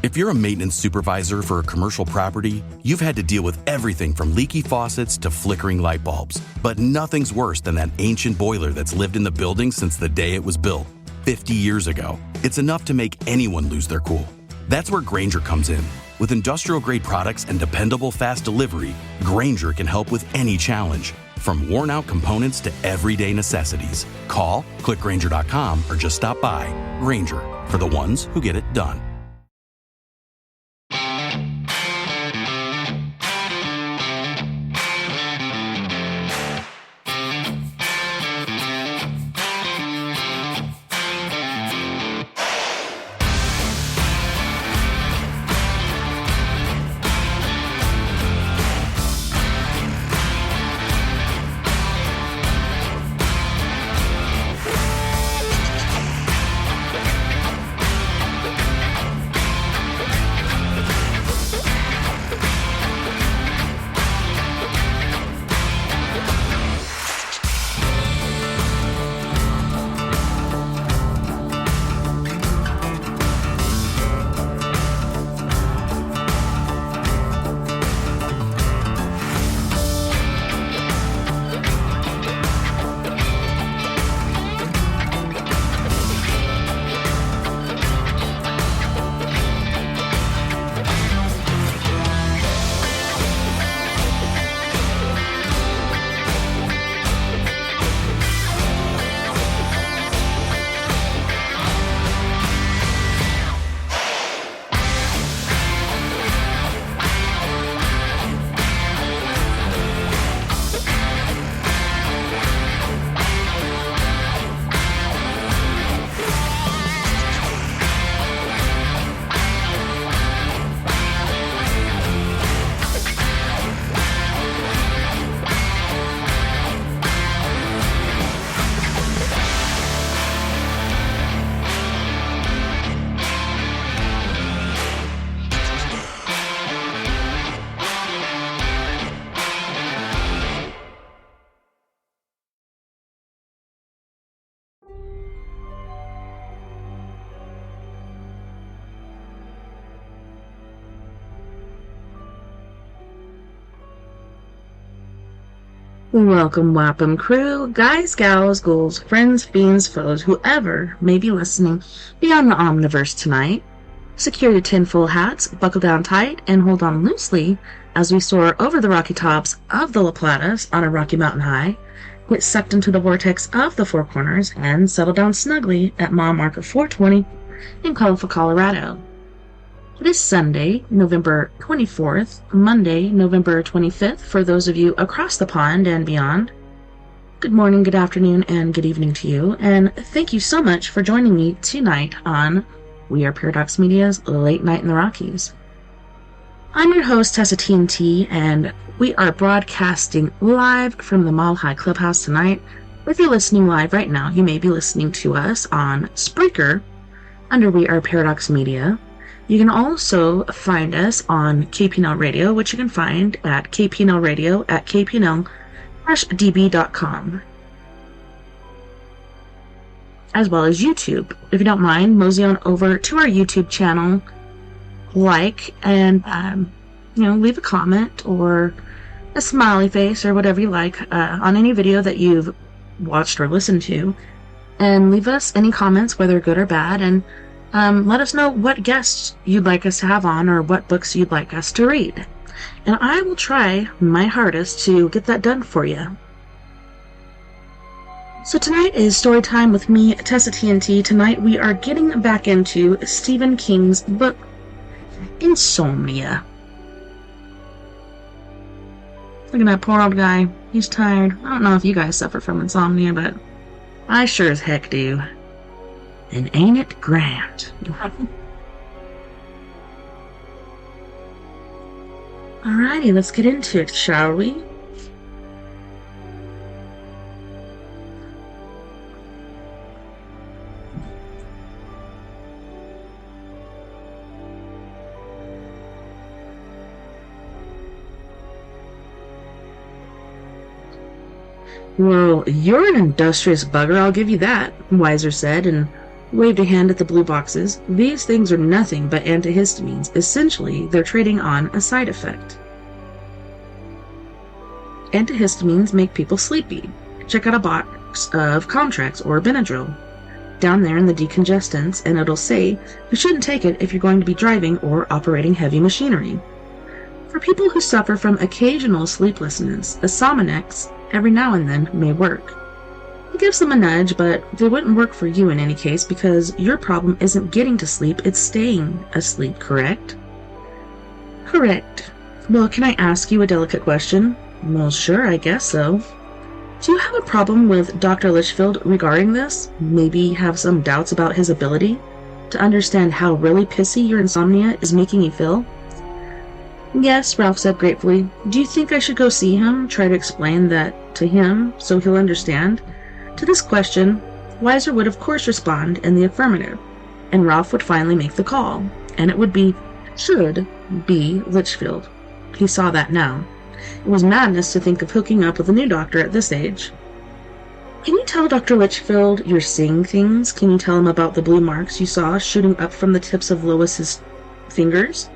If you're a maintenance supervisor for a commercial property, you've had to deal with everything from leaky faucets to flickering light bulbs. But nothing's worse than that ancient boiler that's lived in the building since the day it was built, 50 years ago. It's enough to make anyone lose their cool. That's where Grainger comes in. With industrial-grade products and dependable fast delivery, Grainger can help with any challenge, from worn-out components to everyday necessities. Call, click Grainger.com, or just stop by. Grainger, for the ones who get it done. Welcome, Wapham crew, guys, gals, ghouls, friends, fiends, foes, whoever may be listening beyond the Omniverse tonight. Secure your tinfoil hats, buckle down tight, and hold on loosely as we soar over the rocky tops of the La Platas on a rocky mountain high, get sucked into the vortex of the Four Corners, and settle down snugly at mile marker 420 in Colorful, Colorado. It is Sunday, November 24th, Monday, November 25th, for those of you across the pond and beyond. Good morning, good afternoon, and good evening to you, and thank you so much for joining me tonight on We Are Paradox Media's Late Night in the Rockies. I'm your host, TessaTNT, and we are broadcasting live from the Mile High Clubhouse tonight. If you're listening live right now, you may be listening to us on Spreaker under We Are Paradox Media. You can also find us on KPNL Radio, which you can find at KPNL Radio at kpnl-db.com, as well as YouTube. If you don't mind, mosey on over to our YouTube channel, like, and leave a comment or a smiley face or whatever you like on any video that you've watched or listened to, and leave us any comments, whether good or bad, and let us know what guests you'd like us to have on or what books you'd like us to read. And I will try my hardest to get that done for you. So tonight is story time with me, TessaTNT. Tonight we are getting back into Stephen King's book, Insomnia. Look at that poor old guy. He's tired. I don't know if you guys suffer from insomnia, but I sure as heck do. And ain't it grand? Alrighty, let's get into it, shall we? Well, you're an industrious bugger, I'll give you that, Weiser said, and waved a hand at the blue boxes. These things are nothing but antihistamines. Essentially, they're trading on a side effect. Antihistamines make people sleepy. Check out a box of Contracts or Benadryl down there in the decongestants, and it'll say you shouldn't take it if you're going to be driving or operating heavy machinery. For people who suffer from occasional sleeplessness, a Sominex every now and then may work. It gives them a nudge, but they wouldn't work for you in any case because your problem isn't getting to sleep, it's staying asleep, correct? Correct. Well, can I ask you a delicate question? Well, sure, I guess so. Do you have a problem with Dr. Litchfield regarding this? Maybe have some doubts about his ability to understand how really pissy your insomnia is making you feel? Yes, Ralph said gratefully. Do you think I should go see him, try to explain that to him so he'll understand? To this question, Weiser would of course respond in the affirmative, and Ralph would finally make the call, and it should be Litchfield. He saw that now. It was madness to think of hooking up with a new doctor at this age. Can you tell Dr. Litchfield you're seeing things? Can you tell him about the blue marks you saw shooting up from the tips of Lois's fingers?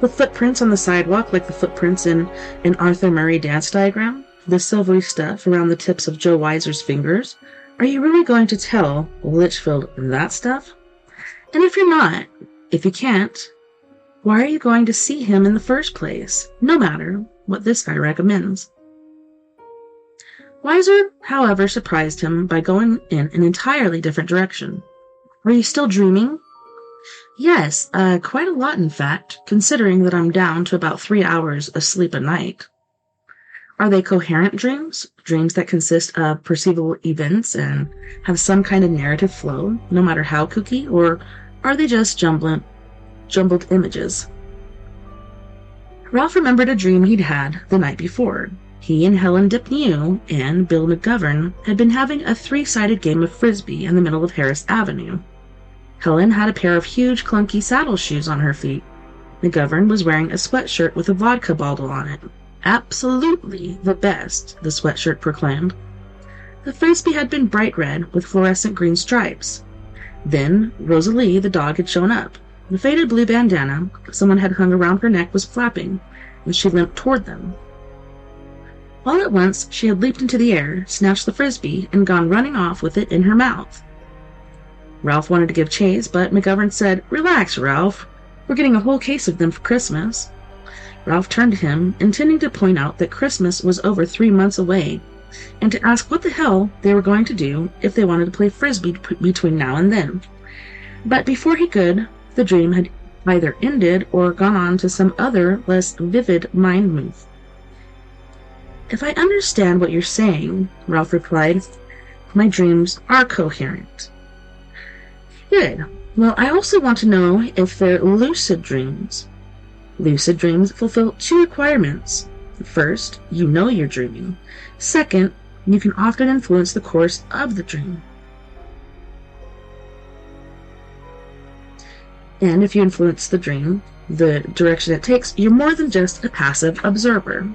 The footprints on the sidewalk like the footprints in an Arthur Murray dance diagram? The silvery stuff around the tips of Joe Weiser's fingers? Are you really going to tell Litchfield that stuff? And if you're not, if you can't, why are you going to see him in the first place, no matter what this guy recommends? Weiser, however, surprised him by going in an entirely different direction. Are you still dreaming? Yes, quite a lot in fact, considering that I'm down to about 3 hours of sleep a night. Are they coherent dreams? Dreams that consist of perceivable events and have some kind of narrative flow, no matter how kooky, or are they just jumbled images? Ralph remembered a dream he'd had the night before. He and Helen Dipnew and Bill McGovern had been having a 3-sided game of frisbee in the middle of Harris Avenue. Helen had a pair of huge, clunky saddle shoes on her feet. McGovern was wearing a sweatshirt with a vodka bottle on it. Absolutely the best, the sweatshirt proclaimed. The frisbee had been bright red with fluorescent green stripes. Then Rosalie, the dog, had shown up. The faded blue bandana someone had hung around her neck was flapping, and she limped toward them. All at once she had leaped into the air, snatched the frisbee, and gone running off with it in her mouth. Ralph wanted to give chase, but McGovern said, "Relax, Ralph. We're getting a whole case of them for Christmas." Ralph turned to him, intending to point out that Christmas was over 3 months away, and to ask what the hell they were going to do if they wanted to play frisbee between now and then. But before he could, the dream had either ended or gone on to some other, less vivid mind move. "If I understand what you're saying," Ralph replied, "my dreams are coherent." Good. Well, I also want to know if they're lucid dreams. Lucid dreams fulfill 2 requirements. First, you know you're dreaming. Second, you can often influence the course of the dream. And if you influence the dream, the direction it takes, you're more than just a passive observer.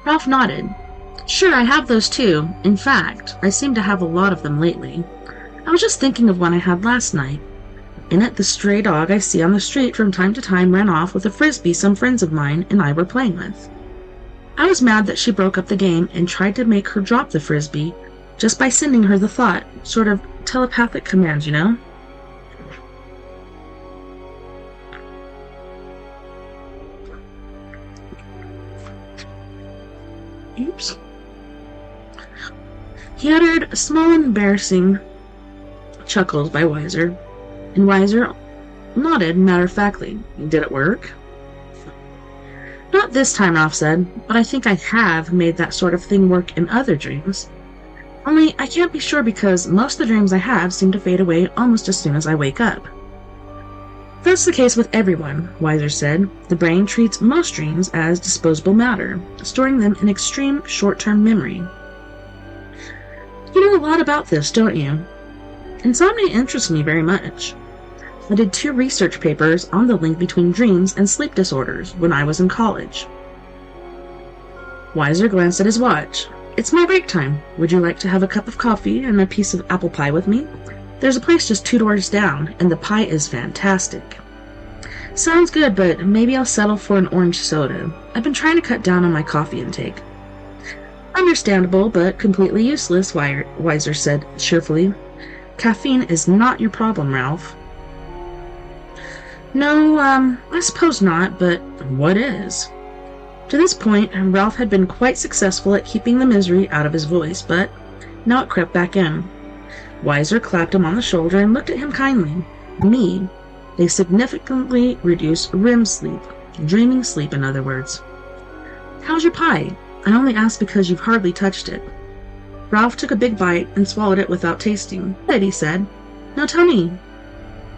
Ralph nodded. Sure, I have those too. In fact, I seem to have a lot of them lately. I was just thinking of one I had last night. In it, the stray dog I see on the street from time to time ran off with a frisbee some friends of mine and I were playing with. I was mad that she broke up the game and tried to make her drop the frisbee just by sending her the thought, sort of telepathic commands, you know? Oops. He uttered small embarrassing chuckles by Weiser, and Weiser nodded matter-of-factly. Did it work? Not this time, Ralph said, but I think I have made that sort of thing work in other dreams. Only I can't be sure because most of the dreams I have seem to fade away almost as soon as I wake up. That's the case with everyone, Weiser said. The brain treats most dreams as disposable matter, storing them in extreme short-term memory. You know a lot about this, don't you? Insomnia interests me very much. I did 2 research papers on the link between dreams and sleep disorders when I was in college. Weiser glanced at his watch. It's my break time. Would you like to have a cup of coffee and a piece of apple pie with me? There's a place just 2 doors down, and the pie is fantastic. Sounds good, but maybe I'll settle for an orange soda. I've been trying to cut down on my coffee intake. Understandable, but completely useless, Weiser said cheerfully. Caffeine is not your problem, Ralph. No, I suppose not, but what is? To this point, Ralph had been quite successful at keeping the misery out of his voice, but now it crept back in. Weiser clapped him on the shoulder and looked at him kindly. Me, they significantly reduce REM sleep, dreaming sleep in other words. How's your pie? I only asked because you've hardly touched it. Ralph took a big bite and swallowed it without tasting. Good, he said. Now tell me,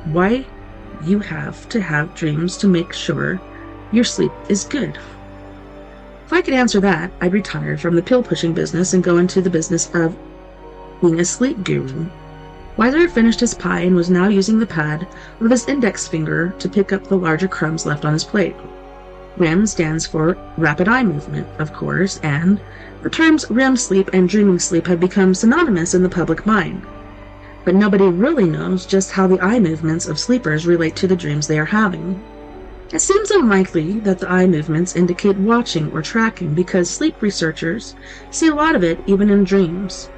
why you have to have dreams to make sure your sleep is good? If I could answer that, I'd retire from the pill-pushing business and go into the business of being a sleep guru. Weiser had finished his pie and was now using the pad of his index finger to pick up the larger crumbs left on his plate. REM stands for rapid eye movement, of course, and the terms REM sleep and dreaming sleep have become synonymous in the public mind. But nobody really knows just how the eye movements of sleepers relate to the dreams they are having. It seems unlikely that the eye movements indicate watching or tracking because sleep researchers see a lot of it even in dreams.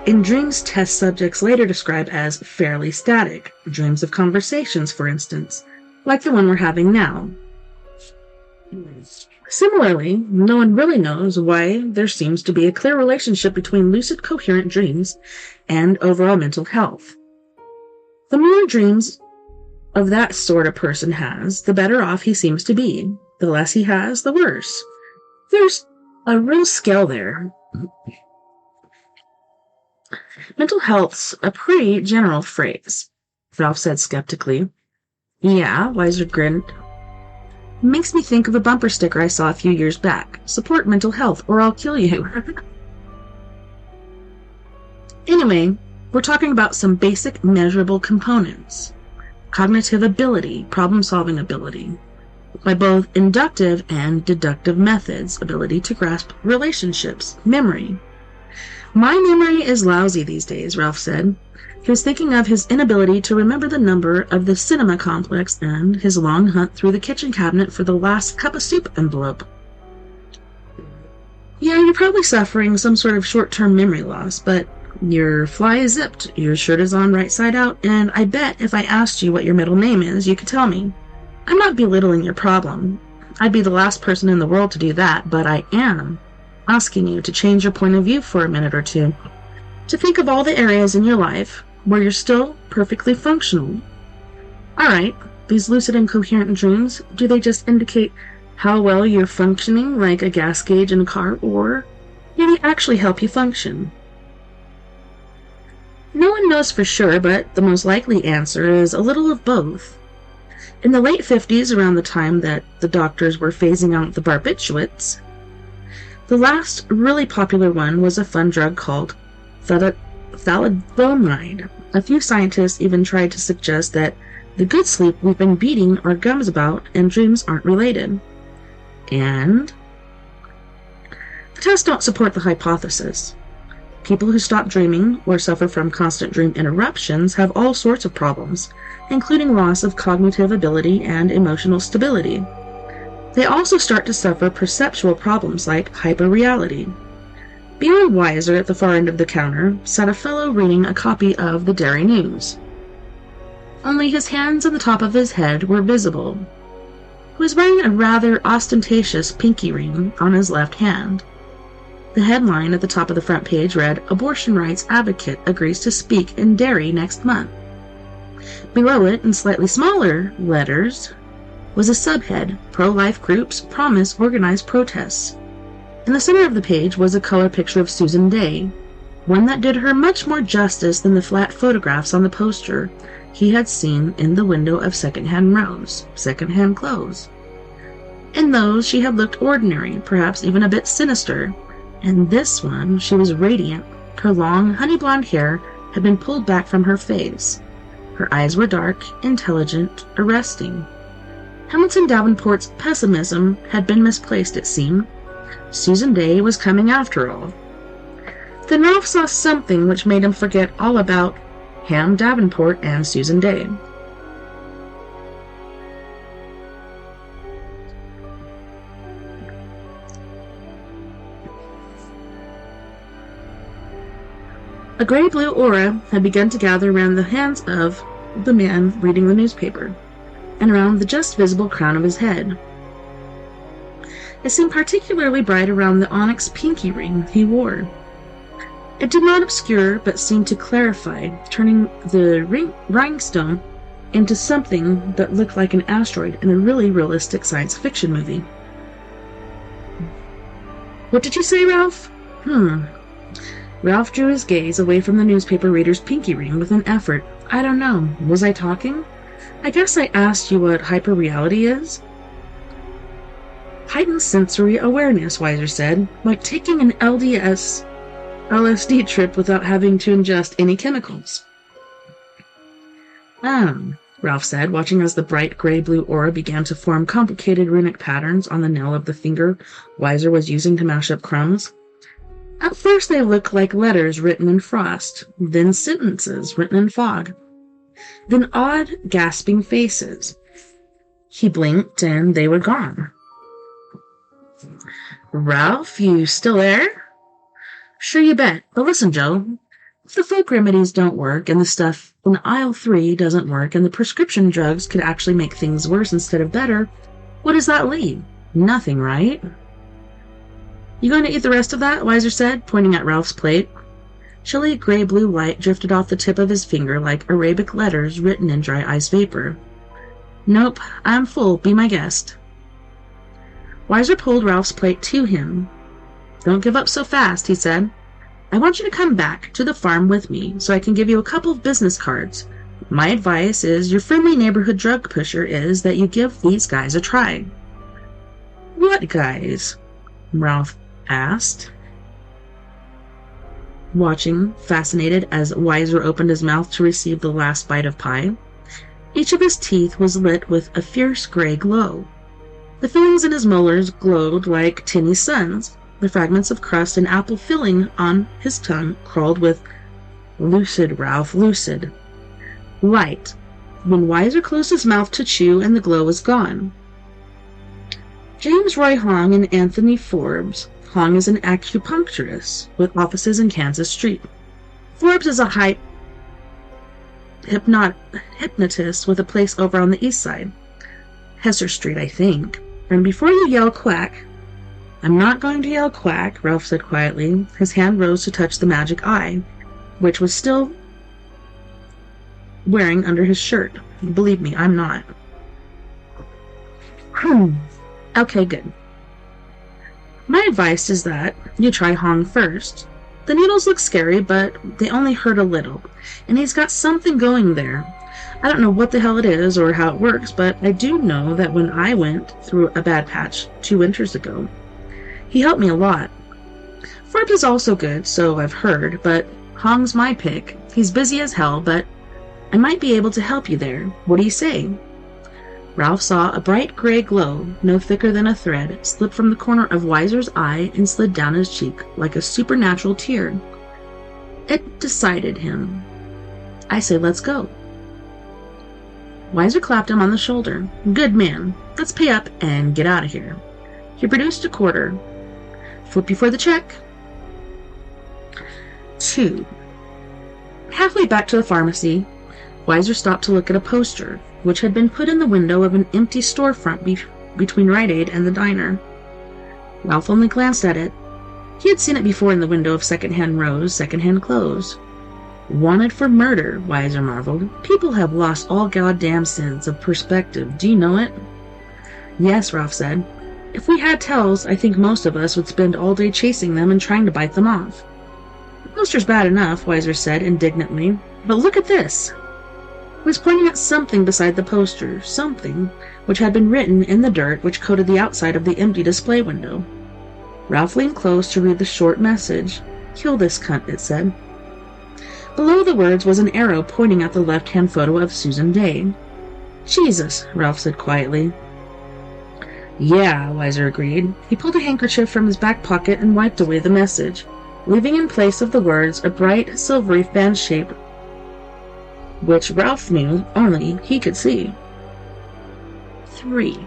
In dreams, test subjects later describe as fairly static, dreams of conversations, for instance, like the one we're having now. Similarly, no one really knows why there seems to be a clear relationship between lucid coherent dreams and overall mental health. The more dreams of that sort a person has, the better off he seems to be. The less he has, the worse. There's a real scale there. Mental health's a pretty general phrase, Ralph said skeptically. Yeah, Weiser grinned. Makes me think of a bumper sticker I saw a few years back. Support mental health or I'll kill you. Anyway, we're talking about some basic measurable components. Cognitive ability, problem-solving ability, by both inductive and deductive methods, ability to grasp relationships, memory. My memory is lousy these days, Ralph said. He was thinking of his inability to remember the number of the cinema complex and his long hunt through the kitchen cabinet for the last cup of soup envelope. Yeah, you're probably suffering some sort of short-term memory loss, but your fly is zipped, your shirt is on right side out, and I bet if I asked you what your middle name is, you could tell me. I'm not belittling your problem. I'd be the last person in the world to do that, but I am asking you to change your point of view for a minute or two, to think of all the areas in your life where you're still perfectly functional. Alright, these lucid and coherent dreams, do they just indicate how well you're functioning like a gas gauge in a car, or do they actually help you function? No one knows for sure, but the most likely answer is a little of both. In the late 50s, around the time that the doctors were phasing out the barbiturates, the last really popular one was a fun drug called thalidomide. A few scientists even tried to suggest that the good sleep we've been beating our gums about and dreams aren't related. And the tests don't support the hypothesis. People who stop dreaming or suffer from constant dream interruptions have all sorts of problems, including loss of cognitive ability and emotional stability. They also start to suffer perceptual problems like hyperreality. Beyond Weiser, at the far end of the counter, sat a fellow reading a copy of the Dairy News. Only his hands and the top of his head were visible. He was wearing a rather ostentatious pinky ring on his left hand. The headline at the top of the front page read, "Abortion Rights Advocate Agrees to Speak in Dairy Next Month." Below it, in slightly smaller letters, was a subhead, "Pro-Life Groups Promise Organized Protests." In the center of the page was a color picture of Susan Day, one that did her much more justice than the flat photographs on the poster he had seen in the window of second-hand clothes. In those, she had looked ordinary, perhaps even a bit sinister. In this one, she was radiant. Her long, honey-blonde hair had been pulled back from her face. Her eyes were dark, intelligent, arresting. Hamilton Davenport's pessimism had been misplaced, it seemed. Susan Day was coming after all. Then Ralph saw something which made him forget all about Ham Davenport and Susan Day. A gray-blue aura had begun to gather around the hands of the man reading the newspaper, and around the just visible crown of his head. It seemed particularly bright around the onyx pinky ring he wore. It did not obscure, but seemed to clarify, turning the rhinestone into something that looked like an asteroid in a really realistic science fiction movie. What did you say, Ralph? Ralph drew his gaze away from the newspaper reader's pinky ring with an effort. I don't know. Was I talking? I guess I asked you what hyperreality is. Heightened sensory awareness, Weiser said, like taking an LSD trip without having to ingest any chemicals. Ralph said, watching as the bright gray-blue aura began to form complicated runic patterns on the nail of the finger Weiser was using to mash up crumbs. At first they looked like letters written in frost, then sentences written in fog, then odd, gasping faces. He blinked, and they were gone. Ralph, you still there? Sure you bet. But listen, Joe, if the folk remedies don't work, and the stuff in aisle 3 doesn't work, and the prescription drugs could actually make things worse instead of better, what does that leave? Nothing, right? You going to eat the rest of that? Weiser said, pointing at Ralph's plate. Chilly gray-blue light drifted off the tip of his finger like Arabic letters written in dry ice vapor. Nope, I'm full. Be my guest. Weiser pulled Ralph's plate to him. Don't give up so fast, he said. I want you to come back to the farm with me so I can give you a couple of business cards. My advice is your friendly neighborhood drug pusher is that you give these guys a try. What guys? Ralph asked, watching, fascinated, as Weiser opened his mouth to receive the last bite of pie. Each of his teeth was lit with a fierce gray glow. The fillings in his molars glowed like tinny suns. The fragments of crust and apple filling on his tongue crawled with lucid, Ralph, lucid. Light. When Weiser closed his mouth to chew and the glow was gone. James Roy Hong and Anthony Forbes. Hong is an acupuncturist with offices in Kansas Street. Forbes is a hypnotist with a place over on the east side. Hesser Street, I think. And before you yell quack... I'm not going to yell quack, Ralph said quietly. His hand rose to touch the magic eye, which was still wearing under his shirt. Believe me, I'm not. Okay, good. My advice is that you try Hong first. The needles look scary, but they only hurt a little, and he's got something going there. I don't know what the hell it is or how it works, but I do know that when I went through a bad patch 2 winters ago, he helped me a lot. Forbes is also good, so I've heard, but Hong's my pick. He's busy as hell, but I might be able to help you there. What do you say? Ralph saw a bright gray glow, no thicker than a thread, slip from the corner of Weiser's eye and slid down his cheek like a supernatural tear. It decided him. I say let's go. Weiser clapped him on the shoulder. Good man. Let's pay up and get out of here. He produced a quarter. Flip you for the check. 2. Halfway back to the pharmacy, Weiser stopped to look at a poster, which had been put in the window of an empty storefront between Rite Aid and the diner. Ralph only glanced at it. He had seen it before in the window of second-hand Rose, second-hand clothes. Wanted for murder, Weiser marveled. People have lost all goddamn sense of perspective. Do you know it? Yes, Ralph said. If we had tells, I think most of us would spend all day chasing them and trying to bite them off. The poster's bad enough, Weiser said indignantly. But look at this. He was pointing at something beside the poster, something which had been written in the dirt which coated the outside of the empty display window. Ralph leaned close to read the short message. Kill this cunt, it said. Below the words was an arrow pointing at the left-hand photo of Susan Day. Jesus, Ralph said quietly. Yeah, Weiser agreed. He pulled a handkerchief from his back pocket and wiped away the message, leaving in place of the words a bright, silvery fan shape, which Ralph knew only he could see. 3.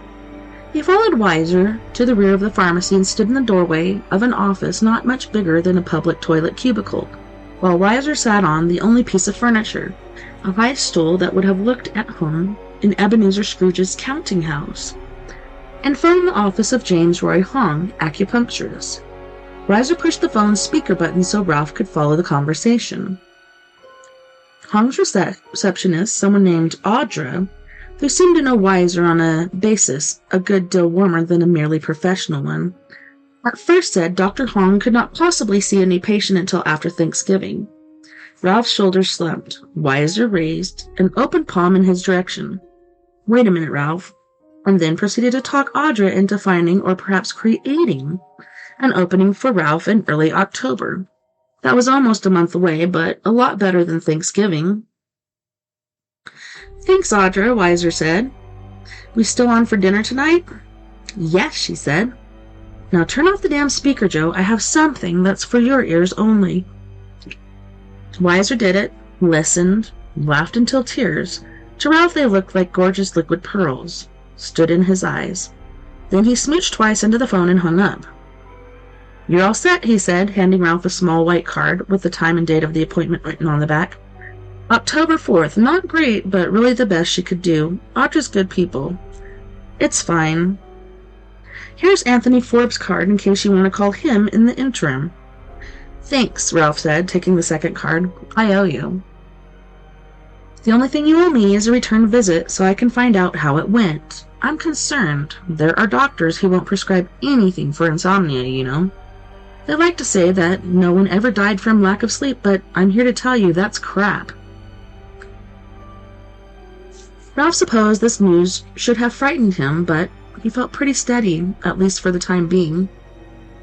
He followed Weiser to the rear of the pharmacy and stood in the doorway of an office not much bigger than a public toilet cubicle, while Weiser sat on the only piece of furniture, a high stool that would have looked at home in Ebenezer Scrooge's counting house, and phoned the office of James Roy Hong, acupuncturist. Weiser pushed the phone's speaker button so Ralph could follow the conversation. Hong's receptionist, someone named Audra, who seemed to know Weiser on a basis a good deal warmer than a merely professional one, at first said Dr. Hong could not possibly see any patient until after Thanksgiving. Ralph's shoulders slumped. Weiser raised an open palm in his direction. Wait a minute, Ralph, and then proceeded to talk Audra into finding or perhaps creating an opening for Ralph in early October. That was almost a month away, but a lot better than Thanksgiving. Thanks, Audra, Weiser said. We still on for dinner tonight? Yes, she said. Now turn off the damn speaker, Joe. I have something that's for your ears only. Weiser did it, listened, laughed until tears. To Ralph they looked like gorgeous liquid pearls, stood in his eyes. Then he smooched twice into the phone and hung up. You're all set, he said, handing Ralph a small white card with the time and date of the appointment written on the back. October 4th. Not great, but really the best she could do. Audra's good people. It's fine. Here's Anthony Forbes' card in case you want to call him in the interim. Thanks, Ralph said, taking the second card. I owe you. The only thing you owe me is a return visit so I can find out how it went. I'm concerned. There are doctors who won't prescribe anything for insomnia, you know. They like to say that no one ever died from lack of sleep, but I'm here to tell you that's crap. Ralph supposed this news should have frightened him, but he felt pretty steady, at least for the time being.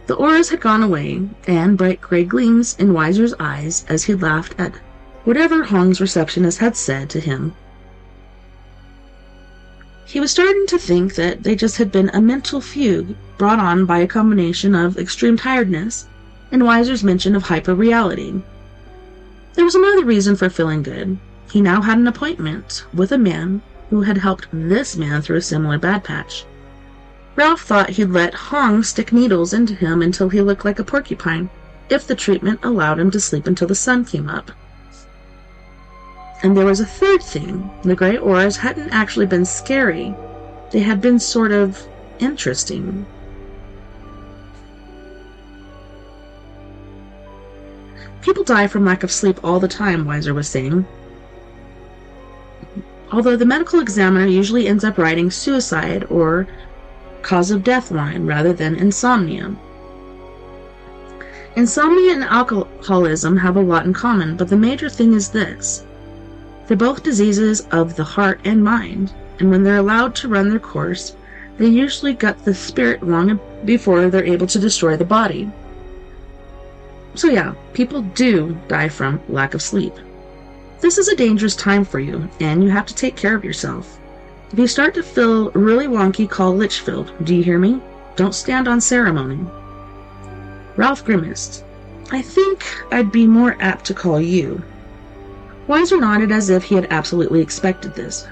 The auras had gone away, and bright gray gleams in Weiser's eyes as he laughed at whatever Hong's receptionist had said to him. He was starting to think that they just had been a mental fugue brought on by a combination of extreme tiredness and Weiser's mention of hyperreality. There was another reason for feeling good. He now had an appointment with a man who had helped this man through a similar bad patch. Ralph thought he'd let Hong stick needles into him until he looked like a porcupine, if the treatment allowed him to sleep until the sun came up. And there was a third thing. The gray auras hadn't actually been scary. They had been sort of interesting. People die from lack of sleep all the time, Weiser was saying. Although the medical examiner usually ends up writing suicide or cause of death line rather than insomnia. Insomnia and alcoholism have a lot in common, but the major thing is this. They're both diseases of the heart and mind, and when they're allowed to run their course, they usually gut the spirit long before they're able to destroy the body. So yeah, people do die from lack of sleep. This is a dangerous time for you, and you have to take care of yourself. If you start to feel really wonky, call Litchfield. Do you hear me? Don't stand on ceremony. Ralph grimaced. I think I'd be more apt to call you. Weiser nodded as if he had absolutely expected this.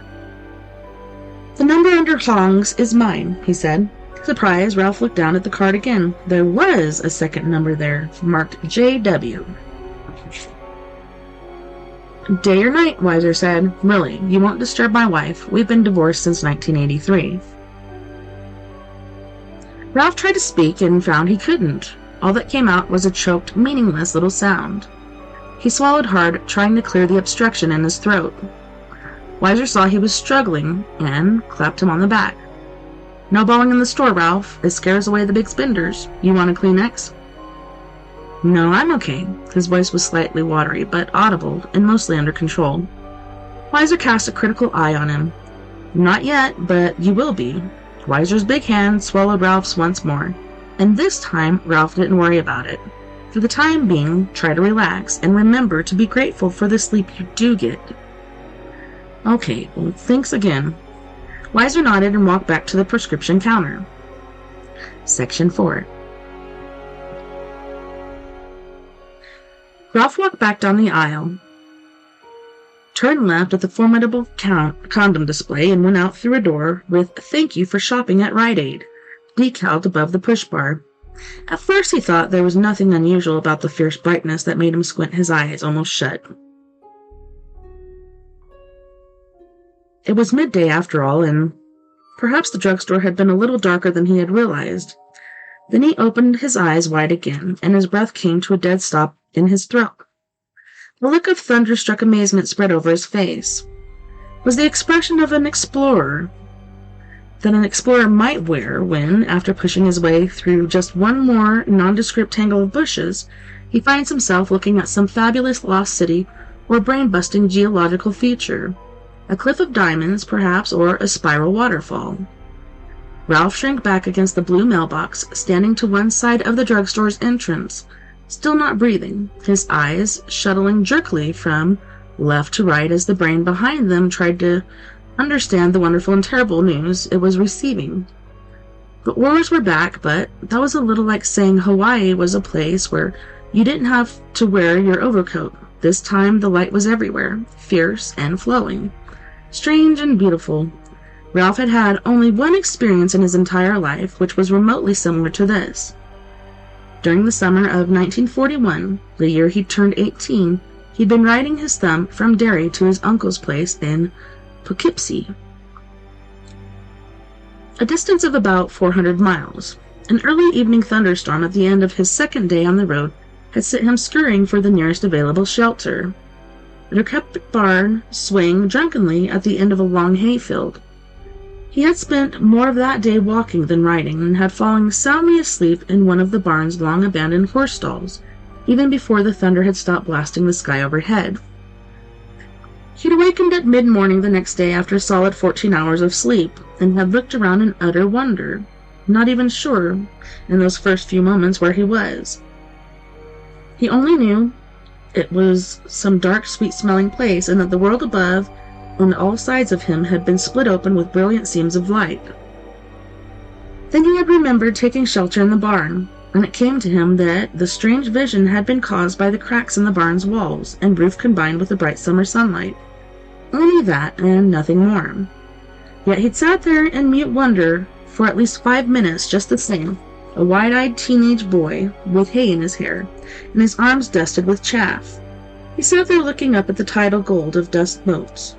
The number under Hong's is mine, he said. Surprised, Ralph looked down at the card again. There was a second number there, marked JW. Day or night, Weiser said. Really, you won't disturb my wife. We've been divorced since 1983. Ralph tried to speak and found he couldn't. All that came out was a choked, meaningless little sound. He swallowed hard, trying to clear the obstruction in his throat. Weiser saw he was struggling and clapped him on the back. No bawling in the store, Ralph. It scares away the big spenders. You want a Kleenex? No, I'm okay. His voice was slightly watery, but audible and mostly under control. Weiser cast a critical eye on him. Not yet, but you will be. Weiser's big hand swallowed Ralph's once more, and this time Ralph didn't worry about it. For the time being, try to relax and remember to be grateful for the sleep you do get. Okay, well, thanks again. Weiser nodded and walked back to the prescription counter. Section 4. Ralph walked back down the aisle, turned left at the formidable condom display, and went out through a door with "Thank you for shopping at Rite Aid" decaled above the push bar. At first he thought there was nothing unusual about the fierce brightness that made him squint his eyes almost shut. It was midday after all, and perhaps the drugstore had been a little darker than he had realized. Then he opened his eyes wide again, and his breath came to a dead stop in his throat. A look of thunderstruck amazement spread over his face. It was the expression of an explorer that an explorer might wear when, after pushing his way through just one more nondescript tangle of bushes, he finds himself looking at some fabulous lost city or brain-busting geological feature. A cliff of diamonds, perhaps, or a spiral waterfall. Ralph shrank back against the blue mailbox, standing to one side of the drugstore's entrance, still not breathing, his eyes shuttling jerkily from left to right as the brain behind them tried to understand the wonderful and terrible news it was receiving. The oars were back, but that was a little like saying Hawaii was a place where you didn't have to wear your overcoat. This time the light was everywhere, fierce and flowing. Strange and beautiful. Ralph had had only one experience in his entire life, which was remotely similar to this. During the summer of 1941, the year he'd turned 18, he'd been riding his thumb from Derry to his uncle's place in Poughkeepsie, a distance of about 400 miles. An early evening thunderstorm at the end of his second day on the road had sent him scurrying for the nearest available shelter. A decrepit barn swung drunkenly at the end of a long hayfield. He had spent more of that day walking than riding, and had fallen soundly asleep in one of the barn's long-abandoned horse stalls, even before the thunder had stopped blasting the sky overhead. He'd awakened at mid-morning the next day after a solid 14 hours of sleep, and had looked around in utter wonder, not even sure, in those first few moments, where he was. He only knew it was some dark, sweet-smelling place, and that the world above and all sides of him had been split open with brilliant seams of light. Then he had remembered taking shelter in the barn, and it came to him that the strange vision had been caused by the cracks in the barn's walls and roof combined with the bright summer sunlight. Only that, and nothing more. Yet he'd sat there in mute wonder for at least 5 minutes just the same, a wide-eyed teenage boy with hay in his hair, and his arms dusted with chaff. He sat there looking up at the tidal gold of dust motes,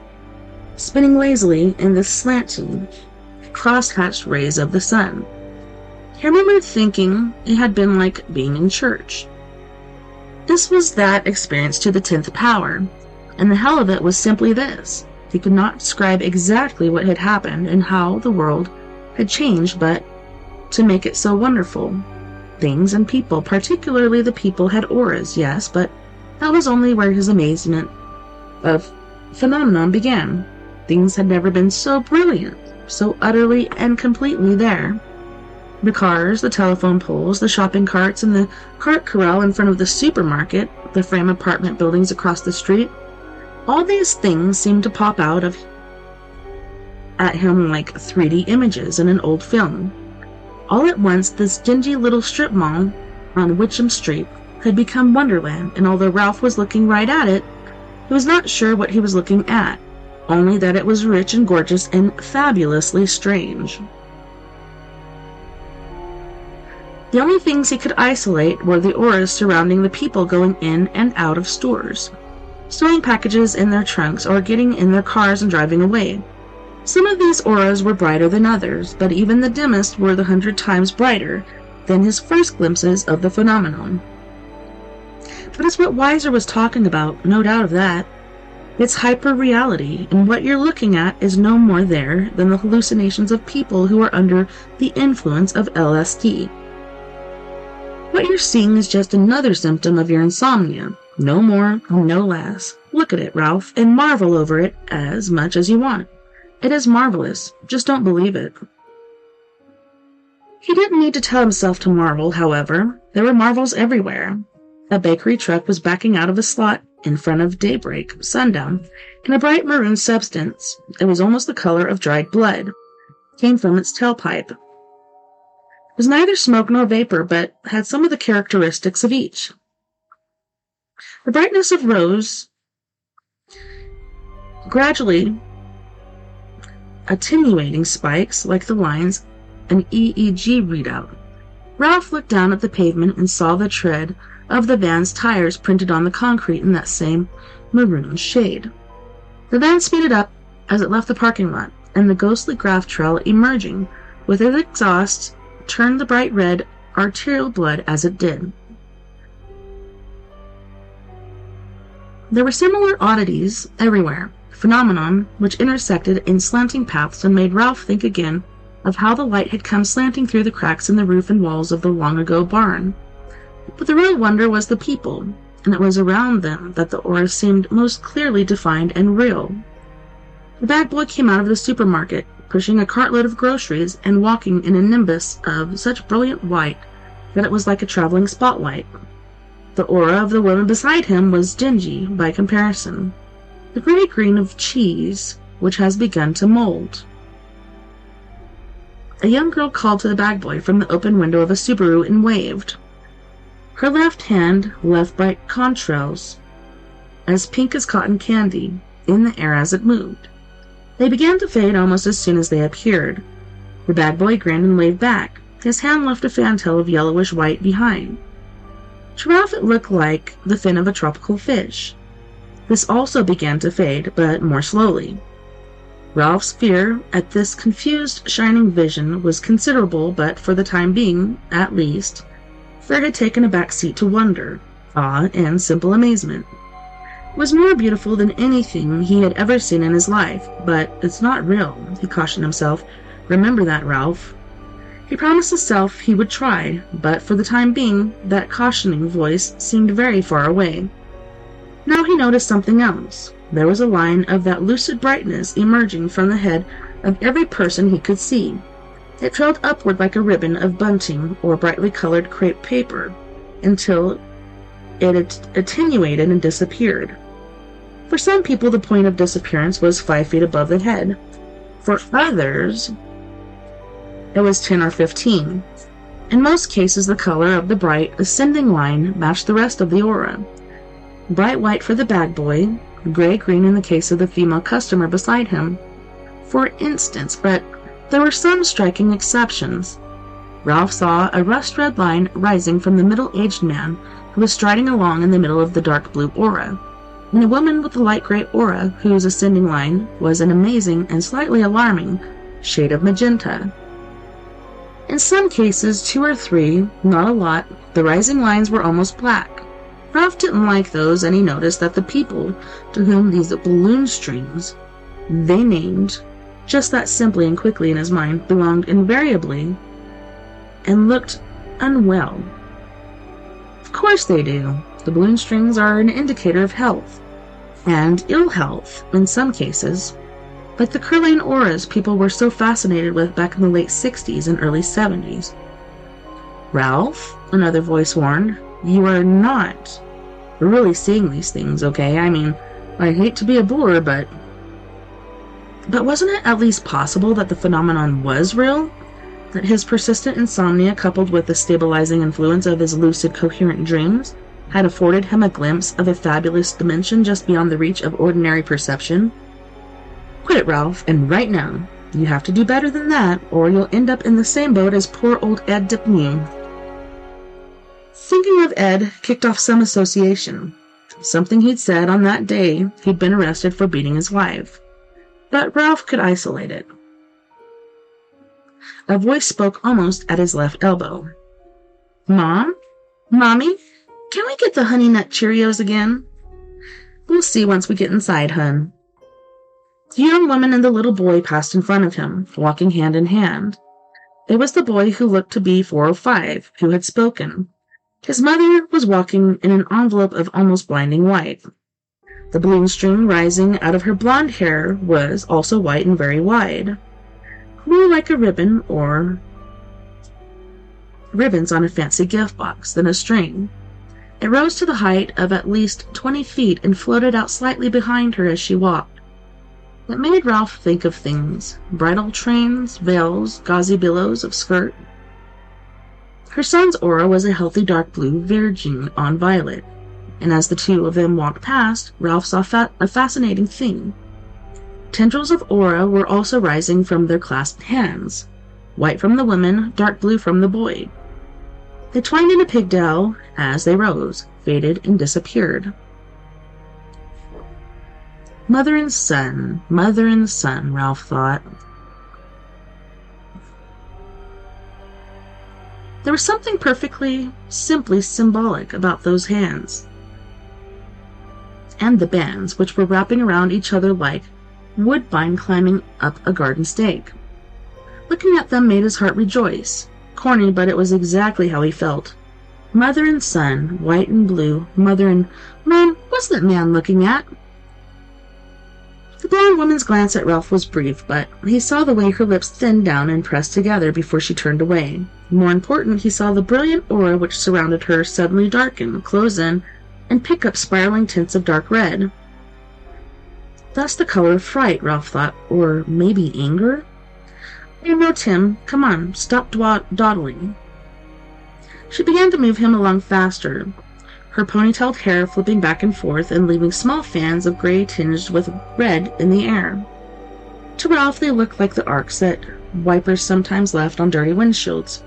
spinning lazily in the slanting, cross-hatched rays of the sun. He remembered thinking it had been like being in church. This was that experience to the 10th power, and the hell of it was simply this. He could not describe exactly what had happened and how the world had changed, but to make it so wonderful. Things and people, particularly the people, had auras, yes, but that was only where his amazement of phenomenon began. Things had never been so brilliant, so utterly and completely there. The cars, the telephone poles, the shopping carts, and the cart corral in front of the supermarket, the frame apartment buildings across the street, all these things seemed to pop out at him like 3D images in an old film. All at once, this dingy little strip mall on Witcham Street had become Wonderland, and although Ralph was looking right at it, he was not sure what he was looking at, only that it was rich and gorgeous and fabulously strange. The only things he could isolate were the auras surrounding the people going in and out of stores, stowing packages in their trunks, or getting in their cars and driving away. Some of these auras were brighter than others, but even the dimmest were 100 times brighter than his first glimpses of the phenomenon. But it's what Weiser was talking about, no doubt of that. It's hyper-reality, and what you're looking at is no more there than the hallucinations of people who are under the influence of LSD. What you're seeing is just another symptom of your insomnia, no more, no less. Look at it, Ralph, and marvel over it as much as you want. It is marvelous, just don't believe it. He didn't need to tell himself to marvel, however. There were marvels everywhere. A bakery truck was backing out of a slot in front of daybreak, sundown, and a bright maroon substance, it was almost the color of dried blood, came from its tailpipe. was neither smoke nor vapor, but had some of the characteristics of each. The brightness of rose gradually attenuating spikes like the lines an EEG readout. Ralph looked down at the pavement and saw the tread of the van's tires printed on the concrete in that same maroon shade. The van speeded up as it left the parking lot, and the ghostly graph trail emerging with its exhaust turned the bright red arterial blood as it did. There were similar oddities everywhere, phenomenon which intersected in slanting paths and made Ralph think again of how the light had come slanting through the cracks in the roof and walls of the long-ago barn. But the real wonder was the people, and it was around them that the aura seemed most clearly defined and real. The bag boy came out of the supermarket, pushing a cartload of groceries and walking in a nimbus of such brilliant white that it was like a traveling spotlight. The aura of the woman beside him was dingy by comparison, the gray green of cheese which has begun to mold. A young girl called to the bag boy from the open window of a Subaru and waved. Her left hand left bright contrails, as pink as cotton candy, in the air as it moved. They began to fade almost as soon as they appeared. The bag boy grinned and waved back. His hand left a fantail of yellowish white behind. To Ralph it looked like the fin of a tropical fish. This also began to fade, but more slowly. Ralph's fear at this confused, shining vision was considerable, but for the time being, at least, fear had taken a back seat to wonder, awe, and simple amazement. It was more beautiful than anything he had ever seen in his life, but it's not real, he cautioned himself. Remember that, Ralph. He promised himself he would try, but for the time being, that cautioning voice seemed very far away. Now he noticed something else. There was a line of that lucid brightness emerging from the head of every person he could see. It trailed upward like a ribbon of bunting or brightly colored crepe paper until it attenuated and disappeared. For some people, the point of disappearance was 5 feet above the head. For others, it was 10 or 15. In most cases, the color of the bright, ascending line matched the rest of the aura. Bright white for the bag boy, gray-green in the case of the female customer beside him, for instance, but there were some striking exceptions. Ralph saw a rust-red line rising from the middle-aged man who was striding along in the middle of the dark blue aura, and a woman with the light gray aura whose ascending line was an amazing and slightly alarming shade of magenta. In some cases, 2 or 3, not a lot, the rising lines were almost black. Ralph didn't like those, and he noticed that the people to whom these balloon strings, they named, just that simply and quickly in his mind, belonged invariably and looked unwell. Of course they do. The balloon strings are an indicator of health, and ill health in some cases, like the curling auras people were so fascinated with back in the late 60s and early 70s. Ralph, another voice warned, you are not really seeing these things, okay? I mean, I hate to be a bore, but wasn't it at least possible that the phenomenon was real? That his persistent insomnia, coupled with the stabilizing influence of his lucid, coherent dreams, had afforded him a glimpse of a fabulous dimension just beyond the reach of ordinary perception? Quit it, Ralph, and right now. You have to do better than that, or you'll end up in the same boat as poor old Ed Depnew. Thinking of Ed kicked off some association, something he'd said on that day he'd been arrested for beating his wife. But Ralph could isolate it. A voice spoke almost at his left elbow. Mom? Mommy? Can we get the Honey Nut Cheerios again? We'll see once we get inside, hun. The young woman and the little boy passed in front of him, walking hand in hand. It was the boy who looked to be 4 or 5 who had spoken. His mother was walking in an envelope of almost blinding white. The balloon string rising out of her blonde hair was also white and very wide, more like a ribbon or ribbons on a fancy gift box than a string. It rose to the height of at least 20 feet and floated out slightly behind her as she walked. It made Ralph think of things, bridal trains, veils, gauzy billows of skirt. Her son's aura was a healthy dark blue verging on violet, and as the two of them walked past, Ralph saw a fascinating thing. Tendrils of aura were also rising from their clasped hands, white from the woman, dark blue from the boy. They twined in a pigtail as they rose, faded, and disappeared. Mother and son, Ralph thought. There was something perfectly, simply symbolic about those hands. And the bands, which were wrapping around each other like woodbine climbing up a garden stake. Looking at them made his heart rejoice. Corny, but it was exactly how he felt. Mother and son, white and blue, mother and... Man, what's that man looking at? The blonde woman's glance at Ralph was brief, but he saw the way her lips thinned down and pressed together before she turned away. More important, he saw the brilliant aura which surrounded her suddenly darken, close in, and pick up spiraling tints of dark red. That's the color of fright, Ralph thought, or maybe anger? You know, Tim, come on, stop dawdling. She began to move him along faster, her ponytailed hair flipping back and forth and leaving small fans of gray tinged with red in the air. To Ralph, they looked like the arcs that wipers sometimes left on dirty windshields.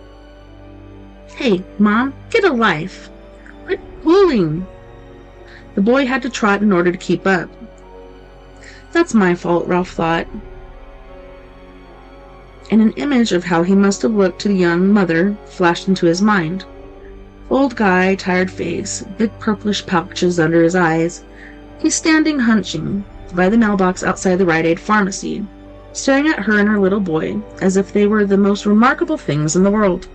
Hey, Mom, get a life. Quit pulling. The boy had to trot in order to keep up. That's my fault, Ralph thought. And an image of how he must have looked to the young mother flashed into his mind. Old guy, tired face, big purplish pouches under his eyes. He's standing hunching by the mailbox outside the Rite Aid pharmacy, staring at her and her little boy as if they were the most remarkable things in the world.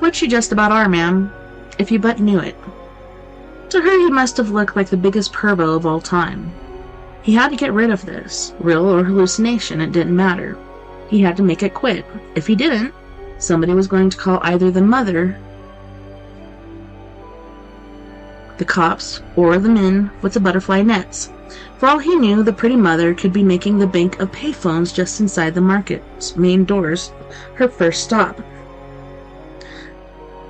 What you just about are, ma'am, if you but knew it. To her he must have looked like the biggest pervo of all time. He had to get rid of this. Real or hallucination, it didn't matter. He had to make it quit. If he didn't, somebody was going to call either the mother, the cops, or the men with the butterfly nets. For all he knew, the pretty mother could be making the bank of payphones just inside the market's main doors, her first stop.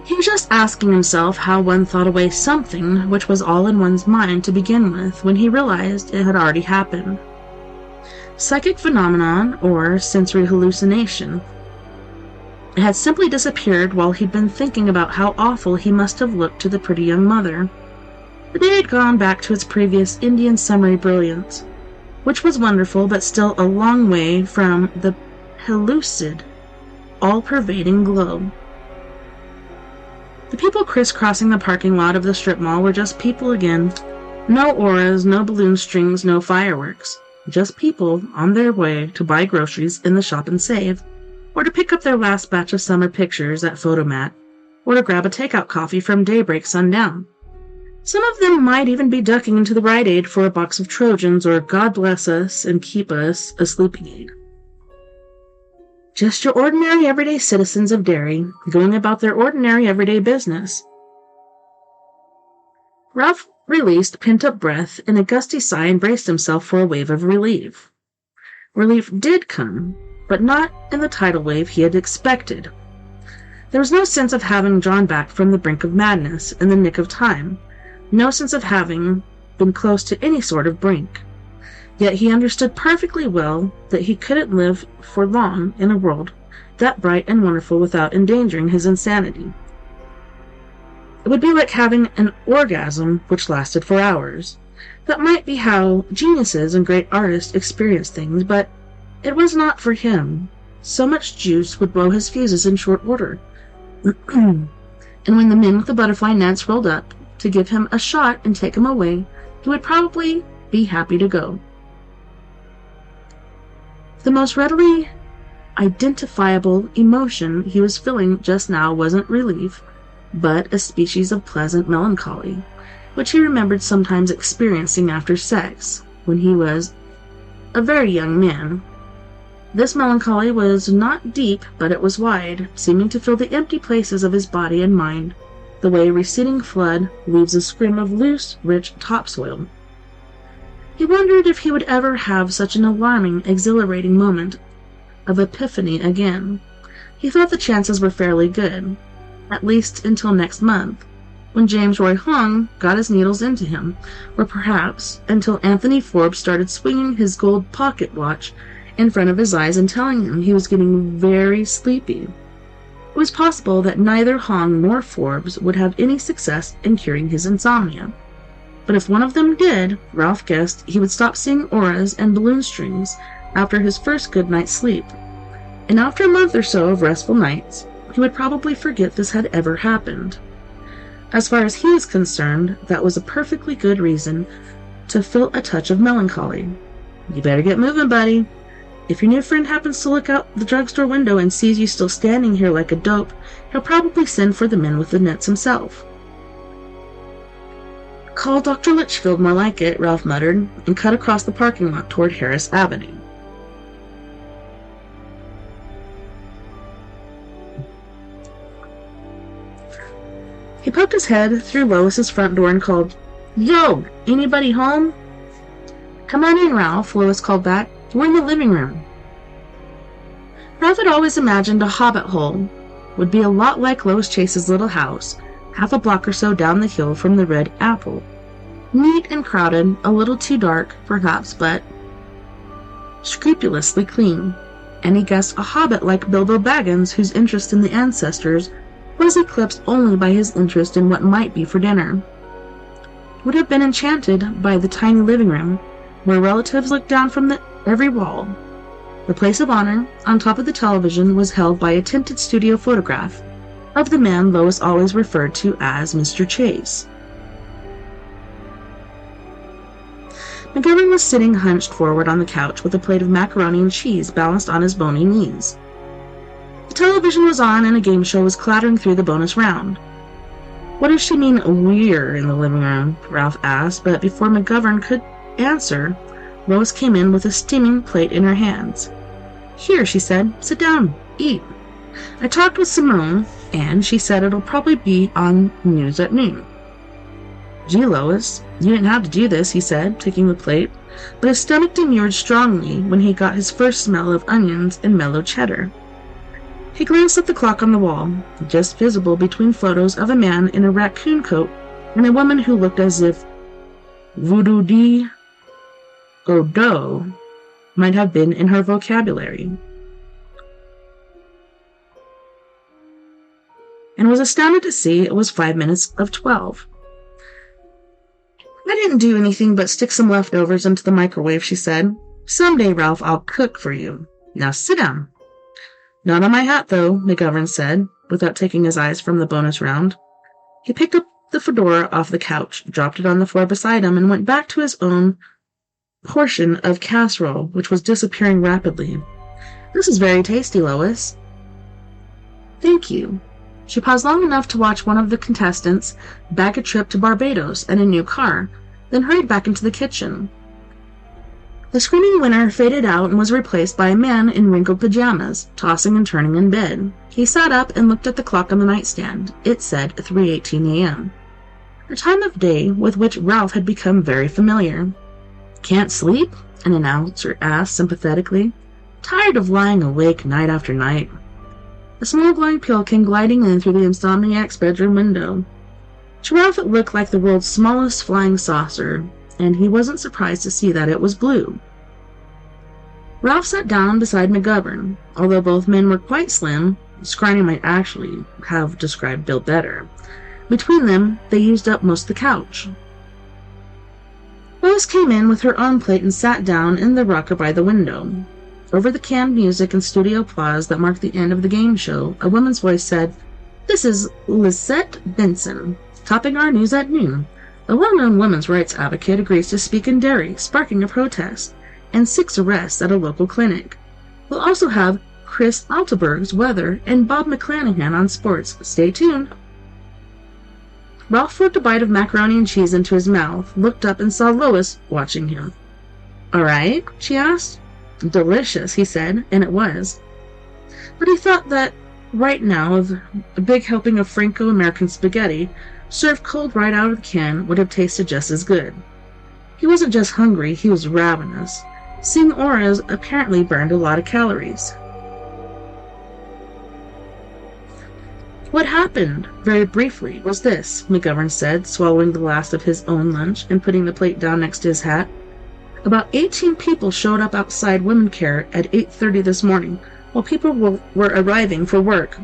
He was just asking himself how one thought away something which was all in one's mind to begin with when he realized it had already happened. Psychic phenomenon, or sensory hallucination. It had simply disappeared while he'd been thinking about how awful he must have looked to the pretty young mother. The day had gone back to its previous Indian summery brilliance, which was wonderful but still a long way from the pellucid, all-pervading glow. The people crisscrossing the parking lot of the strip mall were just people again. No auras, no balloon strings, no fireworks. Just people on their way to buy groceries in the Shop and Save, or to pick up their last batch of summer pictures at Photomat, or to grab a takeout coffee from daybreak sundown. Some of them might even be ducking into the Rite Aid for a box of Trojans or God bless us and keep us a sleeping aid. Just your ordinary everyday citizens of Derry, going about their ordinary everyday business. Ralph released pent-up breath in a gusty sigh and braced himself for a wave of relief. Relief did come, but not in the tidal wave he had expected. There was no sense of having drawn back from the brink of madness in the nick of time, no sense of having been close to any sort of brink. Yet he understood perfectly well that he couldn't live for long in a world that bright and wonderful without endangering his insanity. It would be like having an orgasm which lasted for hours. That might be how geniuses and great artists experience things, but it was not for him. So much juice would blow his fuses in short order. And when the men with the butterfly nets rolled up to give him a shot and take him away, he would probably be happy to go. The most readily identifiable emotion he was feeling just now wasn't relief, but a species of pleasant melancholy. It which he remembered sometimes experiencing after sex, when he was a very young man. This melancholy was not deep, but it was wide, seeming to fill the empty places of his body and mind, the way a receding flood leaves a scrim of loose, rich topsoil. He wondered if he would ever have such an alarming, exhilarating moment of epiphany again. He thought the chances were fairly good, at least until next month, when James Roy Hong got his needles into him, or perhaps until Anthony Forbes started swinging his gold pocket watch in front of his eyes and telling him he was getting very sleepy. It was possible that neither Hong nor Forbes would have any success in curing his insomnia. But if one of them did, Ralph guessed he would stop seeing auras and balloon strings after his first good night's sleep. And after a month or so of restful nights, he would probably forget this had ever happened. As far as he was concerned, that was a perfectly good reason to feel a touch of melancholy. You better get moving, buddy. If your new friend happens to look out the drugstore window and sees you still standing here like a dope, he'll probably send for the man with the nets himself. Call Dr. Litchfield, more like it, Ralph muttered, and cut across the parking lot toward Harris Avenue. He poked his head through Lois's front door and called, "Yo, anybody home?" "Come on in, Ralph," Lois called back. "We're in the living room." Ralph had always imagined a hobbit hole would be a lot like Lois Chase's little house, half a block or so down the hill from the Red Apple. Neat and crowded, a little too dark, perhaps, but scrupulously clean. And he guessed a hobbit like Bilbo Baggins, whose interest in the ancestors was eclipsed only by his interest in what might be for dinner, would have been enchanted by the tiny living room, where relatives looked down from every wall. The place of honor, on top of the television, was held by a tinted studio photograph of the man Lois always referred to as Mr. Chase. McGovern was sitting hunched forward on the couch with a plate of macaroni and cheese balanced on his bony knees. The television was on and a game show was clattering through the bonus round. "What does she mean, we're in the living room?" Ralph asked, but before McGovern could answer, Lois came in with a steaming plate in her hands. "Here," she said, "sit down, eat. I talked with Simone, and she said it'll probably be on news at noon." "Gee, Lois, you didn't have to do this," he said, taking the plate, but his stomach demurred strongly when he got his first smell of onions and mellow cheddar. He glanced at the clock on the wall, just visible between photos of a man in a raccoon coat and a woman who looked as if voodoo de Godot might have been in her vocabulary, and was astounded to see it was 5 minutes of 12. "I didn't do anything but stick some leftovers into the microwave," she said. "Someday, Ralph, I'll cook for you. Now sit down." "Not on my hat, though," McGovern said, without taking his eyes from the bonus round. He picked up the fedora off the couch, dropped it on the floor beside him, and went back to his own portion of casserole, which was disappearing rapidly. "This is very tasty, Lois." "Thank you." She paused long enough to watch one of the contestants bag a trip to Barbados and a new car, then hurried back into the kitchen. The screaming winner faded out and was replaced by a man in wrinkled pajamas, tossing and turning in bed. He sat up and looked at the clock on the nightstand. It said 3:18 a.m., a time of day with which Ralph had become very familiar. "Can't sleep?" an announcer asked sympathetically. "Tired of lying awake night after night?" A small glowing pill came gliding in through the insomniac's bedroom window. To Ralph it looked like the world's smallest flying saucer, and he wasn't surprised to see that it was blue. Ralph sat down beside McGovern. Although both men were quite slim, scrawny might actually have described Bill better. Between them, they used up most of the couch. Lois came in with her own plate and sat down in the rocker by the window. Over the canned music and studio applause that marked the end of the game show, a woman's voice said, "This is Lisette Benson, topping our news at noon. A well-known women's rights advocate agrees to speak in Derry, sparking a protest, and 6 arrests at a local clinic. We'll also have Chris Altenberg's weather and Bob McClanahan on sports. Stay tuned." Ralph flipped a bite of macaroni and cheese into his mouth, looked up, and saw Lois watching him. "All right?" she asked. "Delicious," he said, and it was. But he thought that right now a big helping of Franco-American spaghetti, served cold right out of the can, would have tasted just as good. He wasn't just hungry, he was ravenous. Seeing auras apparently burned a lot of calories. "What happened, very briefly, was this," McGovern said, swallowing the last of his own lunch and putting the plate down next to his hat. "About 18 people showed up outside Women Care at 8:30 this morning, while people were arriving for work.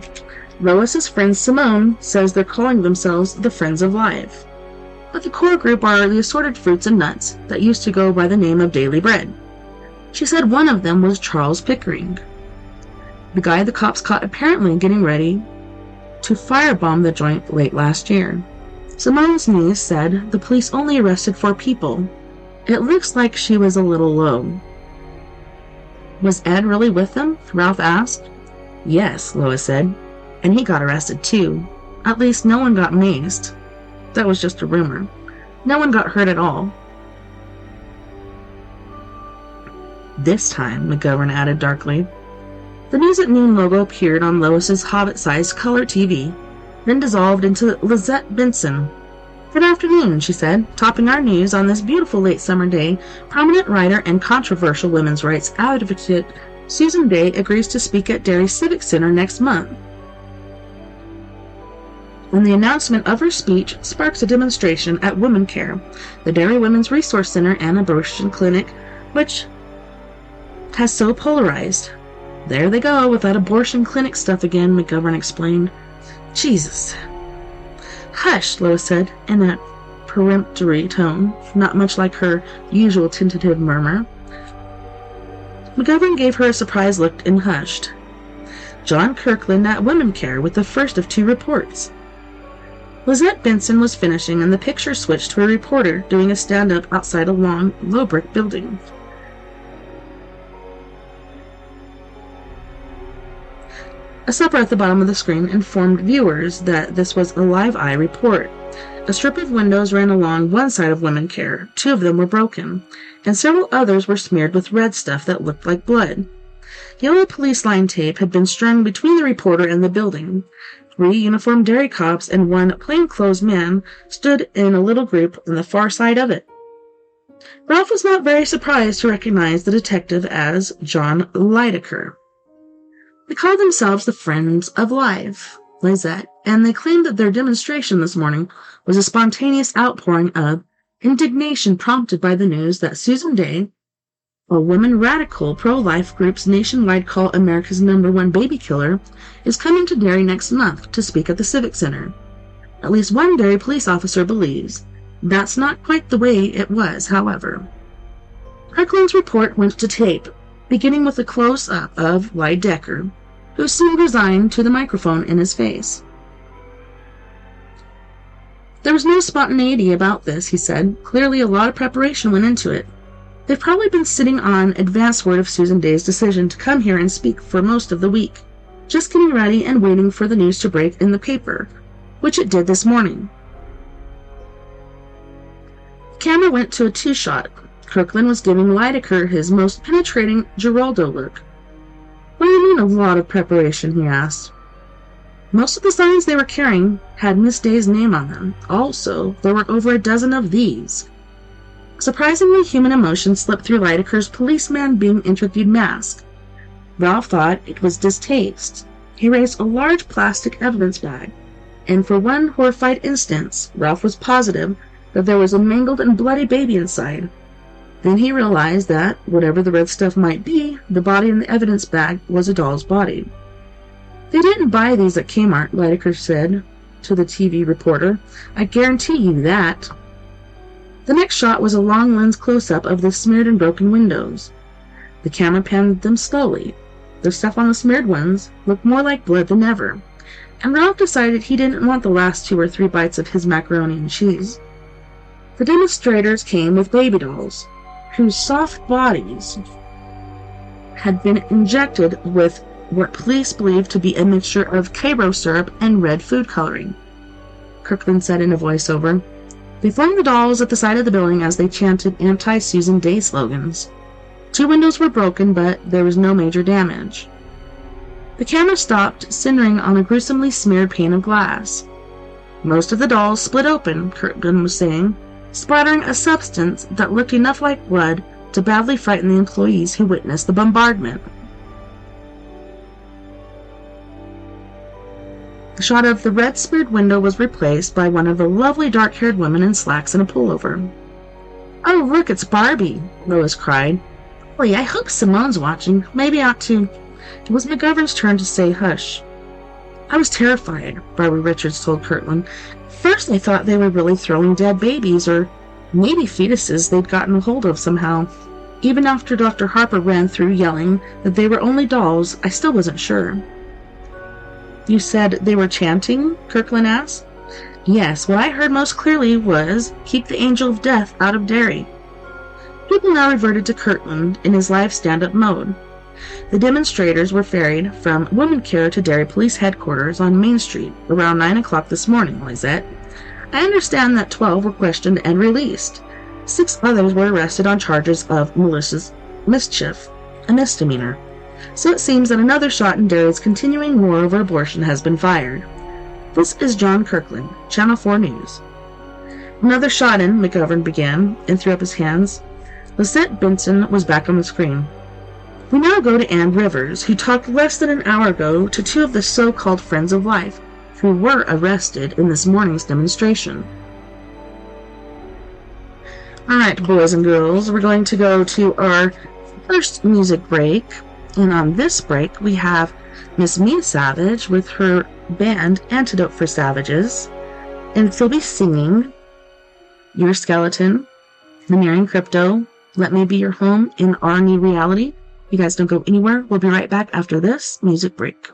Lois's friend Simone says they're calling themselves the Friends of Life. But the core group are the assorted fruits and nuts that used to go by the name of Daily Bread. She said one of them was Charles Pickering, the guy the cops caught apparently getting ready to firebomb the joint late last year. Simone's niece said the police only arrested 4 people. It looks like she was a little low." "Was Ed really with them?" Ralph asked. "Yes," Lois said, "and he got arrested too. At least no one got maced. That was just a rumor. No one got hurt at all." "This time," McGovern added darkly. The News at Noon logo appeared on Lois's Hobbit-sized color TV, then dissolved into Lizette Benson. "Good afternoon," she said. "Topping our news on this beautiful late summer day, prominent writer and controversial women's rights advocate Susan Day agrees to speak at Derry Civic Center next month. And the announcement of her speech sparks a demonstration at Women Care, the Derry Women's Resource Center and abortion clinic, which has so polarized." "There they go with that abortion clinic stuff again," McGovern explained. "Jesus." "Hush," Lois said, in a peremptory tone, not much like her usual tentative murmur. McGovern gave her a surprised look and hushed. John Kirkland at Women Care with the first of 2 reports. Lizette Benson was finishing, and the picture switched to a reporter doing a stand-up outside a long, low-brick building. A supper at the bottom of the screen informed viewers that this was a live-eye report. A strip of windows ran along one side of Women Care. 2 of them were broken, and several others were smeared with red stuff that looked like blood. Yellow police line tape had been strung between the reporter and the building. 3 uniformed dairy cops and 1 plainclothes man stood in a little group on the far side of it. Ralph was not very surprised to recognize the detective as John Lydecker. They called themselves the Friends of Life, Lizette, and they claimed that their demonstration this morning was a spontaneous outpouring of indignation prompted by the news that Susan Day, a women radical pro-life group's nationwide call America's #1 baby killer, is coming to Derry next month to speak at the Civic Center. At least one Derry police officer believes. That's not quite the way it was, however. Kirkland's report went to tape, beginning with a close-up of Lydecker, who seemed resigned to the microphone in his face. "There was no spontaneity about this," he said. "Clearly a lot of preparation went into it. They've probably been sitting on advance word of Susan Day's decision to come here and speak for most of the week, just getting ready and waiting for the news to break in the paper, which it did this morning." The camera went to a 2-shot. Kirkland was giving Lydecker his most penetrating Geraldo look. "What do you mean a lot of preparation?" he asked. "Most of the signs they were carrying had Miss Day's name on them. Also, there were over a dozen of these." Surprisingly, human emotion slipped through Lydecker's policeman being interviewed mask. Ralph thought it was distaste. He raised a large plastic evidence bag, and for one horrified instant, Ralph was positive that there was a mangled and bloody baby inside. Then he realized that, whatever the red stuff might be, the body in the evidence bag was a doll's body. "They didn't buy these at Kmart," Lydecker said to the TV reporter. "I guarantee you that." The next shot was a long lens close-up of the smeared and broken windows. The camera panned them slowly. The stuff on the smeared ones looked more like blood than ever, and Ralph decided he didn't want the last 2 or 3 bites of his macaroni and cheese. The demonstrators came with baby dolls, whose soft bodies had been injected with what police believed to be a mixture of Cairo syrup and red food coloring. Kirkland said in a voiceover. They flung the dolls at the side of the building as they chanted anti-Susan Day slogans. 2 windows were broken, but there was no major damage. The camera stopped, centering on a gruesomely smeared pane of glass. Most of the dolls split open, Kirkland was saying, splattering a substance that looked enough like blood to badly frighten the employees who witnessed the bombardment. The shot of the red-smeared window was replaced by one of the lovely dark-haired women in slacks and a pullover. "Oh, look, it's Barbie," Lois cried. "Boy, I hope Simone's watching. Maybe I ought to—" It was McGovern's turn to say hush. "I was terrified," Barbara Richards told Kirtland. "First I thought they were really throwing dead babies, or maybe fetuses they'd gotten a hold of somehow. Even after Dr. Harper ran through yelling that they were only dolls, I still wasn't sure." "You said they were chanting?" Kirkland asked. "Yes, what I heard most clearly was, 'Keep the angel of death out of Derry.'" People now reverted to Kirtland in his live stand-up mode. The demonstrators were ferried from Women Care to Derry Police Headquarters on Main Street around 9 o'clock this morning, Lizette. I understand that 12 were questioned and released. 6 others were arrested on charges of malicious mischief, a misdemeanor. So it seems that another shot in Derry's continuing war over abortion has been fired. This is John Kirkland, Channel 4 News. "Another shot in," McGovern began, and threw up his hands. Lisette Benson was back on the screen. We now go to Ann Rivers, who talked less than an hour ago to 2 of the so-called Friends of Life, who were arrested in this morning's demonstration. Alright, boys and girls, we're going to go to our first music break. And on this break, we have Miss Mia Savage with her band Antidote for Savages. And they'll be singing Your Skeleton, Veneering Crypto, Let Me Be Your Home in Our New Reality. You guys don't go anywhere. We'll be right back after this music break.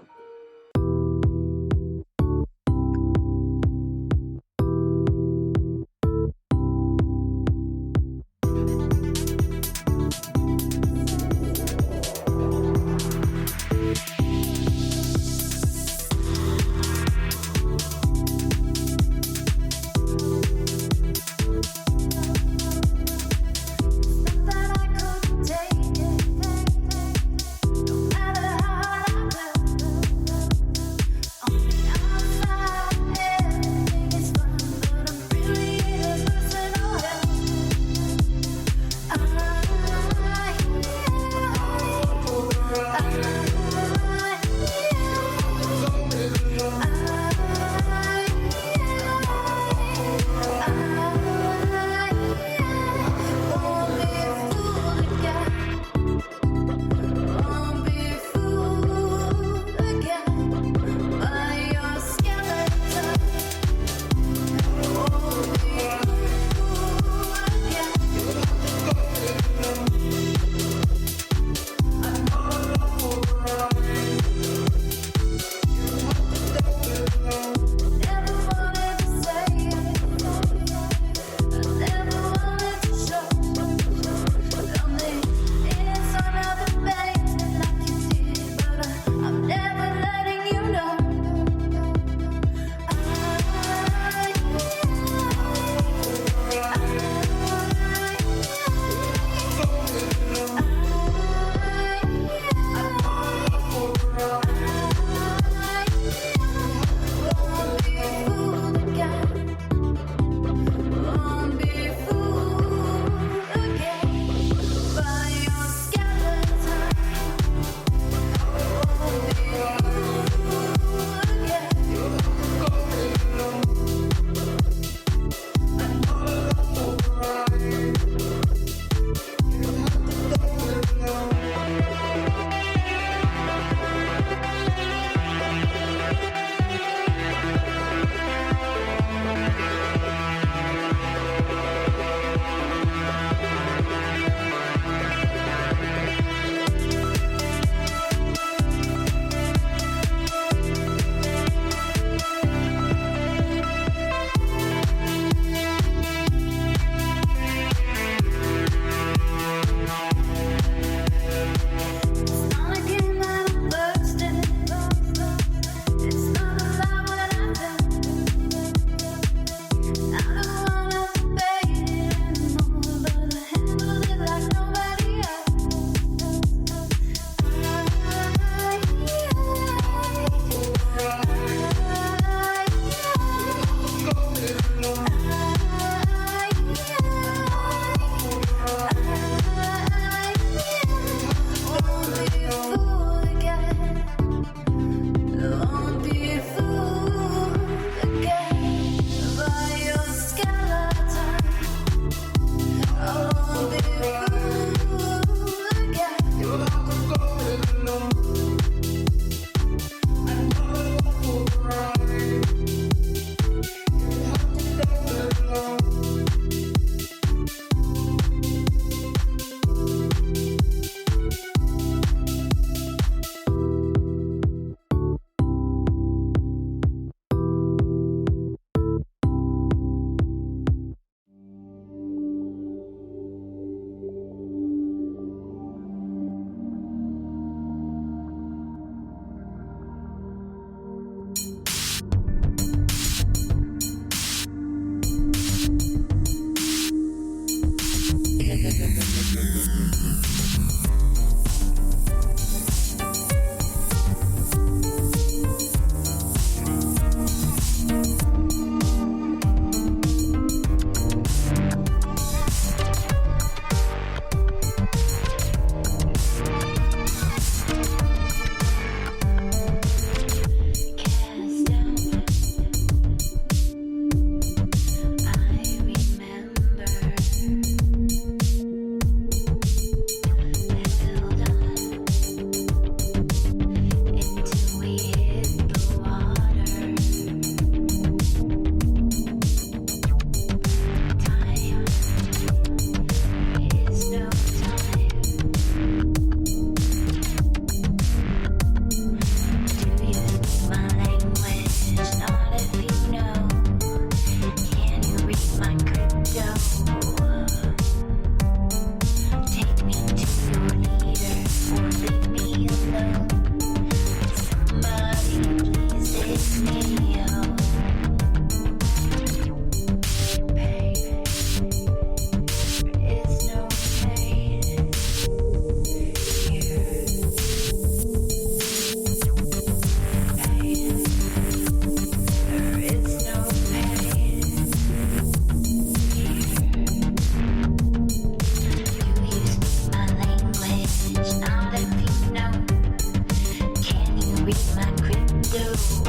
Here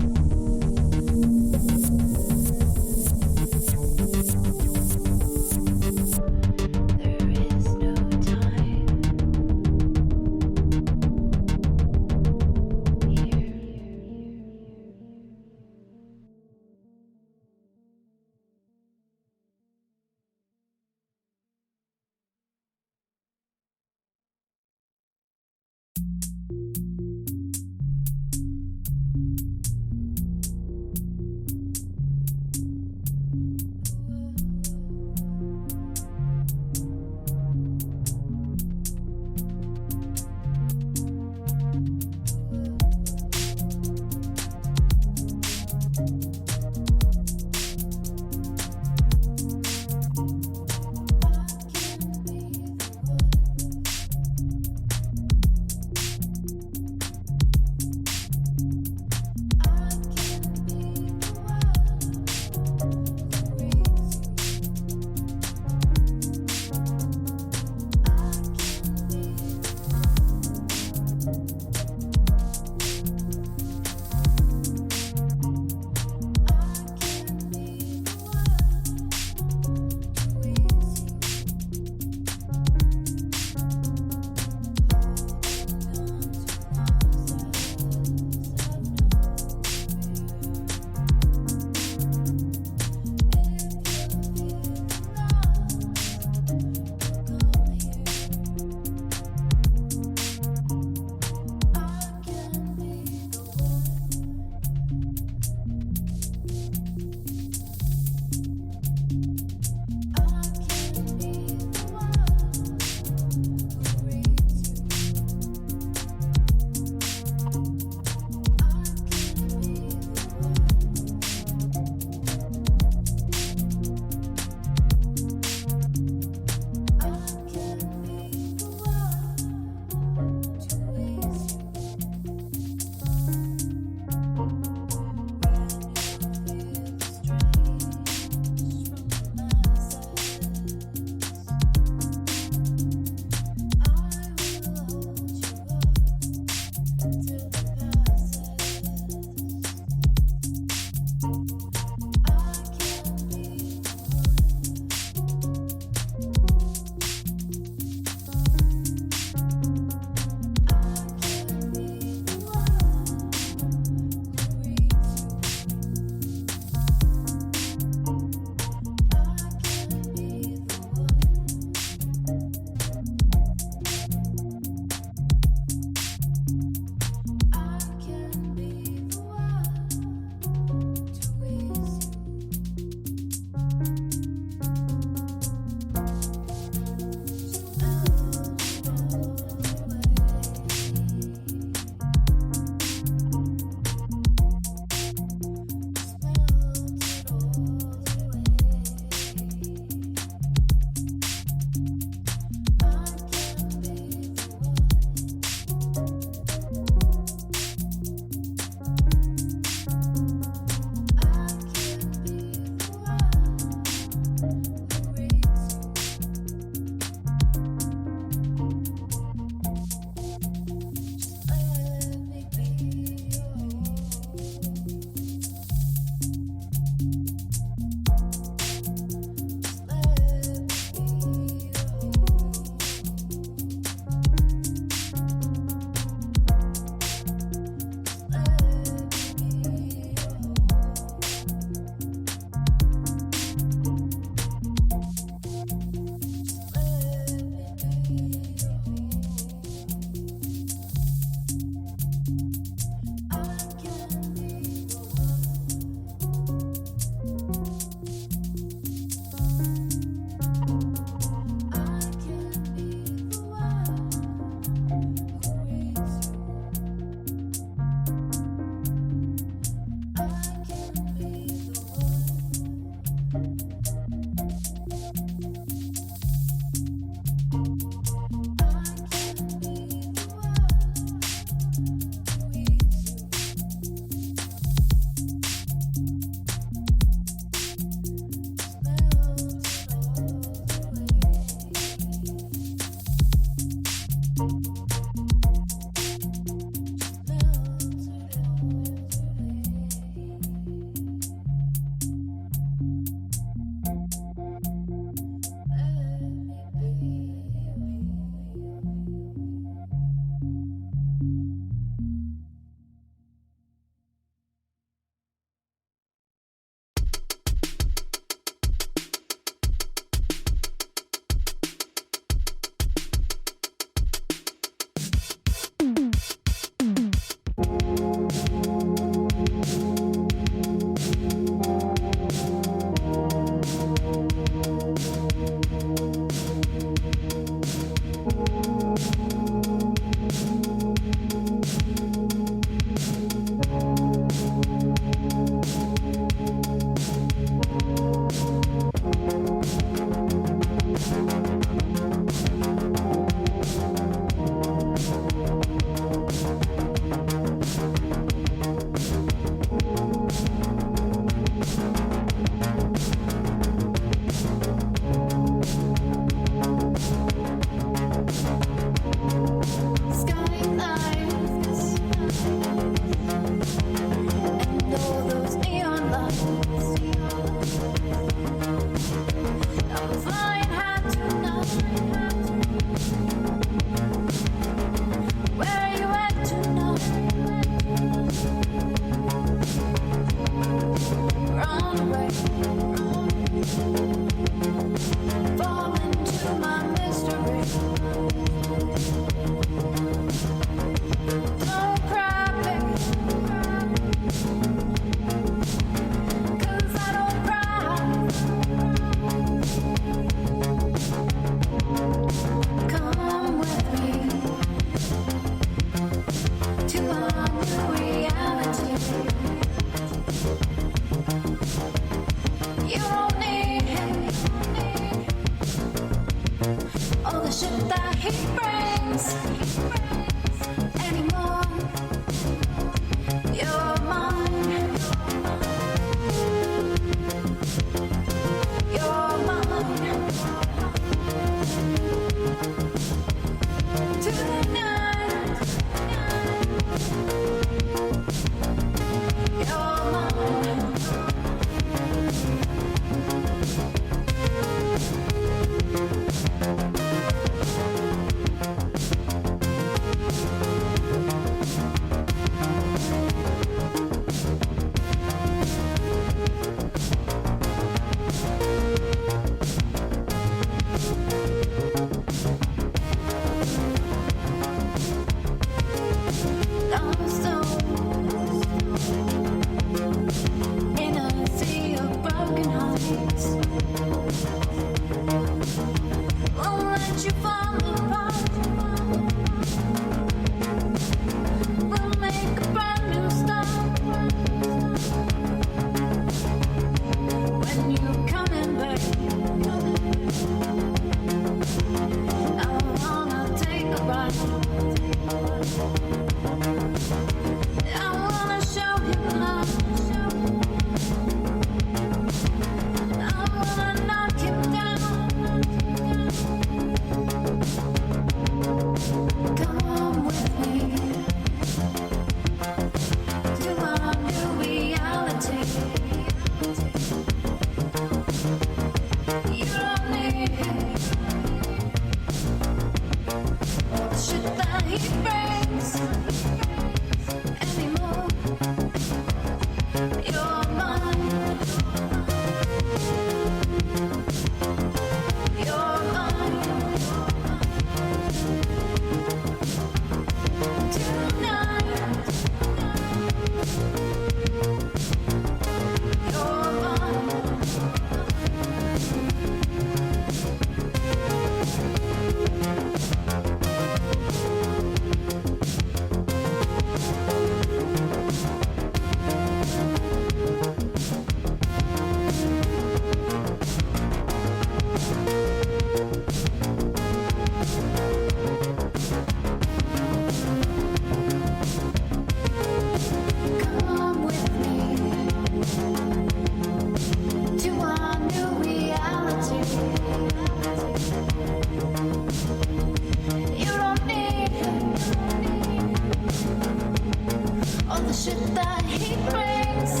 that he brings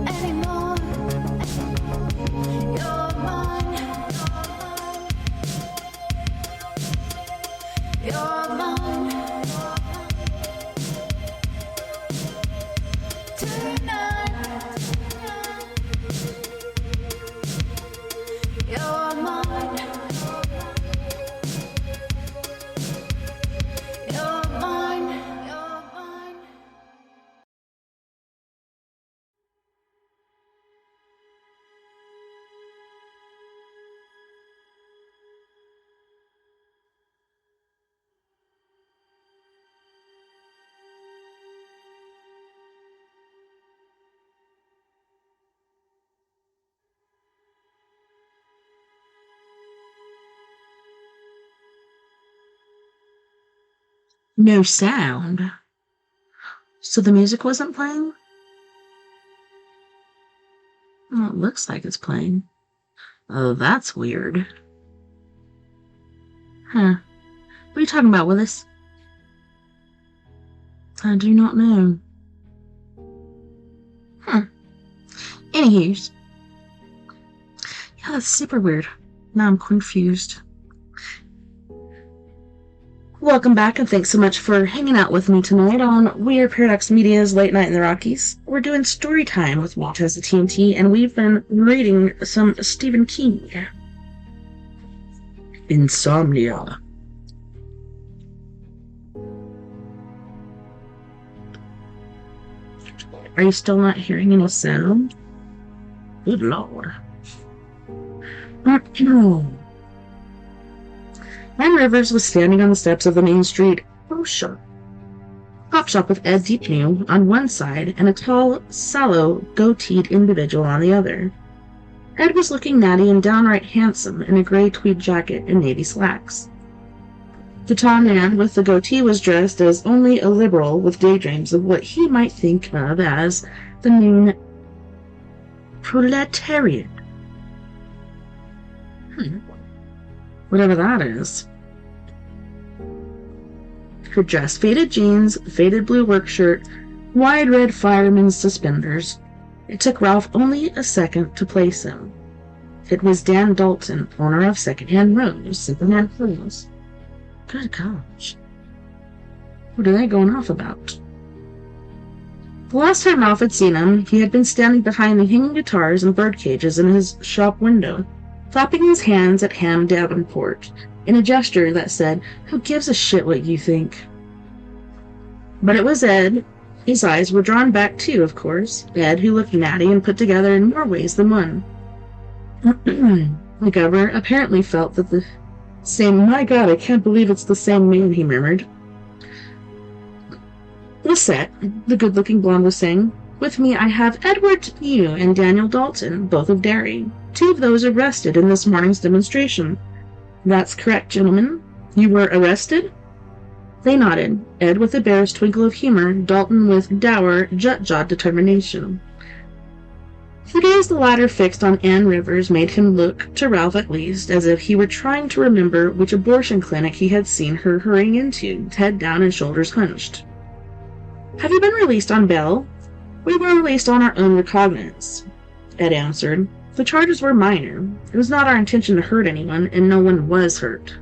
anymore. You're mine. You're mine. Tonight. You're mine. You're mine. You're mine. No sound. So the music wasn't playing? Well, it looks like it's playing. Oh, that's weird. Huh. What are you talking about, Willis? I do not know. Anywho. Yeah, that's super weird. Now I'm confused. Welcome back, and thanks so much for hanging out with me tonight on We Are Paradox Media's Late Night in the Rockies. We're doing story time with Host TessaTNT, and we've been reading some Stephen King. Insomnia. Are you still not hearing any sound? Good lord. Ann Rivers was standing on the steps of the Main Street Pop shop with Ed Deepnew on one side and a tall, sallow, goateed individual on the other. Ed was looking natty and downright handsome in a gray tweed jacket and navy slacks. The tall man with the goatee was dressed as only a liberal with daydreams of what he might think of as the noon proletariat. Whatever that is. Her dress, faded jeans, faded blue work shirt, wide red fireman's suspenders. It took Ralph only a second to place him. It was Dan Dalton, owner of Secondhand Rose. Good gosh. What are they going off about? The last time Ralph had seen him, he had been standing behind the hanging guitars and bird cages in his shop window, clapping his hands at Ham Davenport, in a gesture that said, "Who gives a shit what you think?" But it was Ed. His eyes were drawn back too, of course. Ed, who looked natty and put together in more ways than one. The governor apparently felt that the same. "My God, I can't believe it's the same man," he murmured. "Lisette," the good-looking blonde was saying, "with me I have Edward Pugh and Daniel Dalton, both of Derry, two of those arrested in this morning's demonstration." "That's correct, gentlemen. You were arrested?" They nodded, Ed with a bear's twinkle of humor, Dalton with dour, jut-jawed determination. The gaze the latter fixed on Ann Rivers made him look, to Ralph at least, as if he were trying to remember which abortion clinic he had seen her hurrying into, head down and shoulders hunched. "Have you been released on bail?" "We were released on our own recognizance," Ed answered. "The charges were minor. It was not our intention to hurt anyone, and no one was hurt."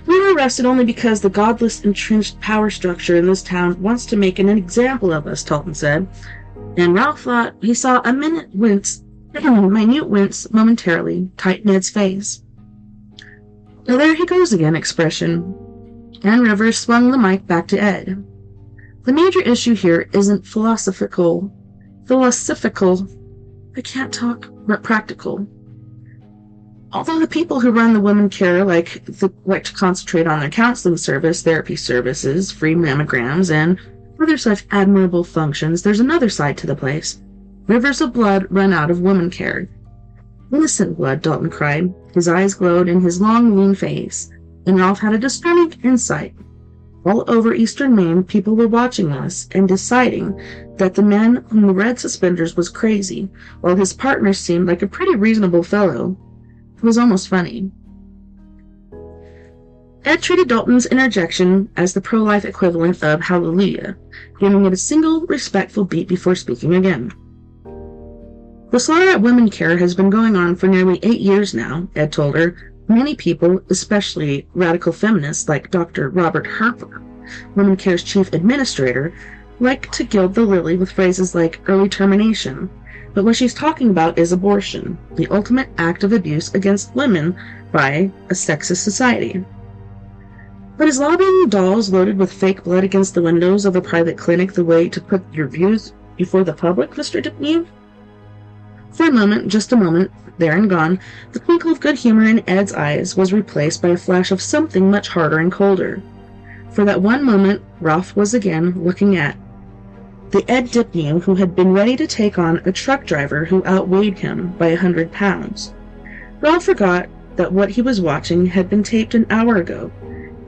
"We were arrested only because the godless, entrenched power structure in this town wants to make an example of us," Dalton said, and Ralph thought he saw a minute wince momentarily tighten Ed's face. "Oh, there he goes again," expression. Ann Rivers swung the mic back to Ed. "The major issue here isn't philosophical. I can't talk, but practical. Although the people who run the women care like to concentrate on their counseling service, therapy services, free mammograms, and other such admirable functions, there's another side to the place. Rivers of blood run out of women care." "Innocent blood," Dalton cried. His eyes glowed in his long, lean face, and Ralph had a disturbing insight. All over eastern Maine, people were watching us and deciding that the man in the red suspenders was crazy, while his partner seemed like a pretty reasonable fellow. It was almost funny. Ed treated Dalton's interjection as the pro-life equivalent of hallelujah, giving it a single respectful beat before speaking again. The slaughter at women care has been going on for nearly 8 years now, Ed told her. Many people, especially radical feminists like Dr. Robert Harper, Women Care's chief administrator, like to gild the lily with phrases like early termination. But what she's talking about is abortion, the ultimate act of abuse against women by a sexist society. But is lobbying dolls loaded with fake blood against the windows of a private clinic the way to put your views before the public, Mr. DePneve? For a moment, just a moment, there and gone, the twinkle of good humor in Ed's eyes was replaced by a flash of something much harder and colder. For that one moment, Ralph was again looking at the Ed Dipney who had been ready to take on a truck driver who outweighed him by 100 pounds. Ralph forgot that what he was watching had been taped an hour ago,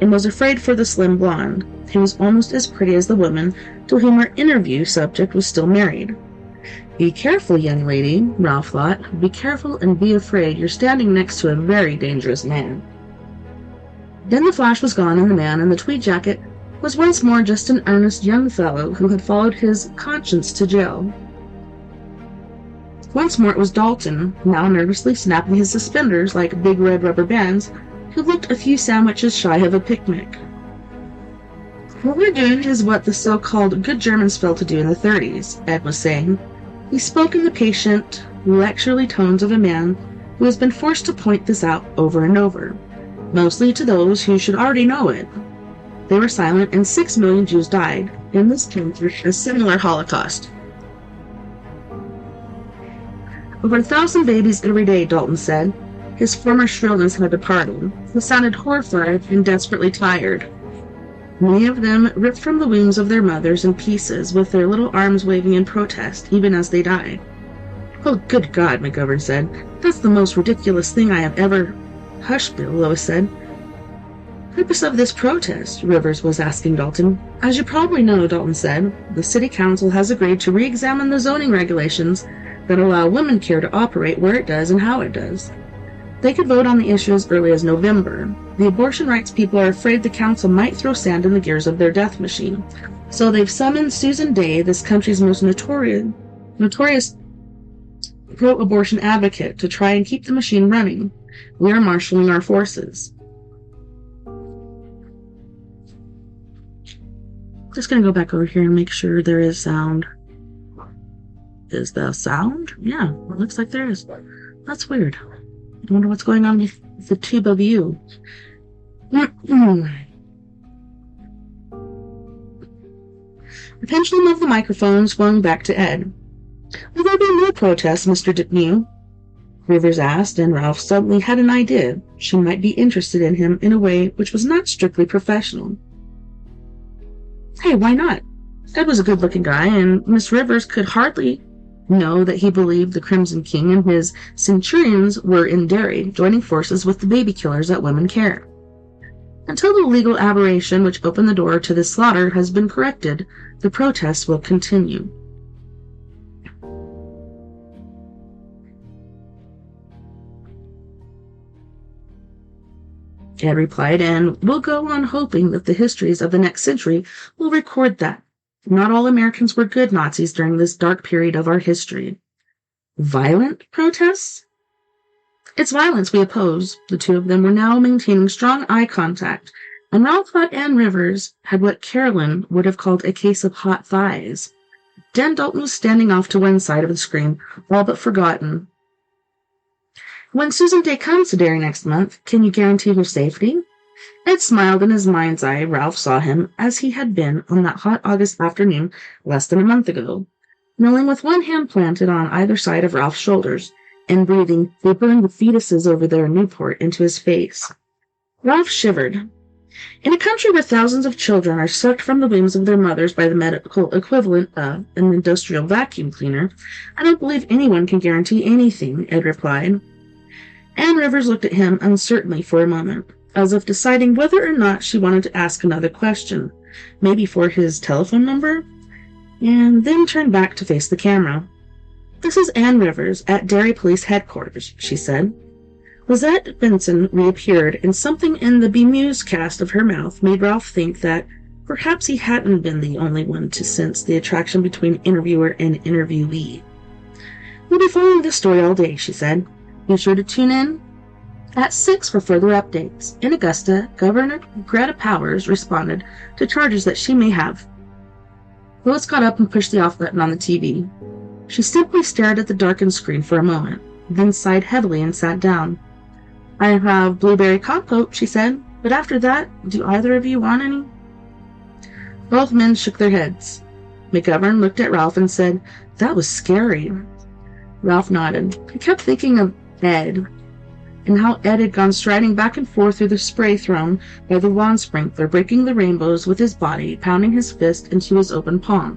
and was afraid for the slim blonde, who was almost as pretty as the woman to whom our interview subject was still married. Be careful, young lady, Ralph thought. Be careful and be afraid. You're standing next to a very dangerous man. Then the flash was gone, and the man in the tweed jacket was once more just an earnest young fellow who had followed his conscience to jail. Once more it was Dalton, now nervously snapping his suspenders like big red rubber bands, who looked a few sandwiches shy of a picnic. What we're doing is what the so-called good Germans failed to do in the 30s, Ed was saying. He spoke in the patient, lecturely tones of a man who has been forced to point this out over and over, mostly to those who should already know it. They were silent, and 6 million Jews died in this country a similar Holocaust. Over 1,000 babies every day, Dalton said. His former shrillness had departed. He sounded horrified and desperately tired. Many of them ripped from the wombs of their mothers in pieces, with their little arms waving in protest, even as they died. Oh, good God, McGovern said. That's the most ridiculous thing I have ever... Hush, Bill, Lois said. Purpose of this protest, Rivers was asking Dalton. As you probably know, Dalton said, the City Council has agreed to re-examine the zoning regulations that allow women care to operate where it does and how it does. They could vote on the issue as early as November. The abortion rights people are afraid the council might throw sand in the gears of their death machine. So they've summoned Susan Day, this country's most notorious pro-abortion advocate, to try and keep the machine running. We are marshalling our forces. Just going to go back over here and make sure there is sound. Is the sound? Yeah, it looks like there is. That's weird. I wonder what's going on with the tube of you. The pendulum of the microphone swung back to Ed. Will there be more protests, Mr. Dipnew? Rivers asked, and Ralph suddenly had an idea. She might be interested in him in a way which was not strictly professional. Hey, why not? Ed was a good-looking guy, and Miss Rivers could hardly know that he believed the Crimson King and his centurions were in Derry, joining forces with the baby killers at Women Care. Until the legal aberration which opened the door to this slaughter has been corrected, the protests will continue. Ed replied, and we'll go on hoping that the histories of the next century will record that. Not all Americans were good Nazis during this dark period of our history. Violent protests? It's violence we oppose. The two of them were now maintaining strong eye contact, and Ralph thought Ann Rivers had what Carolyn would have called a case of hot thighs. Dan Dalton was standing off to one side of the screen, all but forgotten. When Susan Day comes to Derry next month, can you guarantee her safety? Ed smiled in his mind's eye. Ralph saw him as he had been on that hot August afternoon less than a month ago, kneeling with one hand planted on either side of Ralph's shoulders, and breathing the fetuses over their Newport into his face. Ralph shivered. In a country where thousands of children are sucked from the wombs of their mothers by the medical equivalent of an industrial vacuum cleaner, I don't believe anyone can guarantee anything, Ed replied. Ann Rivers looked at him uncertainly for a moment, as if deciding whether or not she wanted to ask another question, maybe for his telephone number, and then turned back to face the camera. This is Ann Rivers at Derry Police Headquarters, she said. Lizette Benson reappeared, and something in the bemused cast of her mouth made Ralph think that perhaps he hadn't been the only one to sense the attraction between interviewer and interviewee. "We'll be following this story all day," she said. "Be sure to tune in at 6 for further updates." In Augusta, Governor Greta Powers responded to charges that she may have. Lois got up and pushed the off button on the TV. She simply stared at the darkened screen for a moment, then sighed heavily and sat down. "I have blueberry compote," she said, "but after that, do either of you want any?" Both men shook their heads. McGovern looked at Ralph and said, "That was scary." Ralph nodded. He kept thinking of Ed, and how Ed had gone striding back and forth through the spray thrown by the lawn sprinkler, breaking the rainbows with his body, pounding his fist into his open palm.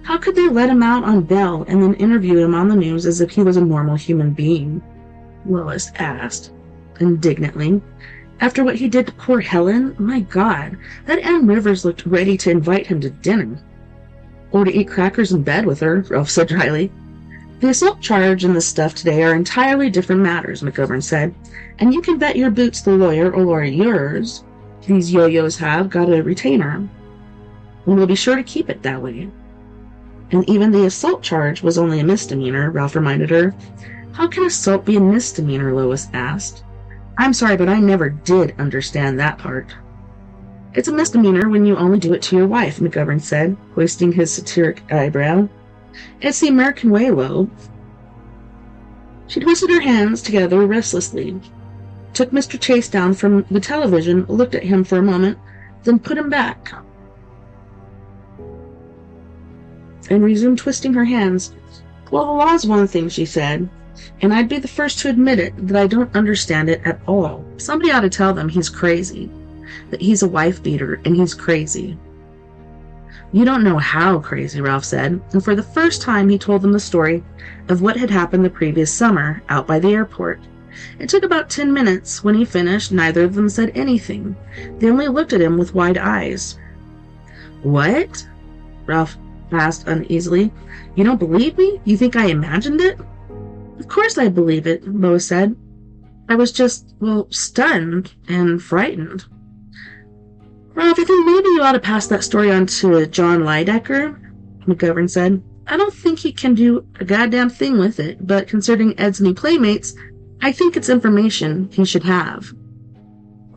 How could they let him out on bail and then interview him on the news as if he was a normal human being? Lois asked, indignantly. After what he did to poor Helen, my God, that Ann Rivers looked ready to invite him to dinner. Or to eat crackers in bed with her, Ralph said dryly. "The assault charge and the stuff today are entirely different matters," McGovern said, "and you can bet your boots the lawyer or yours these yo-yos have got a retainer. And we'll be sure to keep it that way." "And even the assault charge was only a misdemeanor," Ralph reminded her. "How can assault be a misdemeanor?" Lois asked. "I'm sorry, but I never did understand that part." "It's a misdemeanor when you only do it to your wife," McGovern said, hoisting his satiric eyebrow. "It's the American way, Lo." She twisted her hands together restlessly, took Mr. Chase down from the television, looked at him for a moment, then put him back, and resumed twisting her hands. "Well, the law's one thing," she said, "and I'd be the first to admit it, that I don't understand it at all. Somebody ought to tell them he's crazy, that he's a wife-beater, and he's crazy." "You don't know how crazy," Ralph said, and for the first time he told them the story of what had happened the previous summer, out by the airport. It took about 10 minutes. When he finished, neither of them said anything. They only looked at him with wide eyes. "What?" Ralph asked uneasily. "You don't believe me? You think I imagined it?" "Of course I believe it," Lois said. "I was just, stunned and frightened." "Ralph, I think maybe you ought to pass that story on to John Lydecker," McGovern said. "I don't think he can do a goddamn thing with it, but concerning Ed's new playmates, I think it's information he should have."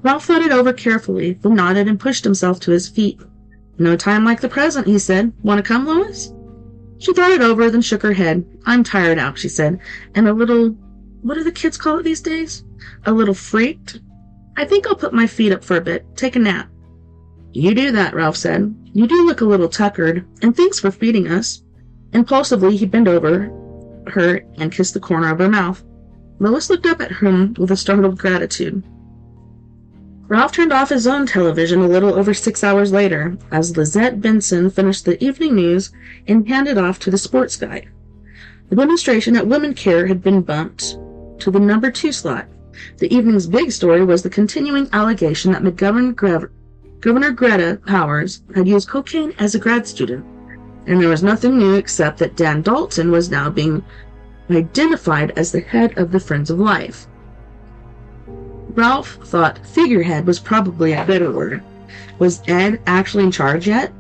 Ralph thought it over carefully, then nodded and pushed himself to his feet. "No time like the present," he said. "Want to come, Lois?" She thought it over, then shook her head. "I'm tired out," she said, "and a little, what do the kids call it these days? A little freaked. I think I'll put my feet up for a bit, take a nap." "You do that," Ralph said. "You do look a little tuckered, and thanks for feeding us." Impulsively, he bent over her and kissed the corner of her mouth. Lois looked up at him with a startled gratitude. Ralph turned off his own television a little over 6 hours later, as Lizette Benson finished the evening news and handed off to the sports guy. The demonstration at Women Care had been bumped to the number 2 slot. The evening's big story was the continuing allegation that Governor Greta Powers had used cocaine as a grad student, and there was nothing new except that Dan Dalton was now being identified as the head of the Friends of Life. Ralph thought figurehead was probably a better word. Was Ed actually in charge yet?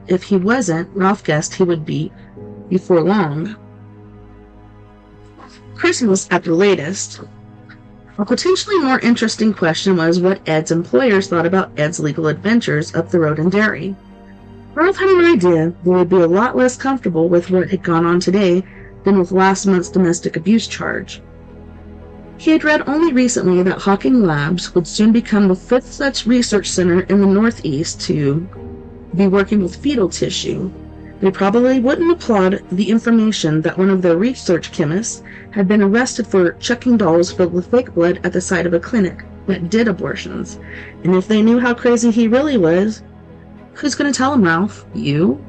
If he wasn't, Ralph guessed he would be before long. Christmas at the latest. A potentially more interesting question was what Ed's employers thought about Ed's legal adventures up the road in Derry. Ralph had an idea they would be a lot less comfortable with what had gone on today than with last month's domestic abuse charge. He had read only recently that Hawking Labs would soon become the 5th such research center in the Northeast to be working with fetal tissue. They probably wouldn't applaud the information that one of their research chemists had been arrested for chucking dolls filled with fake blood at the site of a clinic that did abortions. And if they knew how crazy he really was, who's going to tell him, Ralph? You?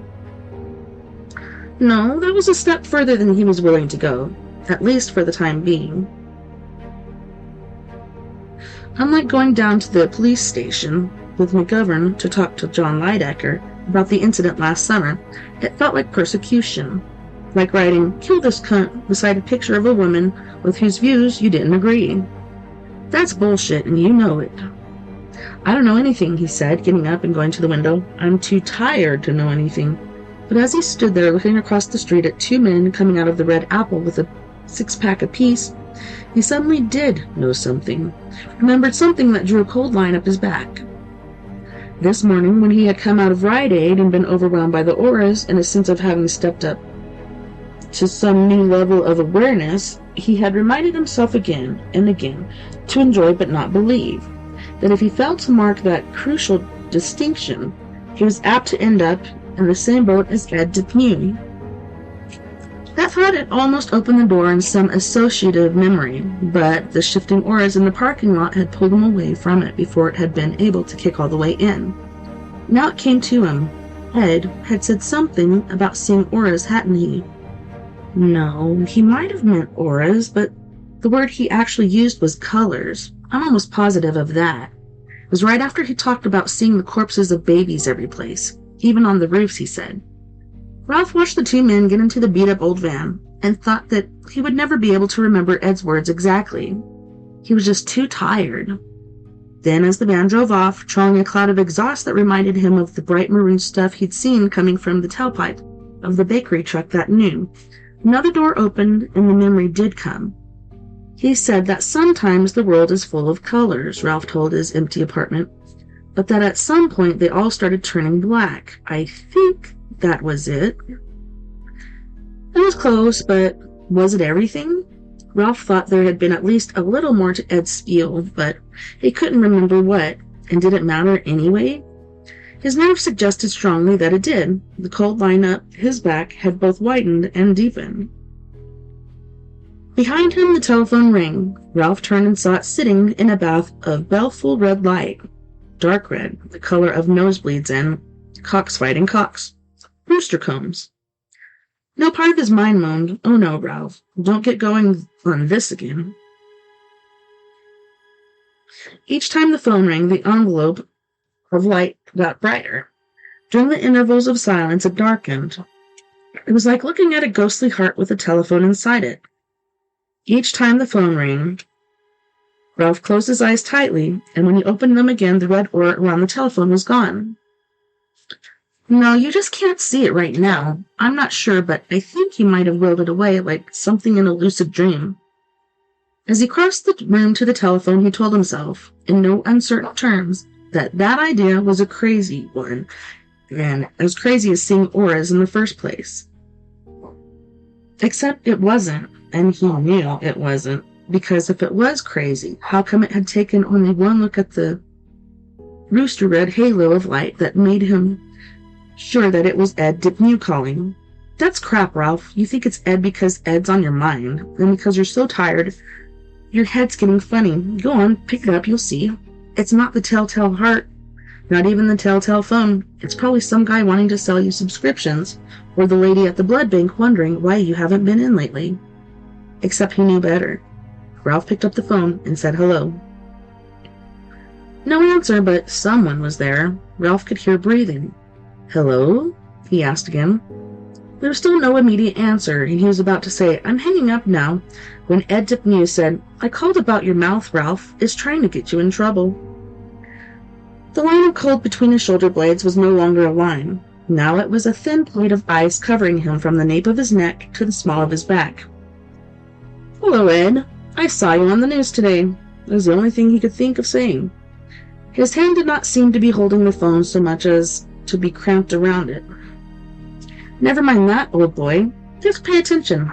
No, that was a step further than he was willing to go, at least for the time being. Unlike going down to the police station with McGovern to talk to John Lydecker about the incident last summer, it felt like persecution. like writing, "Kill this cunt," beside a picture of a woman with whose views you didn't agree. That's bullshit, and you know it. "I don't know anything," he said, getting up and going to the window. "I'm too tired to know anything." But as he stood there looking across the street at two men coming out of the Red Apple with a six-pack apiece, he suddenly did know something, remembered something that drew a cold line up his back. This morning, when he had come out of Rite Aid and been overwhelmed by the auras and a sense of having stepped up to some new level of awareness, he had reminded himself again and again to enjoy but not believe, that if he failed to mark that crucial distinction, he was apt to end up in the same boat as Ed DePnew. That thought had almost opened the door in some associative memory, but the shifting auras in the parking lot had pulled him away from it before it had been able to kick all the way in. Now it came to him. Ed had said something about seeing auras, hadn't he? No, he might have meant auras, but the word he actually used was colors. I'm almost positive of that. It was right after he talked about seeing the corpses of babies every place, even on the roofs, he said. Ralph watched the two men get into the beat-up old van and thought that he would never be able to remember Ed's words exactly. He was just too tired. Then, as the van drove off, trailing a cloud of exhaust that reminded him of the bright maroon stuff he'd seen coming from the tailpipe of the bakery truck that noon, another door opened and the memory did come. He said that sometimes the world is full of colors, Ralph told his empty apartment, but that at some point they all started turning black. I think that was it. It was close, but was it everything? Ralph thought there had been at least a little more to Ed's spiel, but he couldn't remember what, and did it matter anyway? His nerves suggested strongly that it did. The cold line up his back had both widened and deepened. Behind him the telephone rang. Ralph turned and saw it sitting in a bath of baleful red light. Dark red, the color of nosebleeds and cocks fighting cocks. Rooster combs. No part of his mind moaned, "Oh no, Ralph, don't get going on this again." Each time the phone rang, the envelope of light got brighter. During the intervals of silence, it darkened. It was like looking at a ghostly heart with a telephone inside it. Each time the phone rang, Ralph closed his eyes tightly, and when he opened them again, the red aura around the telephone was gone. "No, you just can't see it right now. I'm not sure, but I think he might have wilted away like something in a lucid dream." As he crossed the room to the telephone, he told himself, in no uncertain terms, that that idea was a crazy one, and as crazy as seeing auras in the first place. Except it wasn't, and he knew it wasn't, because if it was crazy, how come it had taken only one look at the rooster red halo of light that made him sure that it was Ed DePnew calling? That's crap, Ralph. You think it's Ed because Ed's on your mind, and because you're so tired, your head's getting funny. Go on, pick it up, you'll see. It's not the telltale heart, not even the telltale phone. It's probably some guy wanting to sell you subscriptions, or the lady at the blood bank wondering why you haven't been in lately. Except he knew better. Ralph picked up the phone and said hello. No answer, but someone was there. Ralph could hear breathing. "Hello?" he asked again. There was still no immediate answer, and he was about to say, "I'm hanging up now," when Ed DePnew said, "I called about your mouth, Ralph. It's trying to get you in trouble." The line of cold between his shoulder blades was no longer a line. Now it was a thin plate of ice covering him from the nape of his neck to the small of his back. "Hello, Ed. I saw you on the news today." That was the only thing he could think of saying. His hand did not seem to be holding the phone so much as to be cramped around it. "Never mind that, old boy. Just pay attention.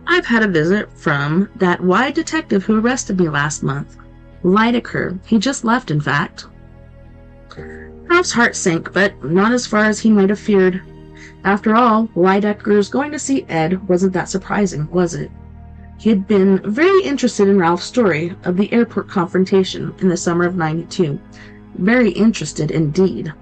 I've had a visit from that wide detective who arrested me last month. Lydecker. He just left, in fact." Ralph's heart sank, but not as far as he might have feared. After all, Lydecker's going to see Ed wasn't that surprising, was it? He had been very interested in Ralph's story of the airport confrontation in the summer of '92. Very interested indeed.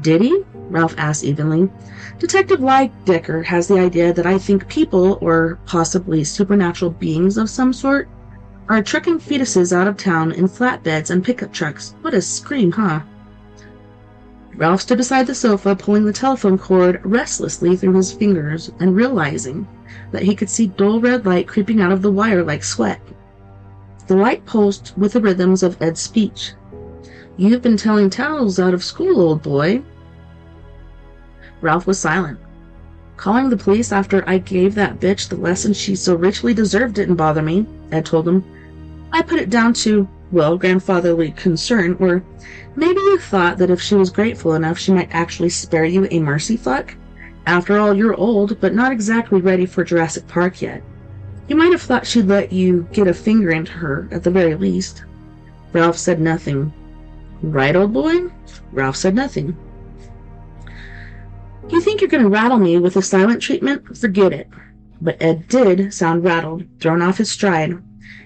"Did he?" Ralph asked evenly. "Detective Lydecker has the idea that I think people, or possibly supernatural beings of some sort, are trucking fetuses out of town in flatbeds and pickup trucks. What a scream, huh?" Ralph stood beside the sofa, pulling the telephone cord restlessly through his fingers and realizing that he could see dull red light creeping out of the wire like sweat. The light pulsed with the rhythms of Ed's speech. "You've been telling tales out of school, old boy." Ralph was silent. "Calling the police after I gave that bitch the lesson she so richly deserved didn't bother me," Ed told him. "I put it down to, well, grandfatherly concern, or maybe you thought that if she was grateful enough she might actually spare you a mercy fuck. After all, you're old, but not exactly ready for Jurassic Park yet. You might have thought she'd let you get a finger into her, at the very least." Ralph said nothing. "Right, old boy?" Ralph said nothing. "You think you're going to rattle me with the silent treatment? Forget it." But Ed did sound rattled, thrown off his stride.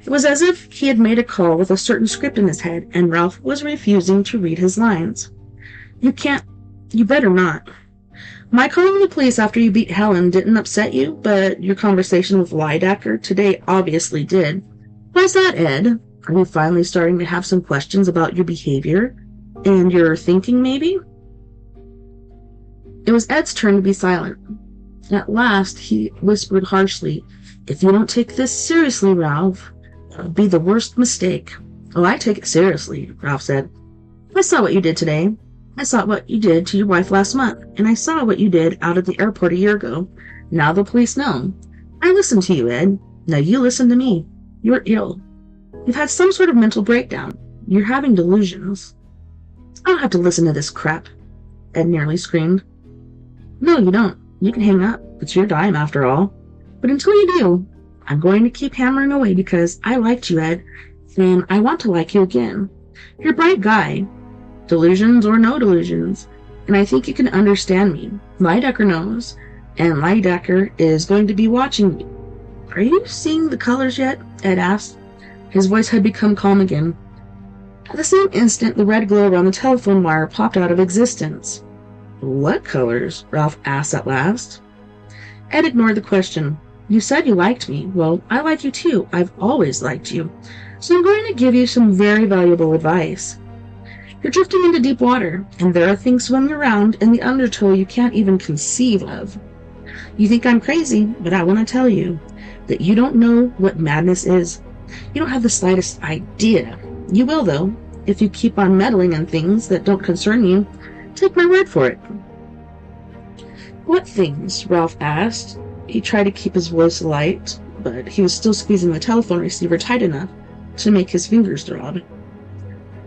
It was as if he had made a call with a certain script in his head, and Ralph was refusing to read his lines. "You can't. You better not. My calling the police after you beat Helen didn't upset you, but your conversation with Lydacker today obviously did. Why's that, Ed? Are you finally starting to have some questions about your behavior? And your thinking, maybe?" It was Ed's turn to be silent. At last, he whispered harshly, "If you don't take this seriously, Ralph, it'll be the worst mistake." "Oh, I take it seriously," Ralph said. "I saw what you did today. I saw what you did to your wife last month, and I saw what you did out at the airport a year ago. Now the police know. I listened to you, Ed. Now you listen to me. You're ill. You've had some sort of mental breakdown. You're having delusions." "I don't have to listen to this crap," Ed nearly screamed. "No, you don't. You can hang up. It's your dime, after all. But until you do, I'm going to keep hammering away because I liked you, Ed, and I want to like you again. You're a bright guy. Delusions or no delusions. And I think you can understand me. Lydacker knows. And Lydacker is going to be watching you." "Are you seeing the colors yet?" Ed asked. His voice had become calm again. At the same instant, the red glow around the telephone wire popped out of existence. "What colors?" Ralph asked at last. Ed ignored the question. "You said you liked me. Well, I like you too. I've always liked you. So I'm going to give you some very valuable advice. You're drifting into deep water, and there are things swimming around in the undertow you can't even conceive of. You think I'm crazy, but I want to tell you that you don't know what madness is. You don't have the slightest idea. You will, though, if you keep on meddling in things that don't concern you. Take my word for it." "What things?" Ralph asked. He tried to keep his voice light, but he was still squeezing the telephone receiver tight enough to make his fingers throb.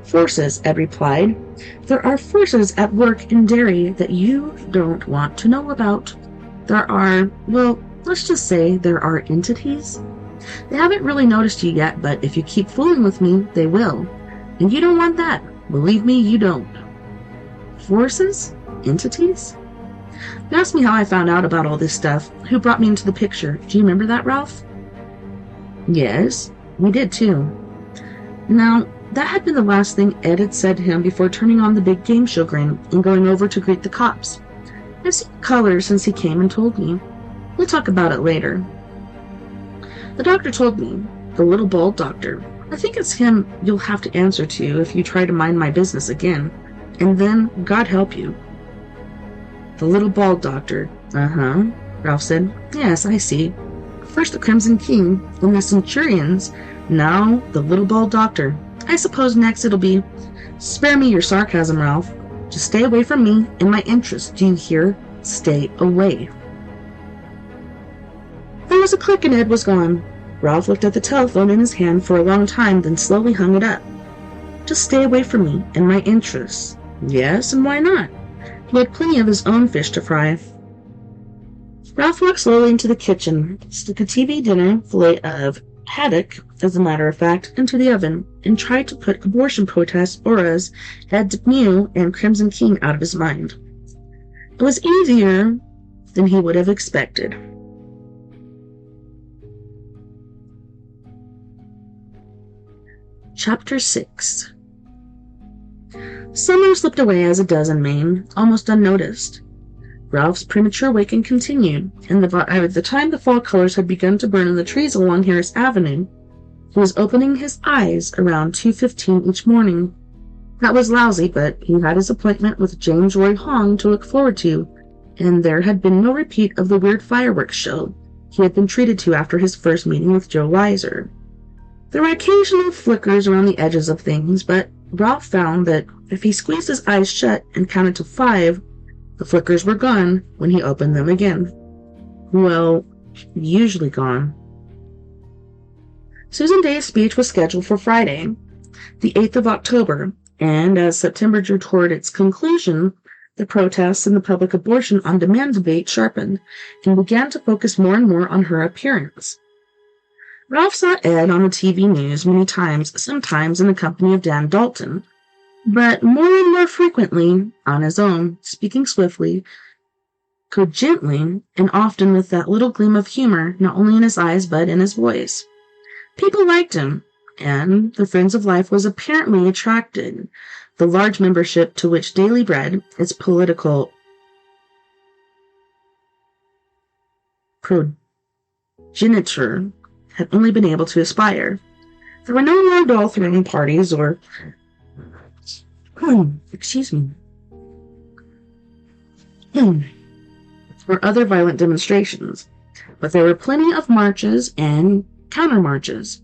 "Forces," Ed replied. "There are forces at work in Derry that you don't want to know about. There are, well, let's just say there are entities. They haven't really noticed you yet, but if you keep fooling with me, they will. And you don't want that. Believe me, you don't." "Forces? Entities?" "You asked me how I found out about all this stuff. Who brought me into the picture. Do you remember that, Ralph?" "Yes, we did too." Now, that had been the last thing Ed had said to him before turning on the big game show grin and going over to greet the cops. "I've seen colors since he came and told me. We'll talk about it later. The doctor told me, the little bald doctor. I think it's him you'll have to answer to if you try to mind my business again. And then, God help you." "The little bald doctor. Uh-huh," Ralph said. "Yes, I see. First the Crimson King, then the Centurions, now the little bald doctor. I suppose next it'll be, spare me your sarcasm, Ralph. Just stay away from me and my interests, do you hear? Stay away." There was a click and Ed was gone. Ralph looked at the telephone in his hand for a long time, then slowly hung it up. Just stay away from me and my interests. Yes, and why not? He had plenty of his own fish to fry. Ralph walked slowly into the kitchen, stuck a TV dinner fillet of haddock, as a matter of fact, into the oven, and tried to put abortion protest auras, Ed Mew, and Crimson King out of his mind. It was easier than he would have expected. Chapter 6. Summer slipped away as it does in Maine, almost unnoticed. Ralph's premature waking continued, and by the time the fall colors had begun to burn in the trees along Harris Avenue, he was opening his eyes around 2:15 each morning. That was lousy, but he had his appointment with James Roy Hong to look forward to, and there had been no repeat of the weird fireworks show he had been treated to after his first meeting with Joe Weiser. There were occasional flickers around the edges of things, but Ralph found that if he squeezed his eyes shut and counted to 5, the flickers were gone when he opened them again. Well, usually gone. Susan Day's speech was scheduled for Friday, the 8th of October, and as September drew toward its conclusion, the protests and the public abortion on demand debate sharpened and began to focus more and more on her appearance. Ralph saw Ed on the TV news many times, sometimes in the company of Dan Dalton, but more and more frequently on his own, speaking swiftly, cogently, and often with that little gleam of humor not only in his eyes but in his voice. People liked him, and the Friends of Life was apparently attracted. The large membership to which Daily Bread, its political progenitor, had only been able to aspire. There were no more doll-throwing parties or or other violent demonstrations, but there were plenty of marches and counter-marches,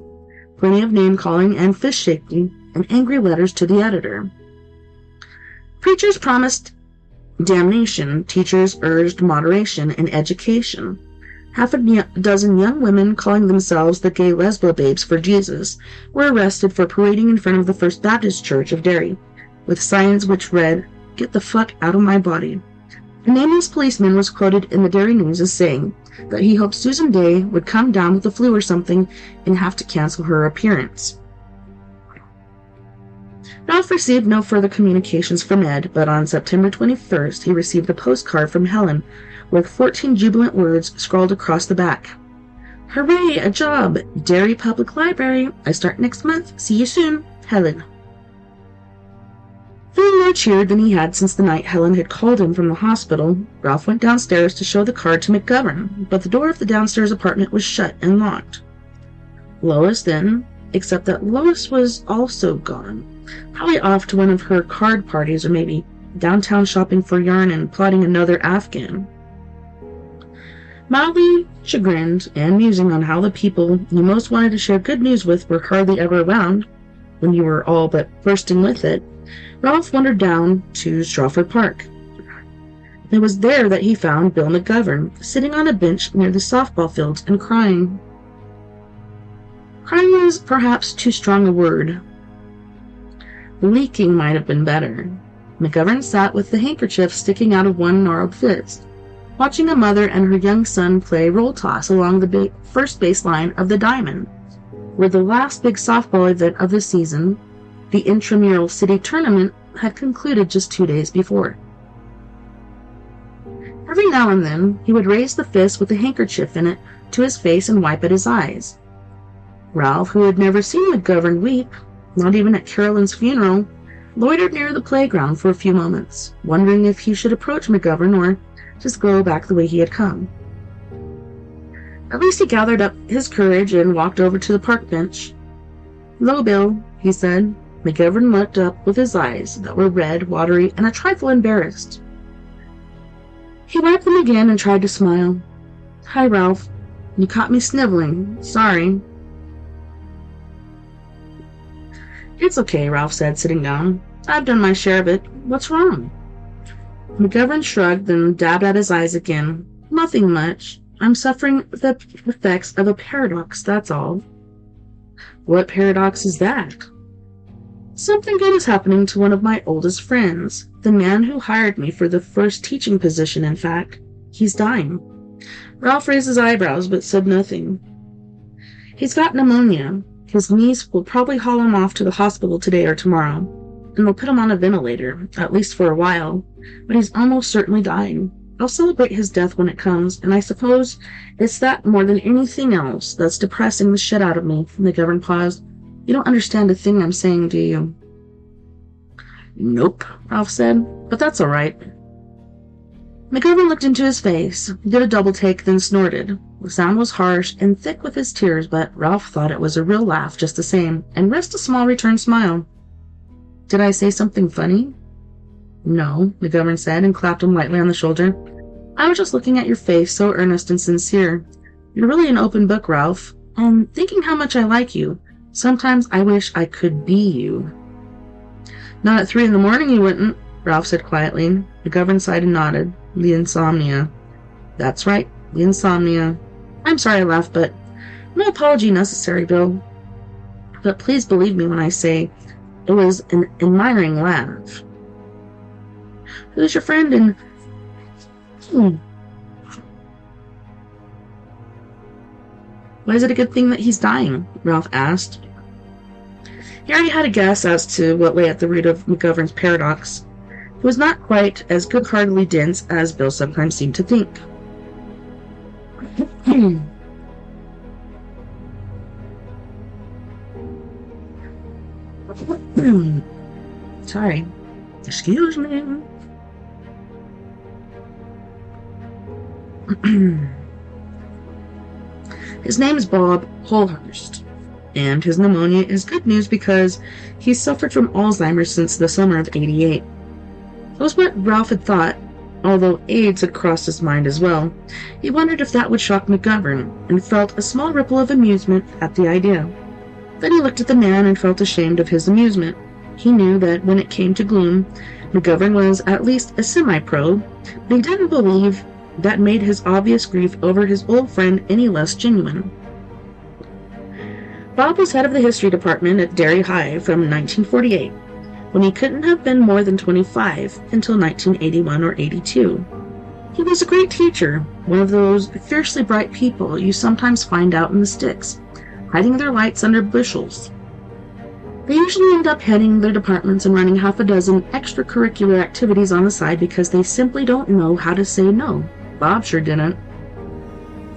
plenty of name-calling and fist-shaking and angry letters to the editor. Preachers promised damnation, teachers urged moderation and education. Half a dozen young women calling themselves the gay lesbo babes for Jesus were arrested for parading in front of the First Baptist Church of Derry, with signs which read, "Get the fuck out of my body." A nameless policeman was quoted in the Derry News as saying that he hoped Susan Day would come down with the flu or something and have to cancel her appearance. Ralph received no further communications from Ed, but on September 21st he received a postcard from Helen with 14 jubilant words scrawled across the back. "Hooray, a job! Derry Public Library. I start next month. See you soon. Helen." Feeling more cheered than he had since the night Helen had called him from the hospital, Ralph went downstairs to show the card to McGovern, but the door of the downstairs apartment was shut and locked. Lois then, except that Lois was also gone, probably off to one of her card parties or maybe downtown shopping for yarn and plotting another Afghan. Mildly chagrined and musing on how the people you most wanted to share good news with were hardly ever around when you were all but bursting with it, Ralph wandered down to Strawford Park. It was there that he found Bill McGovern, sitting on a bench near the softball fields and crying. Crying was perhaps too strong a word. Leaking might have been better. McGovern sat with the handkerchief sticking out of one gnarled fist, watching a mother and her young son play roll toss along the first baseline of the Diamond, where the last big softball event of the season, the intramural city tournament, had concluded just 2 days before. Every now and then he would raise the fist with the handkerchief in it to his face and wipe at his eyes. Ralph, who had never seen McGovern weep, not even at Carolyn's funeral, loitered near the playground for a few moments, wondering if he should approach McGovern or just go back the way he had come. At least he gathered up his courage and walked over to the park bench. "Hello, Bill," he said. McGovern looked up with his eyes that were red, watery, and a trifle embarrassed. He wiped them again and tried to smile. "Hi, Ralph. You caught me sniveling. Sorry." "It's okay," Ralph said, sitting down. "I've done my share of it. What's wrong?" McGovern shrugged, then dabbed at his eyes again. "Nothing much. I'm suffering the effects of a paradox, that's all." "What paradox is that?" "Something good is happening to one of my oldest friends, the man who hired me for the first teaching position, in fact. He's dying." Ralph raised his eyebrows, but said nothing. "He's got pneumonia. His niece will probably haul him off to the hospital today or tomorrow, and they'll put him on a ventilator, at least for a while, but he's almost certainly dying. I'll celebrate his death when it comes, and I suppose it's that more than anything else that's depressing the shit out of me." McGovern paused. "You don't understand a thing I'm saying, do you?" "Nope," Ralph said, "but that's all right." McGovern looked into his face, did a double take, then snorted. The sound was harsh and thick with his tears, but Ralph thought it was a real laugh just the same, and risked a small return smile. Did I say something funny? No, McGovern said and clapped him lightly on the shoulder. I was just looking at your face, so earnest and sincere. You're really an open book, Ralph. And thinking how much I like you. Sometimes I wish I could be you. Not at 3 a.m, you wouldn't, Ralph said quietly. McGovern sighed and nodded. The insomnia. That's right, the insomnia. I'm sorry I laughed, but no apology necessary, Bill. But please believe me when I say it was an admiring laugh. Who's your friend and... Why is it a good thing that he's dying? Ralph asked. He already had a guess as to what lay at the root of McGovern's paradox. He was not quite as good-heartedly dense as Bill sometimes seemed to think. Sorry. Excuse me. His name is Bob Polhurst, and his pneumonia is good news because he's suffered from Alzheimer's since the summer of '88. That was what Ralph had thought, although AIDS had crossed his mind as well. He wondered if that would shock McGovern, and felt a small ripple of amusement at the idea. Then he looked at the man and felt ashamed of his amusement. He knew that when it came to gloom, McGovern was at least a semi-pro, but he didn't believe that made his obvious grief over his old friend any less genuine. Bob was head of the history department at Derry High from 1948, when he couldn't have been more than 25 until 1981 or 82. He was a great teacher, one of those fiercely bright people you sometimes find out in the sticks, hiding their lights under bushels. They usually end up heading their departments and running half a dozen extracurricular activities on the side because they simply don't know how to say no. Bob sure didn't.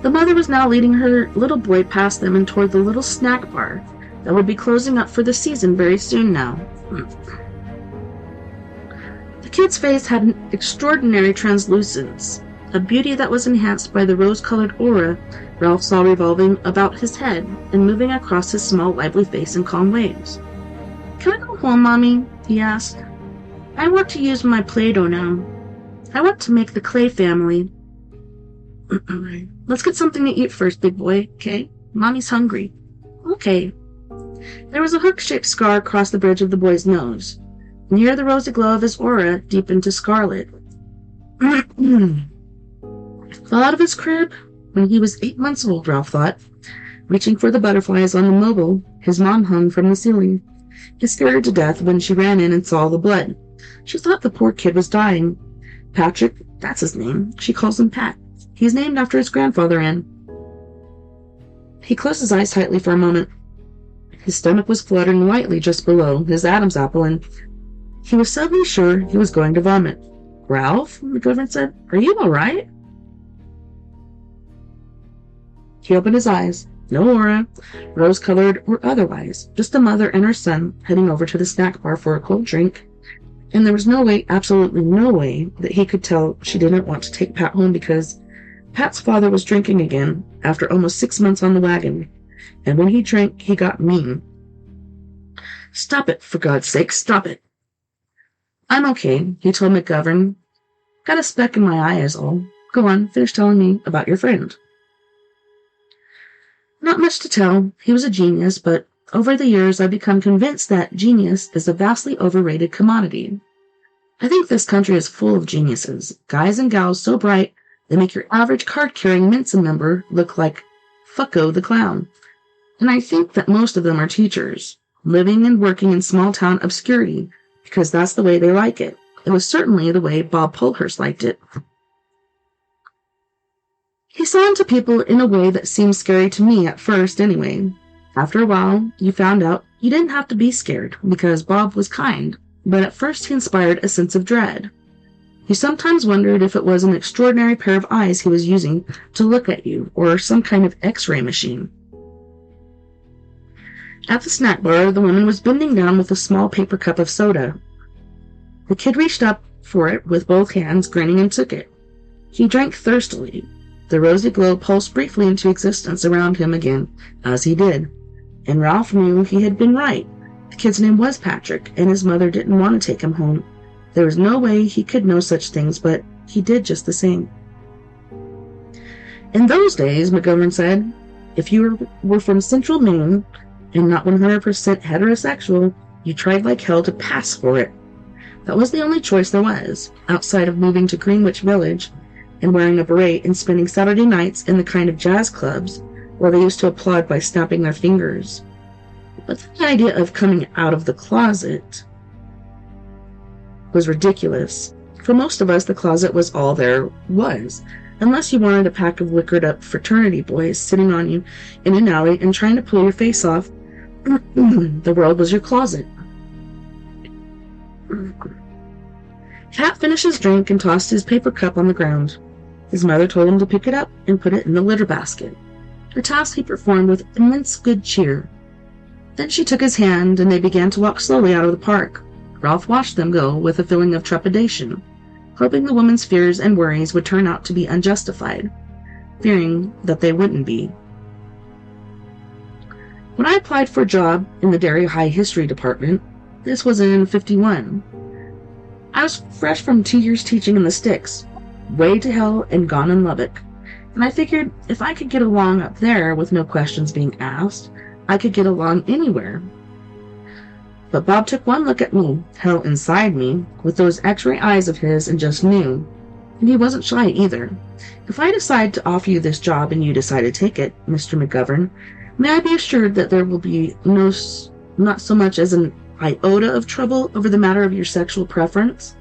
The mother was now leading her little boy past them and toward the little snack bar that would be closing up for the season very soon now. The kid's face had an extraordinary translucence, a beauty that was enhanced by the rose-colored aura Ralph saw revolving about his head and moving across his small, lively face in calm waves. Can I go home, Mommy? He asked. I want to use my Play-Doh now. I want to make the clay family. Let's get something to eat first, big boy, okay? Mommy's hungry. Okay. There was a hook-shaped scar across the bridge of the boy's nose. Near the rosy glow of his aura deepened to scarlet. Fell out of his crib when he was 8 months old, Ralph thought. Reaching for the butterflies on the mobile his mom hung from the ceiling. He scared her to death when she ran in and saw the blood. She thought the poor kid was dying. Patrick, that's his name. She calls him Pat. He's named after his grandfather, Anne. He closed his eyes tightly for a moment. His stomach was fluttering lightly just below his Adam's apple, and he was suddenly sure he was going to vomit. Ralph, McGovern said, are you all right? He opened his eyes. No aura, rose-colored or otherwise, just a mother and her son heading over to the snack bar for a cold drink. And there was no way, absolutely no way, that he could tell she didn't want to take Pat home because Pat's father was drinking again after almost 6 months on the wagon. And when he drank, he got mean. Stop it, for God's sake, stop it. I'm okay, he told McGovern. Got a speck in my eye is all. Go on, finish telling me about your friend. Not much to tell. He was a genius, but over the years I've become convinced that genius is a vastly overrated commodity. I think this country is full of geniuses, guys and gals so bright they make your average card-carrying Mensa member look like Fucko the Clown. And I think that most of them are teachers, living and working in small-town obscurity, because that's the way they like it. It was certainly the way Bob Polhurst liked it. He saw into people in a way that seemed scary to me at first anyway. After a while, you found out you didn't have to be scared, because Bob was kind, but at first he inspired a sense of dread. You sometimes wondered if it was an extraordinary pair of eyes he was using to look at you, or some kind of X-ray machine. At the snack bar, the woman was bending down with a small paper cup of soda. The kid reached up for it with both hands, grinning, and took it. He drank thirstily. The rosy glow pulsed briefly into existence around him again, as he did. And Ralph knew he had been right. The kid's name was Patrick, and his mother didn't want to take him home. There was no way he could know such things, but he did just the same. In those days, McGovern said, if you were from Central Maine and not 100% heterosexual, you tried like hell to pass for it. That was the only choice there was, outside of moving to Greenwich Village and wearing a beret and spending Saturday nights in the kind of jazz clubs where they used to applaud by snapping their fingers. But the idea of coming out of the closet was ridiculous. For most of us, the closet was all there was, unless you wanted a pack of liquored up fraternity boys sitting on you in an alley and trying to pull your face off. The world was your closet. Pat finished his drink and tossed his paper cup on the ground. His mother told him to pick it up and put it in the litter basket, a task he performed with immense good cheer. Then she took his hand and they began to walk slowly out of the park. Ralph watched them go with a feeling of trepidation, hoping the woman's fears and worries would turn out to be unjustified, fearing that they wouldn't be. When I applied for a job in the Dairy High History Department, this was in '51. I was fresh from 2 years teaching in the sticks, way to hell and gone in Lubbock, and I figured if I could get along up there with no questions being asked, I could get along anywhere. But Bob took one look at me, hell inside me, with those x-ray eyes of his and just knew. And he wasn't shy either. If I decide to offer you this job and you decide to take it, Mr. McGovern, may I be assured that there will be not so much as an iota of trouble over the matter of your sexual preference?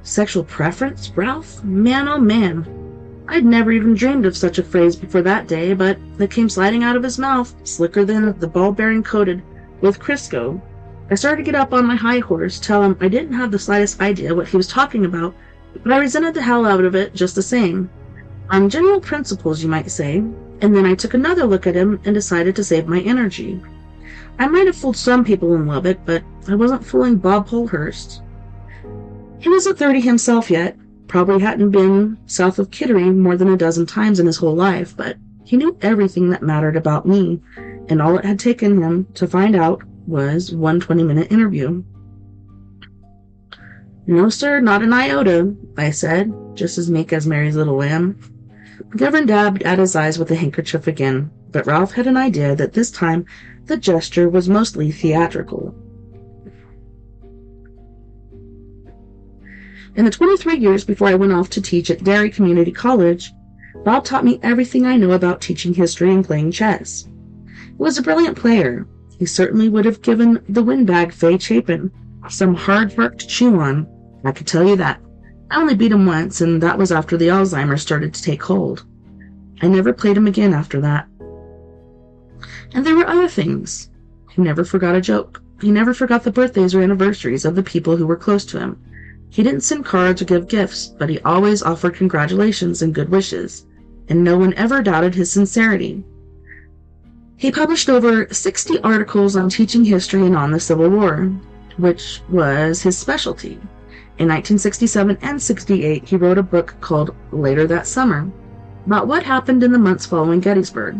Sexual preference, Ralph? Man, oh man. I'd never even dreamed of such a phrase before that day, but it came sliding out of his mouth, slicker than the ball-bearing coated with Crisco. I started to get up on my high horse, tell him I didn't have the slightest idea what he was talking about, but I resented the hell out of it just the same. On general principles, you might say, and then I took another look at him and decided to save my energy. I might have fooled some people in Lubbock, but I wasn't fooling Bob Polhurst. He wasn't 30 himself yet, probably hadn't been south of Kittery more than a dozen times in his whole life, but he knew everything that mattered about me, and all it had taken him to find out was one 20-minute interview. No, sir, not an iota, I said, just as meek as Mary's little lamb. McGovern dabbed at his eyes with a handkerchief again, but Ralph had an idea that this time the gesture was mostly theatrical. In the 23 years before I went off to teach at Derry Community College, Bob taught me everything I know about teaching history and playing chess. He was a brilliant player. He certainly would have given the windbag Fay Chapin some hard work to chew on, I could tell you that. I only beat him once, and that was after the Alzheimer's started to take hold. I never played him again after that. And there were other things. He never forgot a joke. He never forgot the birthdays or anniversaries of the people who were close to him. He didn't send cards or give gifts, but he always offered congratulations and good wishes, and no one ever doubted his sincerity. He published over 60 articles on teaching history and on the Civil War, which was his specialty. In 1967 and 68, he wrote a book called Later That Summer, about what happened in the months following Gettysburg.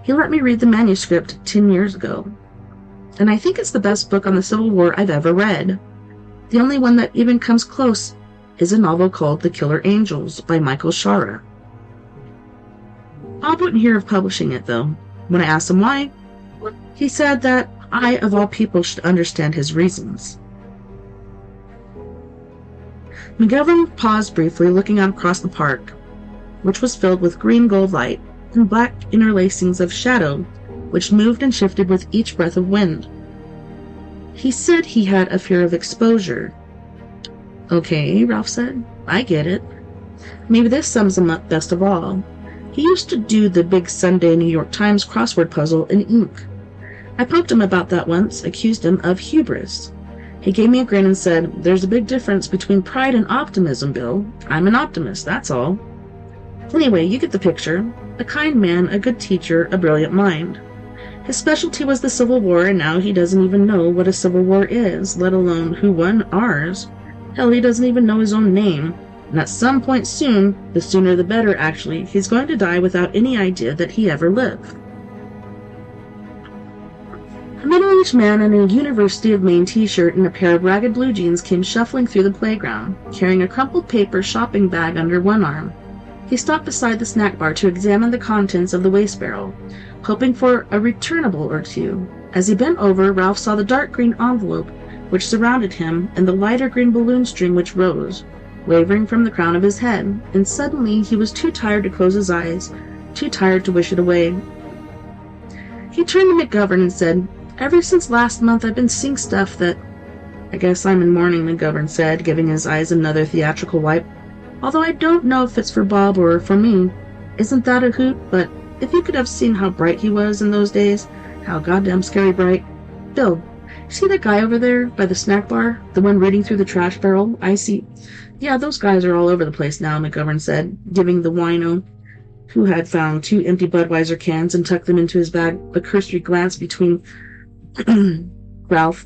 He let me read the manuscript 10 years ago, and I think it's the best book on the Civil War I've ever read. The only one that even comes close is a novel called The Killer Angels by Michael Shara. Bob wouldn't hear of publishing it, though. When I asked him why, he said that I, of all people, should understand his reasons. McGovern paused briefly, looking out across the park, which was filled with green gold light and black interlacings of shadow, which moved and shifted with each breath of wind. He said he had a fear of exposure. Okay, Ralph said. I get it. Maybe this sums him up best of all. He used to do the big Sunday New York Times crossword puzzle in ink. I poked him about that once, accused him of hubris. He gave me a grin and said, "There's a big difference between pride and optimism, Bill. I'm an optimist, that's all." Anyway, you get the picture. A kind man, a good teacher, a brilliant mind. His specialty was the Civil War, and now he doesn't even know what a Civil War is, let alone who won ours. Hell, he doesn't even know his own name. And at some point soon, the sooner the better actually, he's going to die without any idea that he ever lived. A middle-aged man in a University of Maine t-shirt and a pair of ragged blue jeans came shuffling through the playground, carrying a crumpled paper shopping bag under one arm. He stopped beside the snack bar to examine the contents of the waste barrel, hoping for a returnable or two. As he bent over, Ralph saw the dark green envelope which surrounded him and the lighter green balloon string which rose, wavering from the crown of his head, and suddenly he was too tired to close his eyes, too tired to wish it away. He turned to McGovern and said, "Ever since last month I've been seeing stuff that—" "I guess I'm in mourning," McGovern said, giving his eyes another theatrical wipe. "Although I don't know if it's for Bob or for me. Isn't that a hoot? But if you could have seen how bright he was in those days, how goddamn scary bright. Bill, see that guy over there by the snack bar? The one reading through the trash barrel? I see." "Yeah, those guys are all over the place now," McGovern said, giving the wino, who had found 2 empty Budweiser cans and tucked them into his bag, a cursory glance between Ralph.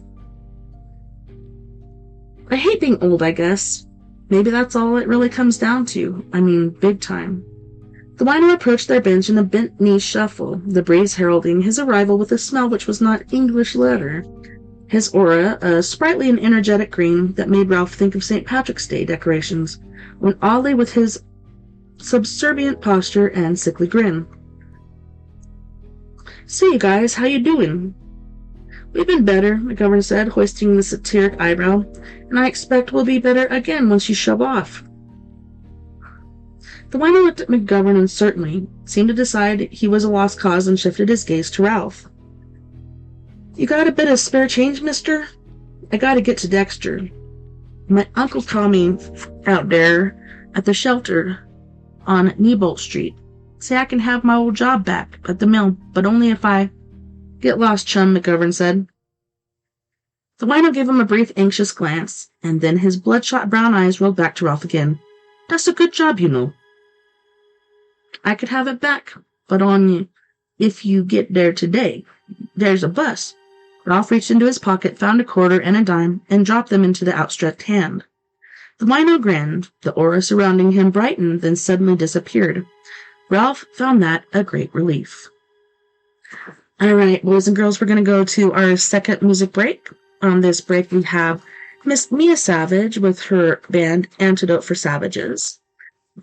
"I hate being old, I guess. Maybe that's all it really comes down to. I mean, big time." The wino approached their bench in a bent-knee shuffle, the breeze heralding his arrival with a smell which was not English leather. His aura, a sprightly and energetic green that made Ralph think of St. Patrick's Day decorations, went oddly with his subservient posture and sickly grin. "Say, you guys, how you doing?" "We've been better," McGovern said, hoisting the satiric eyebrow, "and I expect we'll be better again once you shove off." The wino looked at McGovern uncertainly, seemed to decide he was a lost cause, and shifted his gaze to Ralph. "You got a bit of spare change, mister? I gotta get to Dexter. My Uncle Tommy out there at the shelter on Nebolt Street. Say I can have my old job back at the mill, but only if I—" "Get lost, chum," McGovern said. The wino gave him a brief, anxious glance, and then his bloodshot brown eyes rolled back to Ralph again. "That's a good job, you know. I could have it back, but on you if you get there today. There's a bus." Ralph reached into his pocket, found a quarter and a dime, and dropped them into the outstretched hand. The wino grinned. The aura surrounding him brightened, then suddenly disappeared. Ralph found that a great relief. All right, boys and girls, we're going to go to our second music break. On this break, we have Miss Mia Savage with her band Antidote for Savages.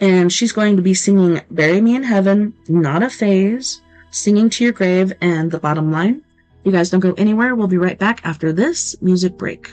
And she's going to be singing Bury Me in Heaven, Not a Phase, Singing to Your Grave, and The Bottom Line. You guys don't go anywhere. We'll be right back after this music break.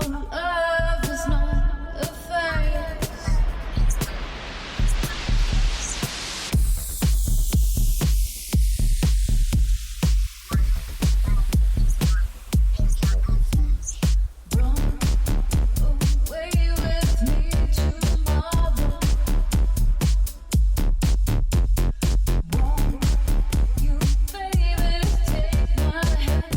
love is not a phase. Run away with me tomorrow. Won't you, baby, take my hand?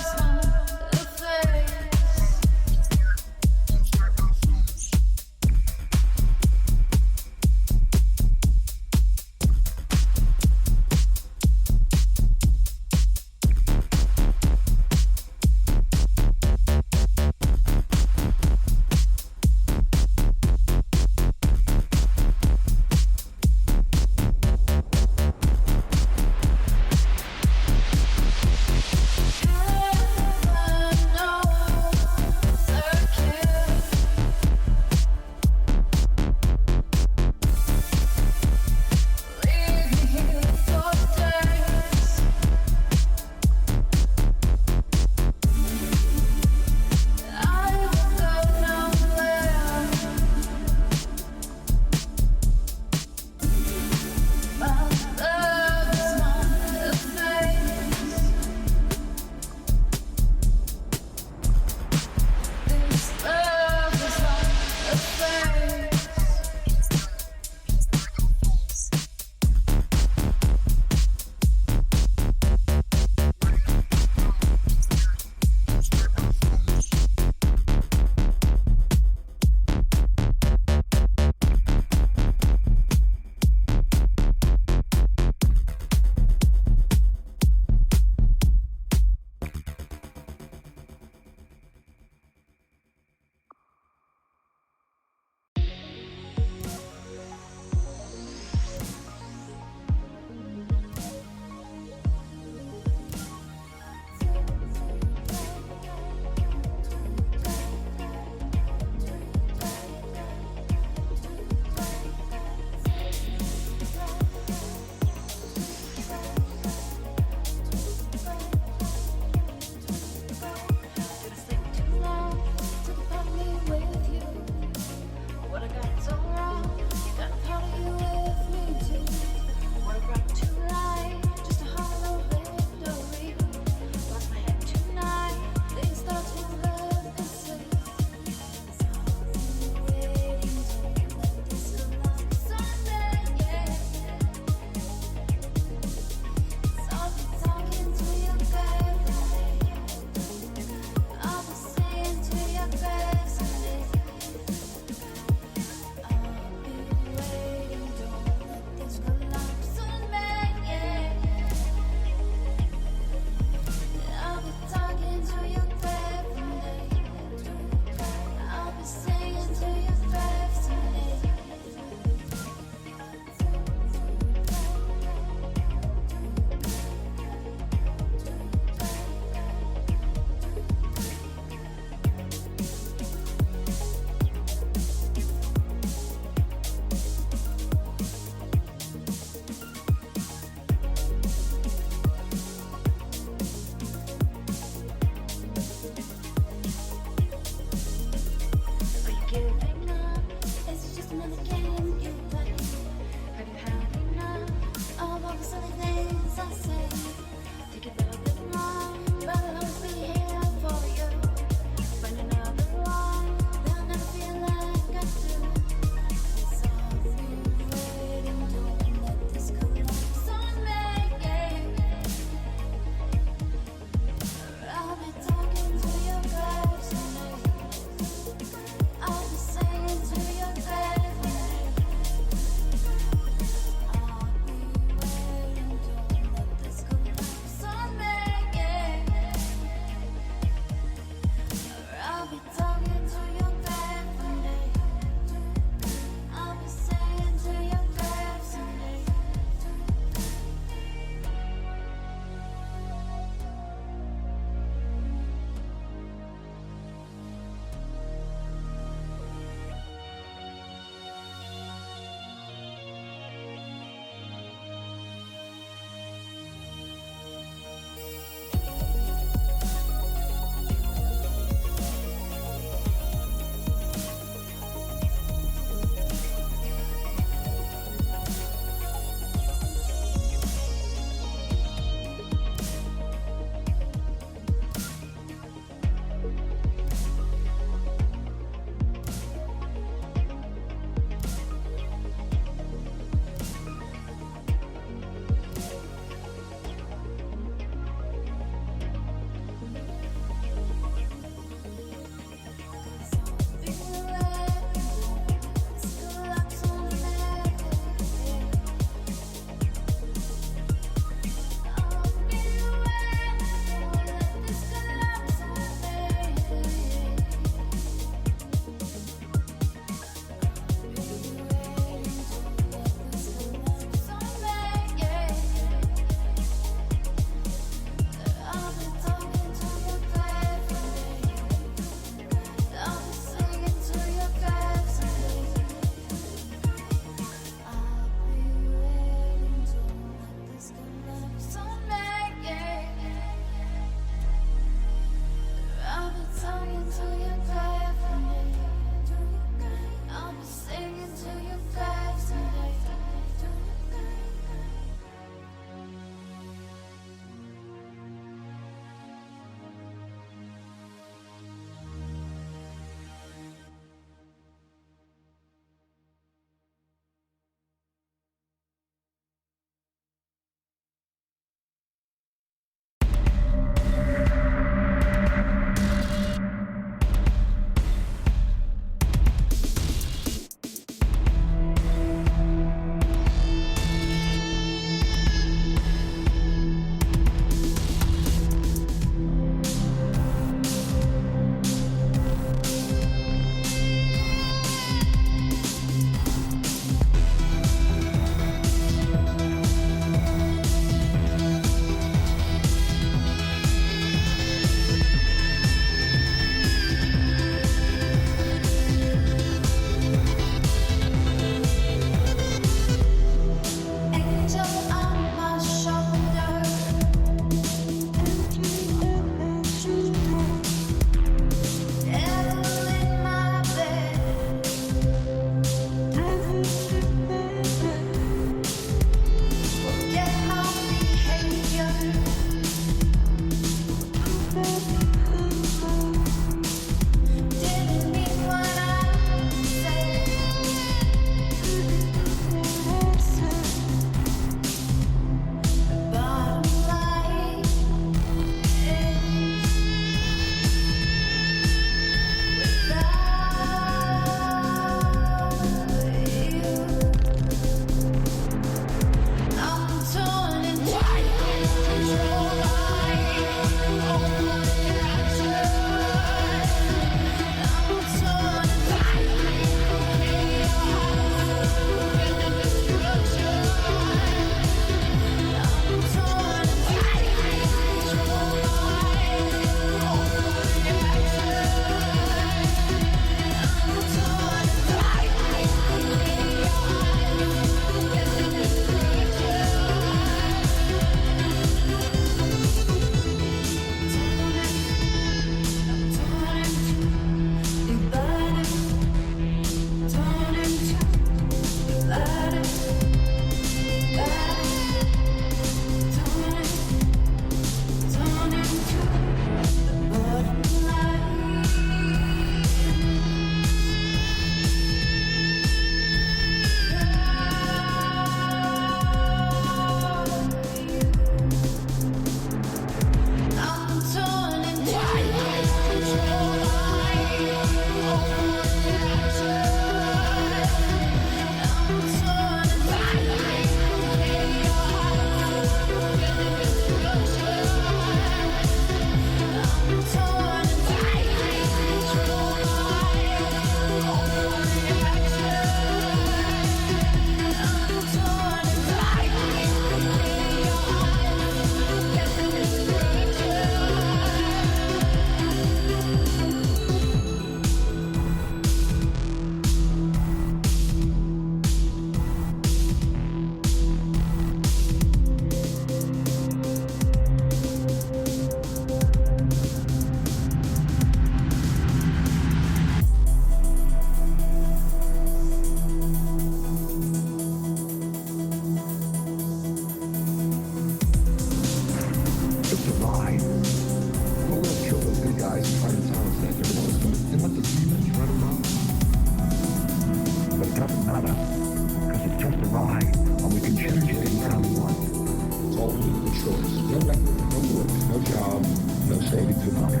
nothing, no work, no job, no savings or money.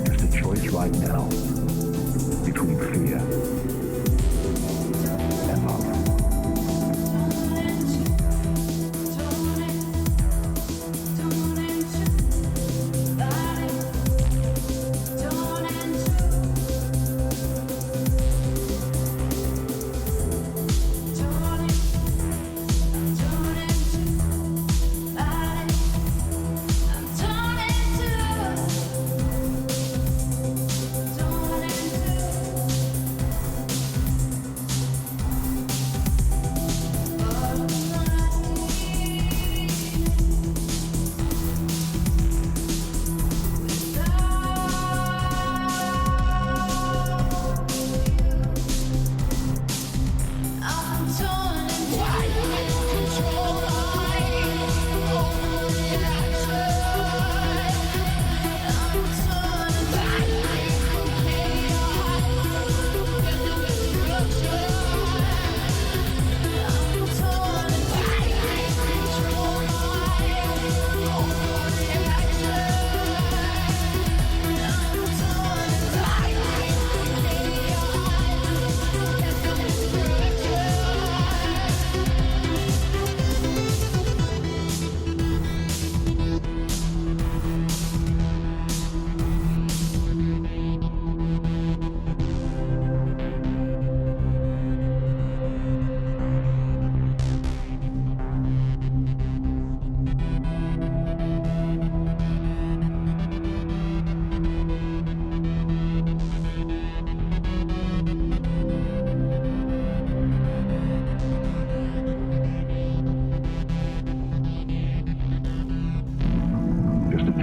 Just a choice right now between fear and love.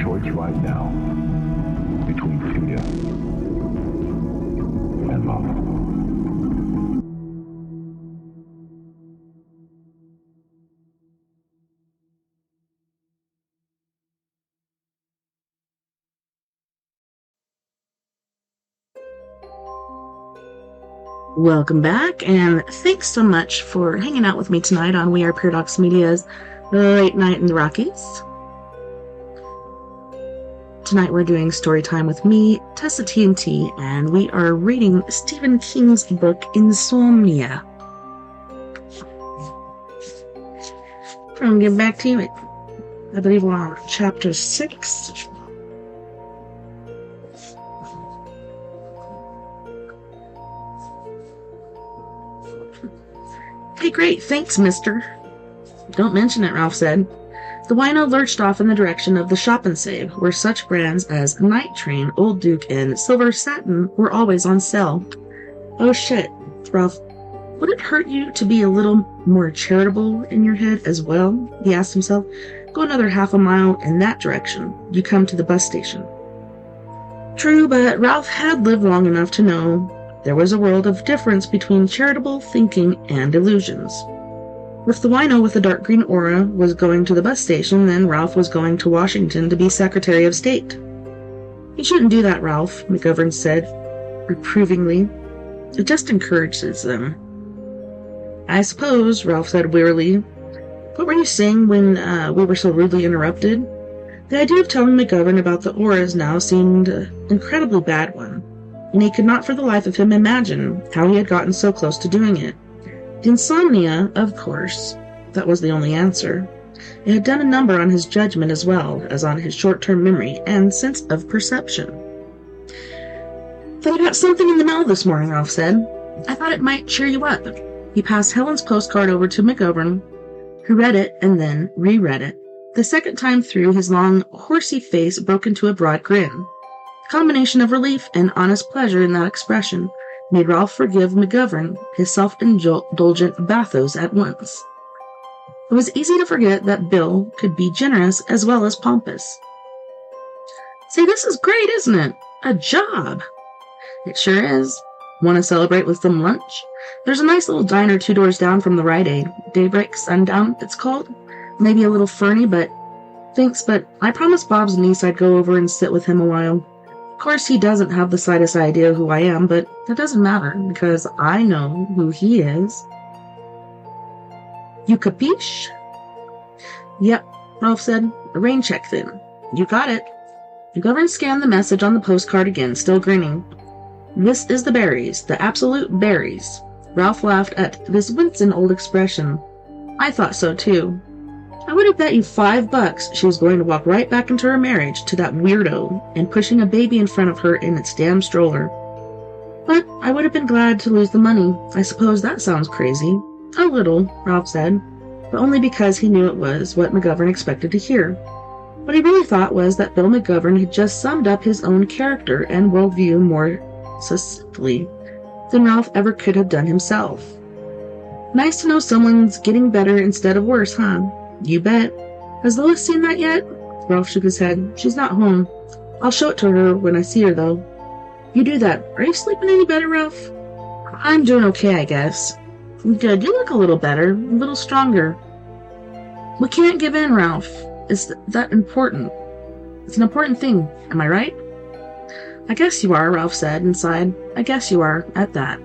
Choice right now between fear and love. Welcome back, and thanks so much for hanging out with me tonight on We Are Paradox Media's Late Night in the Rockies. Tonight we're doing story time with me, TessaTNT, and we are reading Stephen King's book, Insomnia. I'm going to get back to it. I believe we're on chapter 6. Hey, great, thanks, mister. Don't mention it, Ralph said. The wino lurched off in the direction of the Shop and Save, where such brands as Night Train, Old Duke, and Silver Satin were always on sale. Oh shit, Ralph, would it hurt you to be a little more charitable in your head as well? He asked himself. Go another half a mile in that direction. You come to the bus station. True, but Ralph had lived long enough to know there was a world of difference between charitable thinking and illusions. If the wino with the dark green aura was going to the bus station, then Ralph was going to Washington to be Secretary of State. You shouldn't do that, Ralph, McGovern said, reprovingly. It just encourages them. I suppose, Ralph said wearily. What were you saying when we were so rudely interrupted? The idea of telling McGovern about the auras now seemed an incredibly bad one, and he could not for the life of him imagine how he had gotten so close to doing it. Insomnia, of course. That was the only answer. It had done a number on his judgment as well as on his short-term memory and sense of perception. Thought I got something in the mail this morning, Ralph said. I thought it might cheer you up. He passed Helen's postcard over to McGovern, who read it and then reread it. The second time through, his long, horsey face broke into a broad grin. The combination of relief and honest pleasure in that expression made Ralph forgive McGovern his self-indulgent bathos at once. It was easy to forget that Bill could be generous as well as pompous. Say, this is great, isn't it? A job! It sure is. Want to celebrate with some lunch? There's a nice little diner 2 doors down from the Rite Aid. Daybreak Sundown, it's called. Maybe a little ferny, but thanks, but I promised Bob's niece I'd go over and sit with him a while. Of course, he doesn't have the slightest idea who I am, but that doesn't matter, because I know who he is. You capiche? Yep, Ralph said. A rain check then. You got it. McGovern scanned the message on the postcard again, still grinning. This is the berries, the absolute berries. Ralph laughed at this winsome old expression. I thought so too. I would have bet you $5 she was going to walk right back into her marriage to that weirdo and pushing a baby in front of her in its damn stroller. But I would have been glad to lose the money. I suppose that sounds crazy. A little, Ralph said, but only because he knew it was what McGovern expected to hear. What he really thought was that Bill McGovern had just summed up his own character and worldview more succinctly than Ralph ever could have done himself. Nice to know someone's getting better instead of worse, huh? You bet. Has Lois seen that yet? Ralph shook his head. She's not home. I'll show it to her when I see her, though. You do that. Are you sleeping any better, Ralph? I'm doing okay, I guess. Good. You look a little better, a little stronger. We can't give in, Ralph. It's that important. It's an important thing. Am I right? I guess you are, Ralph said and sighed. I guess you are, at that.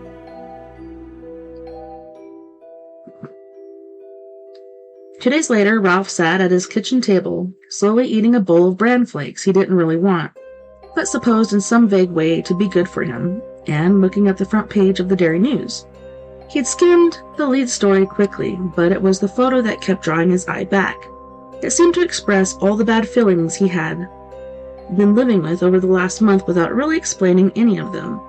2 days later, Ralph sat at his kitchen table, slowly eating a bowl of bran flakes he didn't really want, but supposed in some vague way to be good for him, and looking at the front page of the Dairy News. He had skimmed the lead story quickly, but it was the photo that kept drawing his eye back. It seemed to express all the bad feelings he had been living with over the last month without really explaining any of them.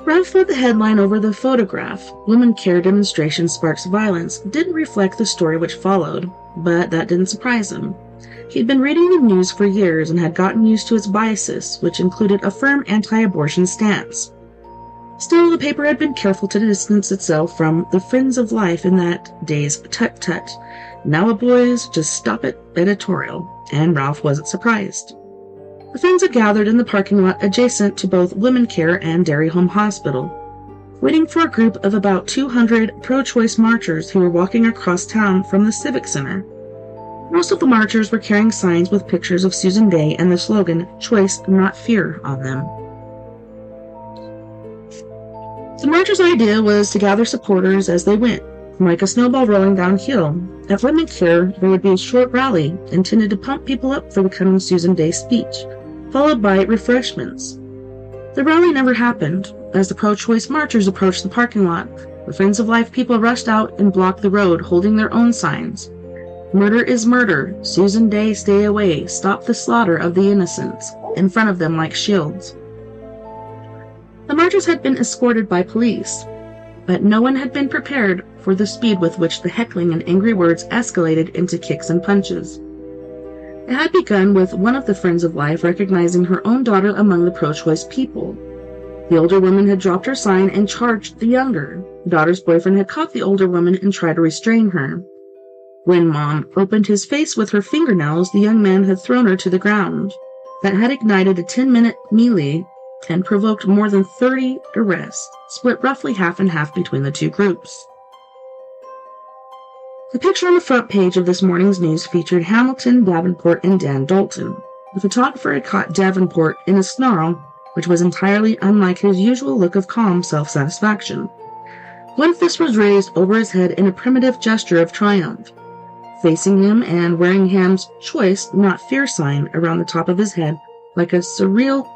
Ralph thought the headline over the photograph, Women Care Demonstration Sparks Violence, didn't reflect the story which followed, but that didn't surprise him. He'd been reading the news for years and had gotten used to its biases, which included a firm anti-abortion stance. Still, the paper had been careful to distance itself from the friends of life in that day's tut-tut. Now a boys, just stop it editorial, and Ralph wasn't surprised. The friends had gathered in the parking lot adjacent to both Women Care and Dairy Home Hospital, waiting for a group of about 200 pro-choice marchers who were walking across town from the Civic Center. Most of the marchers were carrying signs with pictures of Susan Day and the slogan, Choice, Not Fear, on them. The marchers' idea was to gather supporters as they went, like a snowball rolling downhill. At Women Care, there would be a short rally intended to pump people up for the coming Susan Day speech, followed by refreshments. The rally never happened. As the pro-choice marchers approached the parking lot, the Friends of Life people rushed out and blocked the road, holding their own signs. Murder is murder. Susan Day, stay away. Stop the slaughter of the innocents, in front of them like shields. The marchers had been escorted by police, but no one had been prepared for the speed with which the heckling and angry words escalated into kicks and punches. It had begun with one of the Friends of Life recognizing her own daughter among the pro-choice people. The older woman had dropped her sign and charged the younger. The daughter's boyfriend had caught the older woman and tried to restrain her. When Mom opened his face with her fingernails, the young man had thrown her to the ground. That had ignited a 10-minute melee and provoked more than 30 arrests, split roughly half and half between the two groups. The picture on the front page of this morning's news featured Hamilton, Davenport, and Dan Dalton. The photographer had caught Davenport in a snarl, which was entirely unlike his usual look of calm self-satisfaction. One fist was raised over his head in a primitive gesture of triumph. Facing him and wearing Ham's Choice, Not Fear sign around the top of his head like a surreal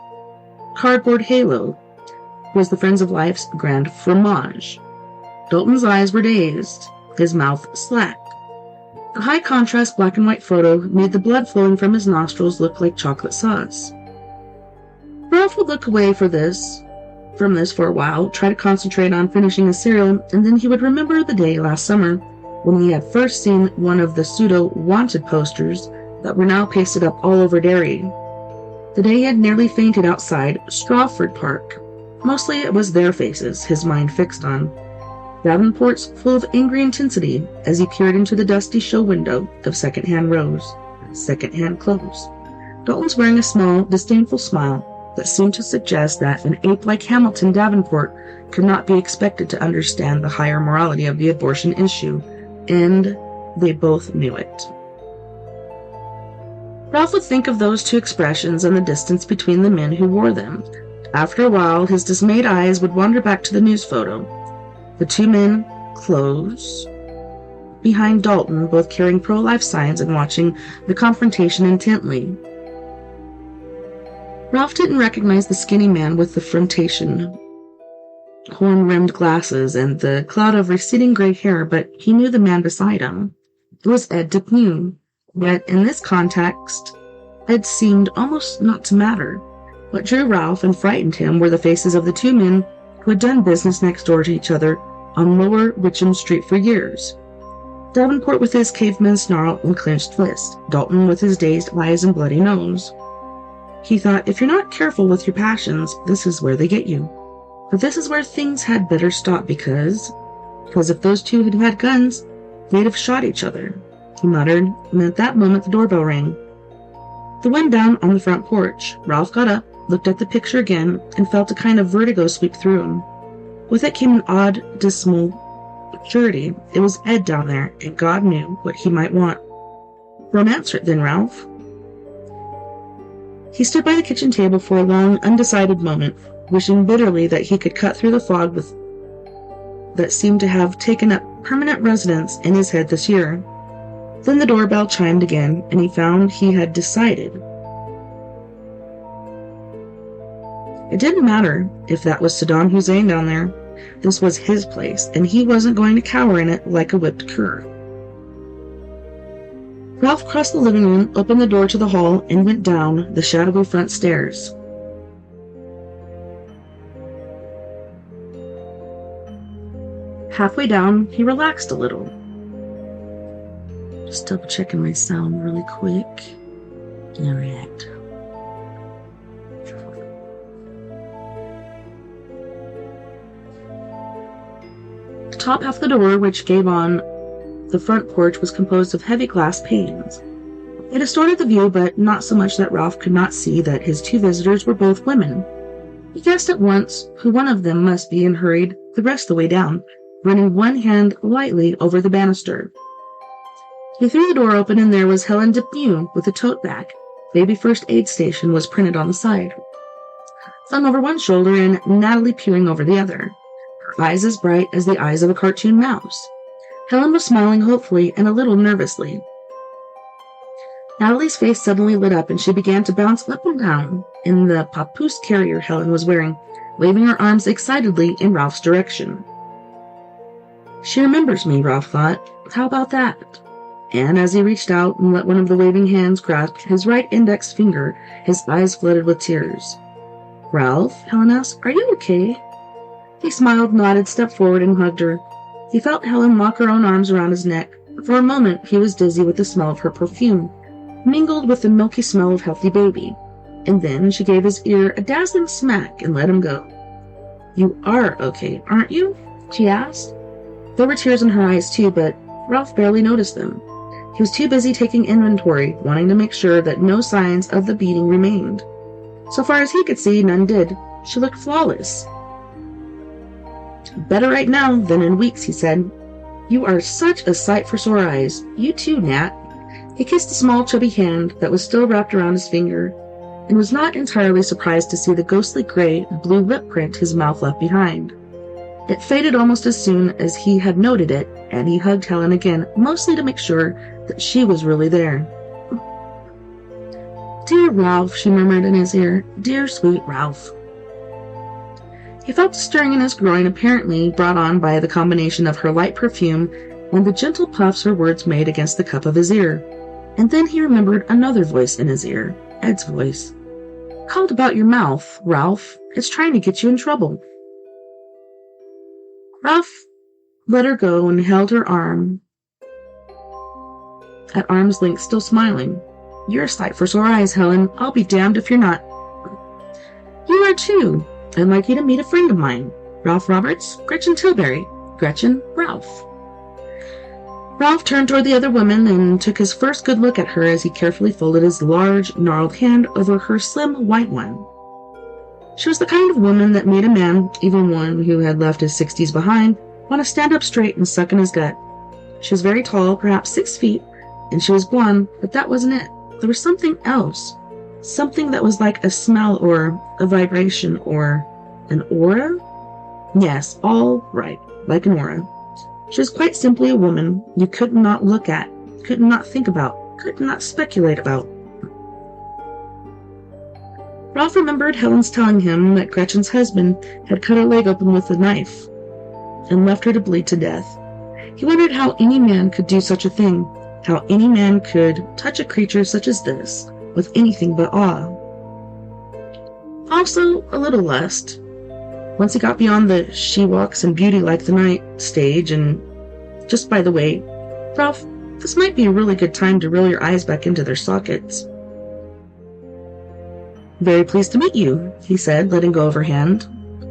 cardboard halo was the Friends of Life's grand fromage. Dalton's eyes were dazed. His mouth slack. The high-contrast black and white photo made the blood flowing from his nostrils look like chocolate sauce. Ralph would look away from this for a while, try to concentrate on finishing his cereal, and then he would remember the day last summer when he had first seen one of the pseudo-wanted posters that were now pasted up all over Derry. The day he had nearly fainted outside Strawford Park. Mostly it was their faces his mind fixed on. Davenport's full of angry intensity as he peered into the dusty show window of second-hand clothes. Dalton's wearing a small, disdainful smile that seemed to suggest that an ape like Hamilton Davenport could not be expected to understand the higher morality of the abortion issue, and they both knew it. Ralph would think of those two expressions and the distance between the men who wore them. After a while, his dismayed eyes would wander back to the news photo. The two men, close, behind Dalton, both carrying pro-life signs and watching the confrontation intently. Ralph didn't recognize the skinny man with the frontation, horn-rimmed glasses, and the cloud of receding gray hair, but he knew the man beside him. It was Ed Dupuy, yet in this context, Ed seemed almost not to matter. What drew Ralph and frightened him were the faces of the two men who had done business next door to each other on Lower Witcham Street for years. Davenport with his caveman snarl and clenched fist, Dalton with his dazed eyes and bloody nose. He thought, if you're not careful with your passions, this is where they get you. But this is where things had better stop because if those two had had guns, they'd have shot each other, he muttered, and at that moment the doorbell rang. The wind down on the front porch. Ralph got up, looked at the picture again, and felt a kind of vertigo sweep through him. With it came an odd, dismal surety. It was Ed down there, and God knew what he might want. Don't answer it then, Ralph. He stood by the kitchen table for a long, undecided moment, wishing bitterly that he could cut through the fog that seemed to have taken up permanent residence in his head this year. Then the doorbell chimed again, and he found he had decided. It didn't matter if that was Saddam Hussein down there. This was his place, and he wasn't going to cower in it like a whipped cur. Ralph crossed the living room, opened the door to the hall, and went down the shadowy front stairs. Halfway down, he relaxed a little. Just double checking my sound really quick. Alright. The top half of the door, which gave on the front porch, was composed of heavy glass panes. It distorted the view, but not so much that Ralph could not see that his two visitors were both women. He guessed at once who one of them must be and hurried the rest of the way down, running one hand lightly over the banister. He threw the door open, and there was Helen Dupuy with a tote bag. Baby First Aid Station was printed on the side. Thumb over one shoulder and Natalie peering over the other, her eyes as bright as the eyes of a cartoon mouse. Helen was smiling hopefully and a little nervously. Natalie's face suddenly lit up, and she began to bounce up and down in the papoose carrier Helen was wearing, waving her arms excitedly in Ralph's direction. She remembers me, Ralph thought. How about that? And as he reached out and let one of the waving hands grasp his right index finger, his eyes flooded with tears. Ralph, Helen asked, are you okay? He smiled, nodded, stepped forward, and hugged her. He felt Helen lock her own arms around his neck. For a moment, he was dizzy with the smell of her perfume, mingled with the milky smell of healthy baby. And then she gave his ear a dazzling smack and let him go. You are okay, aren't you? She asked. There were tears in her eyes, too, but Ralph barely noticed them. He was too busy taking inventory, wanting to make sure that no signs of the beating remained. So far as he could see, none did. She looked flawless. Better right now than in weeks, he said. You are such a sight for sore eyes. You too, Nat. He kissed the small, chubby hand that was still wrapped around his finger, and was not entirely surprised to see the ghostly gray and blue lip print his mouth left behind. It faded almost as soon as he had noted it, and he hugged Helen again, mostly to make sure that she was really there. Dear Ralph, she murmured in his ear. Dear, sweet Ralph. He felt a stirring in his groin, apparently brought on by the combination of her light perfume and the gentle puffs her words made against the cup of his ear. And then he remembered another voice in his ear, Ed's voice. Called about your mouth, Ralph. It's trying to get you in trouble. Ralph let her go and held her arm at arm's length, still smiling. You're a sight for sore eyes, Helen. I'll be damned if you're not. You are too. I'd like you to meet a friend of mine. Ralph Roberts, Gretchen Tilbury. Gretchen, Ralph. Ralph turned toward the other woman and took his first good look at her as he carefully folded his large, gnarled hand over her slim, white one. She was the kind of woman that made a man, even one who had left his 60s behind, want to stand up straight and suck in his gut. She was very tall, perhaps 6 feet, and she was blonde, but that wasn't it. There was something else. Something that was like a smell or a vibration or an aura? Yes, all right, like an aura. She was quite simply a woman you could not look at, could not think about, could not speculate about. Ralph remembered Helen's telling him that Gretchen's husband had cut her leg open with a knife and left her to bleed to death. He wondered how any man could do such a thing, how any man could touch a creature such as this with anything but awe. Also, a little lust. Once he got beyond the she walks in beauty like the night stage, and just by the way, Ralph, this might be a really good time to roll your eyes back into their sockets. Very pleased to meet you, he said, letting go of her hand.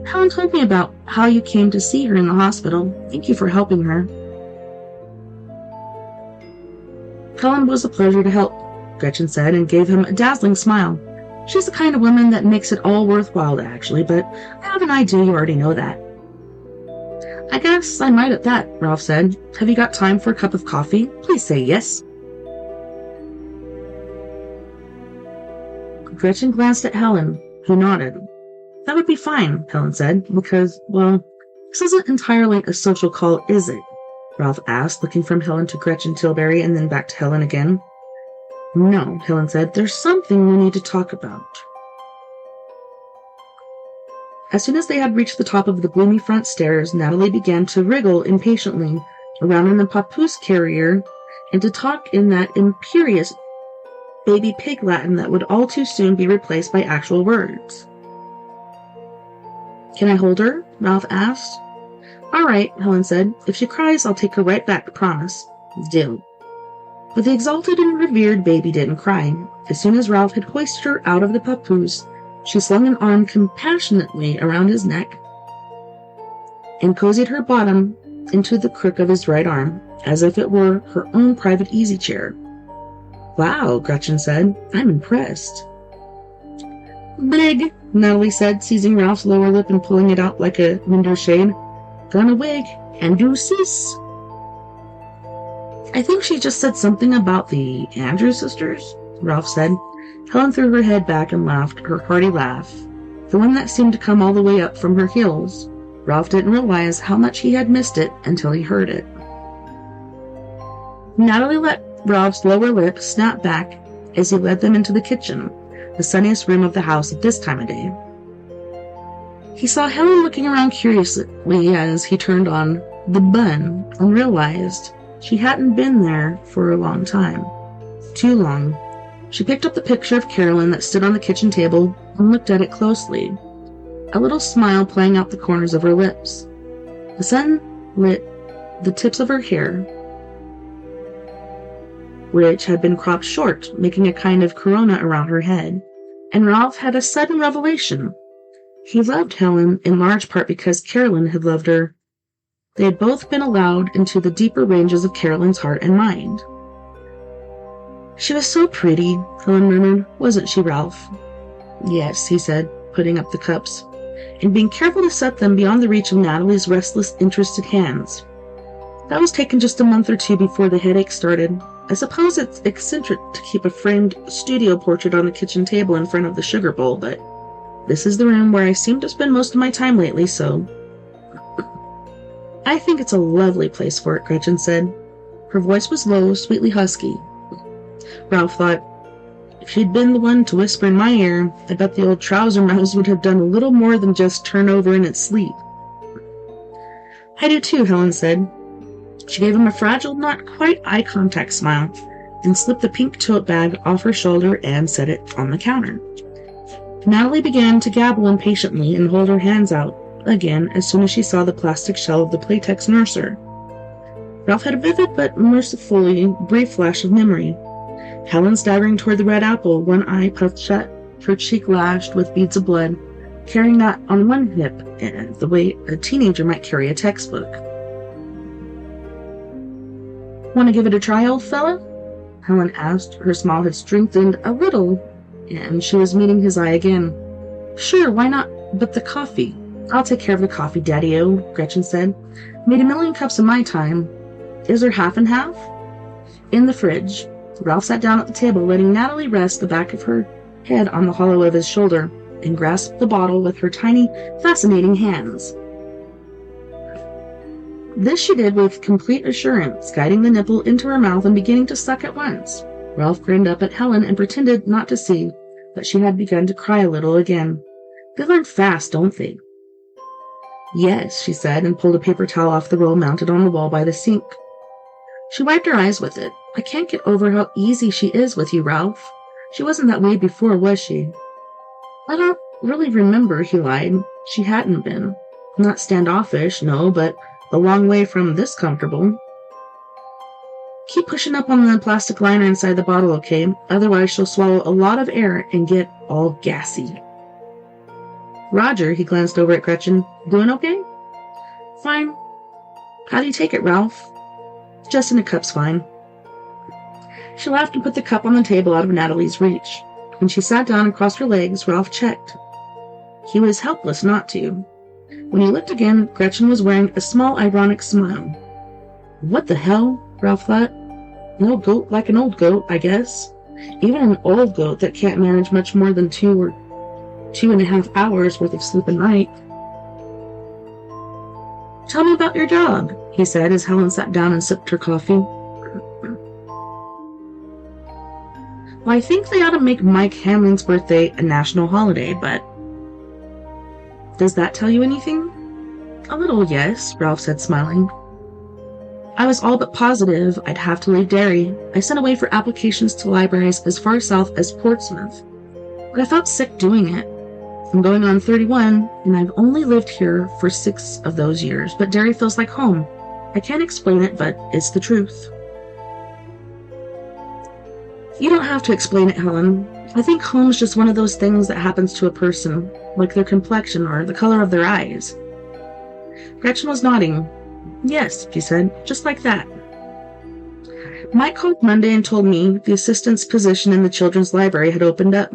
Helen told me about how you came to see her in the hospital. Thank you for helping her. Helen was a pleasure to help, Gretchen said, and gave him a dazzling smile. She's the kind of woman that makes it all worthwhile, actually, but I have an idea you already know that. I guess I might at that, Ralph said. Have you got time for a cup of coffee? Please say yes. Gretchen glanced at Helen, who nodded. That would be fine, Helen said, because, well, this isn't entirely a social call, is it? Ralph asked, looking from Helen to Gretchen Tilbury and then back to Helen again. No, Helen said, there's something we need to talk about. As soon as they had reached the top of the gloomy front stairs, Natalie began to wriggle impatiently around in the papoose carrier and to talk in that imperious baby pig Latin that would all too soon be replaced by actual words. Can I hold her? Ralph asked. All right, Helen said. If she cries, I'll take her right back, promise. Deal. But the exalted and revered baby didn't cry. As soon as Ralph had hoisted her out of the papoose, she slung an arm compassionately around his neck and cozied her bottom into the crook of his right arm, as if it were her own private easy chair. Wow, Gretchen said. I'm impressed. Blig, Natalie said, seizing Ralph's lower lip and pulling it out like a window shade. Gonna wig, and do sis. I think she just said something about the Andrews sisters, Ralph said. Helen threw her head back and laughed, her hearty laugh, the one that seemed to come all the way up from her heels. Ralph didn't realize how much he had missed it until he heard it. Natalie let Ralph's lower lip snap back as he led them into the kitchen, the sunniest room of the house at this time of day. He saw Helen looking around curiously as he turned on the bun and realized she hadn't been there for a long time. Too long. She picked up the picture of Carolyn that stood on the kitchen table and looked at it closely, a little smile playing out the corners of her lips. The sun lit the tips of her hair, which had been cropped short, making a kind of corona around her head, and Ralph had a sudden revelation. He loved Helen in large part because Carolyn had loved her. They had both been allowed into the deeper ranges of Carolyn's heart and mind. She was so pretty, Helen murmured. Wasn't she, Ralph? Yes, he said, putting up the cups, and being careful to set them beyond the reach of Natalie's restless, interested hands. That was taken just a month or two before the headache started. I suppose it's eccentric to keep a framed studio portrait on the kitchen table in front of the sugar bowl, but this is the room where I seem to spend most of my time lately, so... I think it's a lovely place for it, Gretchen said. Her voice was low, sweetly husky. Ralph thought, if she'd been the one to whisper in my ear, I bet the old trouser mouse would have done a little more than just turn over in its sleep. I do too, Helen said. She gave him a fragile, not quite eye-contact smile, and slipped the pink tote bag off her shoulder and set it on the counter. Natalie began to gabble impatiently and hold her hands out again as soon as she saw the plastic shell of the Playtex nurser. Ralph had a vivid but mercifully brief flash of memory. Helen staggering toward the red apple, one eye puffed shut, her cheek lashed with beads of blood, carrying that on one hip, the way a teenager might carry a textbook. Want to give it a try, old fella? Helen asked. Her smile had strengthened a little, and she was meeting his eye again. Sure, why not? But the coffee. I'll take care of the coffee, Daddy-o, Gretchen said. Made a million cups in my time. Is there half and half? In the fridge. Ralph sat down at the table, letting Natalie rest the back of her head on the hollow of his shoulder, and grasped the bottle with her tiny, fascinating hands. This she did with complete assurance, guiding the nipple into her mouth and beginning to suck at once. Ralph grinned up at Helen and pretended not to see that she had begun to cry a little again. They learn fast, don't they? Yes, she said, and pulled a paper towel off the roll mounted on the wall by the sink. She wiped her eyes with it. I can't get over how easy she is with you, Ralph. She wasn't that way before, was she? I don't really remember, he lied. She hadn't been. Not standoffish, no, but a long way from this comfortable. Keep pushing up on the plastic liner inside the bottle, okay? Otherwise she'll swallow a lot of air and get all gassy. Roger, he glanced over at Gretchen. Doing okay? Fine. How do you take it, Ralph? Just in a cup's fine. She laughed and put the cup on the table out of Natalie's reach. When she sat down and crossed her legs, Ralph checked. He was helpless not to. When he looked again, Gretchen was wearing a small, ironic smile. What the hell? Ralph thought. An old goat like an old goat, I guess. Even an old goat that can't manage much more than 2 or 2.5 hours worth of sleep a night. Tell me about your dog, he said as Helen sat down and sipped her coffee. Well, I think they ought to make Mike Hamlin's birthday a national holiday, but... Does that tell you anything? A little, yes, Ralph said, smiling. I was all but positive I'd have to leave Derry. I sent away for applications to libraries as far south as Portsmouth. But I felt sick doing it. I'm going on 31, and I've only lived here for 6 of those years, but Derry feels like home. I can't explain it, but it's the truth. You don't have to explain it, Helen. I think home's just one of those things that happens to a person, like their complexion or the color of their eyes. Gretchen was nodding. Yes, she said, just like that. Mike called Monday and told me the assistant's position in the children's library had opened up.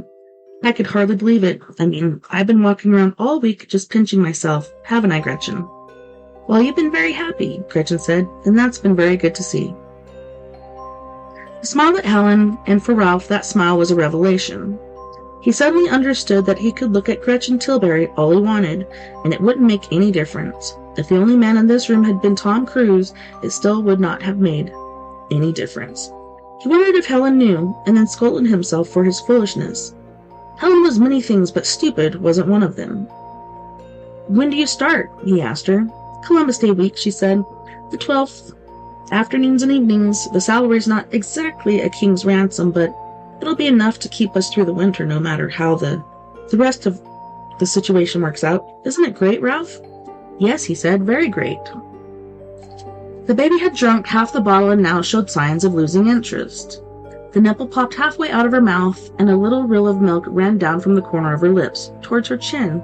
I could hardly believe it. I mean, I've been walking around all week just pinching myself, haven't I, Gretchen? Well, you've been very happy, Gretchen said, and that's been very good to see. He smiled at Helen, and for Ralph that smile was a revelation. He suddenly understood that he could look at Gretchen Tilbury all he wanted, and it wouldn't make any difference. If the only man in this room had been Tom Cruise, it still would not have made any difference. He wondered if Helen knew, and then scolded himself for his foolishness. Helen was many things, but stupid wasn't one of them. When do you start? He asked her. Columbus Day week, she said. The 12th. Afternoons and evenings. The salary's not exactly a king's ransom, but it'll be enough to keep us through the winter no matter how the rest of the situation works out. Isn't it great, Ralph? Yes, he said. Very great. The baby had drunk half the bottle and now showed signs of losing interest. The nipple popped halfway out of her mouth, and a little rill of milk ran down from the corner of her lips, towards her chin.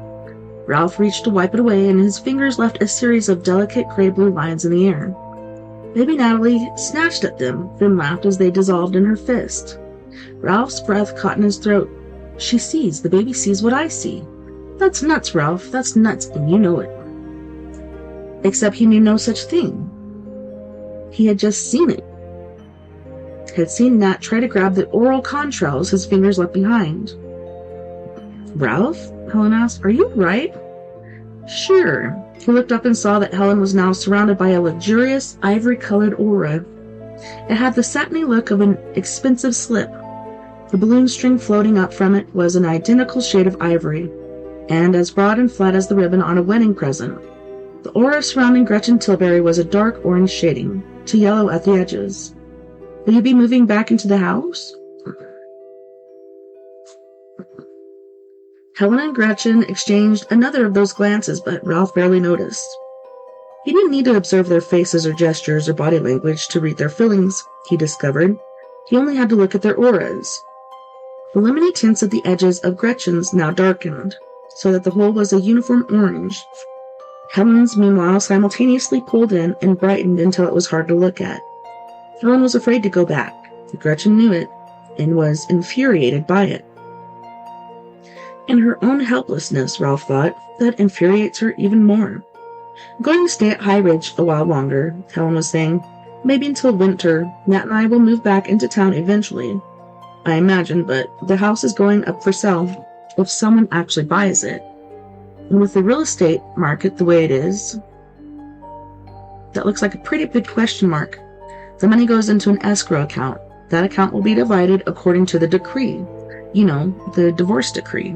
Ralph reached to wipe it away, and his fingers left a series of delicate gray-blue lines in the air. Baby Natalie snatched at them, then laughed as they dissolved in her fist. Ralph's breath caught in his throat. She sees. The baby sees what I see. That's nuts, Ralph. That's nuts, and you know it. Except he knew no such thing. He had just seen it. Had seen Nat try to grab the oral contrails his fingers left behind. Ralph? Helen asked. Are you right? Sure. He looked up and saw that Helen was now surrounded by a luxurious, ivory-colored aura. It had the satiny look of an expensive slip. The balloon string floating up from it was an identical shade of ivory, and as broad and flat as the ribbon on a wedding present. The aura surrounding Gretchen Tilbury was a dark orange shading, to yellow at the edges. Will you be moving back into the house? Helen and Gretchen exchanged another of those glances, but Ralph barely noticed. He didn't need to observe their faces or gestures or body language to read their feelings, he discovered. He only had to look at their auras. The lemony tints at the edges of Gretchen's now darkened, so that the whole was a uniform orange. Helen's, meanwhile, simultaneously pulled in and brightened until it was hard to look at. Helen was afraid to go back. Gretchen knew it, and was infuriated by it. And her own helplessness, Ralph thought, that infuriates her even more. I'm going to stay at High Ridge a while longer, Helen was saying. Maybe until winter. Nat and I will move back into town eventually. I imagine, but the house is going up for sale if someone actually buys it. And with the real estate market the way it is, that looks like a pretty big question mark. The money goes into an escrow account. That account will be divided according to the decree. You know, the divorce decree.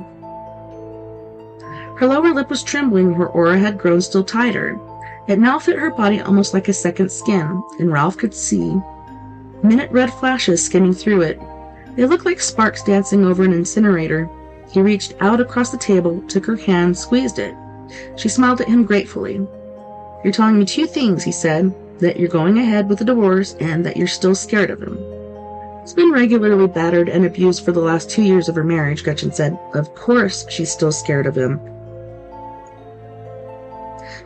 Her lower lip was trembling, her aura had grown still tighter. It now fit her body almost like a second skin, and Ralph could see minute red flashes skimming through it. They looked like sparks dancing over an incinerator. He reached out across the table, took her hand, squeezed it. She smiled at him gratefully. "You're telling me two things," he said, "that you're going ahead with the divorce and that you're still scared of him." "He's been regularly battered and abused for the last 2 years of her marriage," Gretchen said. "Of course she's still scared of him."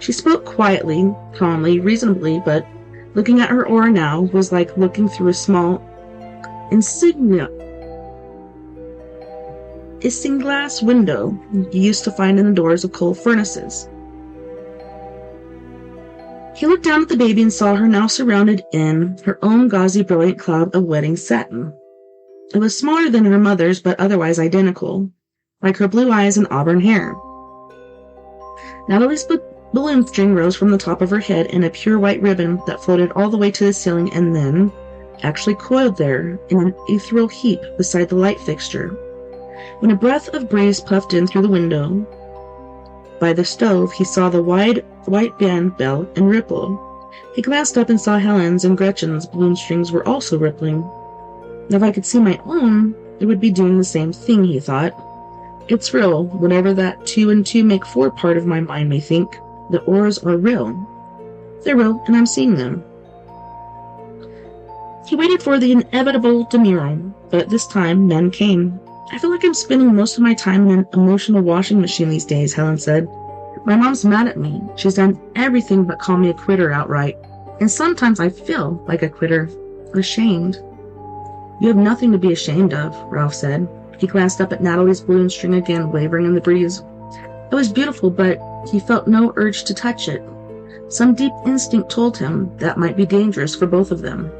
She spoke quietly, calmly, reasonably, but looking at her aura now was like looking through a small isinglass window you used to find in the doors of coal furnaces. He looked down at the baby and saw her now surrounded in her own gauzy, brilliant cloud of wedding satin. It was smaller than her mother's, but otherwise identical, like her blue eyes and auburn hair. Natalie's balloon string rose from the top of her head in a pure white ribbon that floated all the way to the ceiling and then actually coiled there in an ethereal heap beside the light fixture. When a breath of breeze puffed in through the window by the stove, he saw the wide white band bell and ripple. He glanced up and saw Helen's and Gretchen's balloon strings were also rippling. If I could see my own, it would be doing the same thing, he thought. It's real, whatever that 2 and 2 make 4 part of my mind may think. The auras are real. They're real, and I'm seeing them. He waited for the inevitable demurral, but this time none came. "I feel like I'm spending most of my time in an emotional washing machine these days," Helen said. "My mom's mad at me. She's done everything but call me a quitter outright. And sometimes I feel like a quitter. Ashamed." "You have nothing to be ashamed of," Ralph said. He glanced up at Natalie's balloon string again, wavering in the breeze. It was beautiful, but he felt no urge to touch it. Some deep instinct told him that might be dangerous for both of them.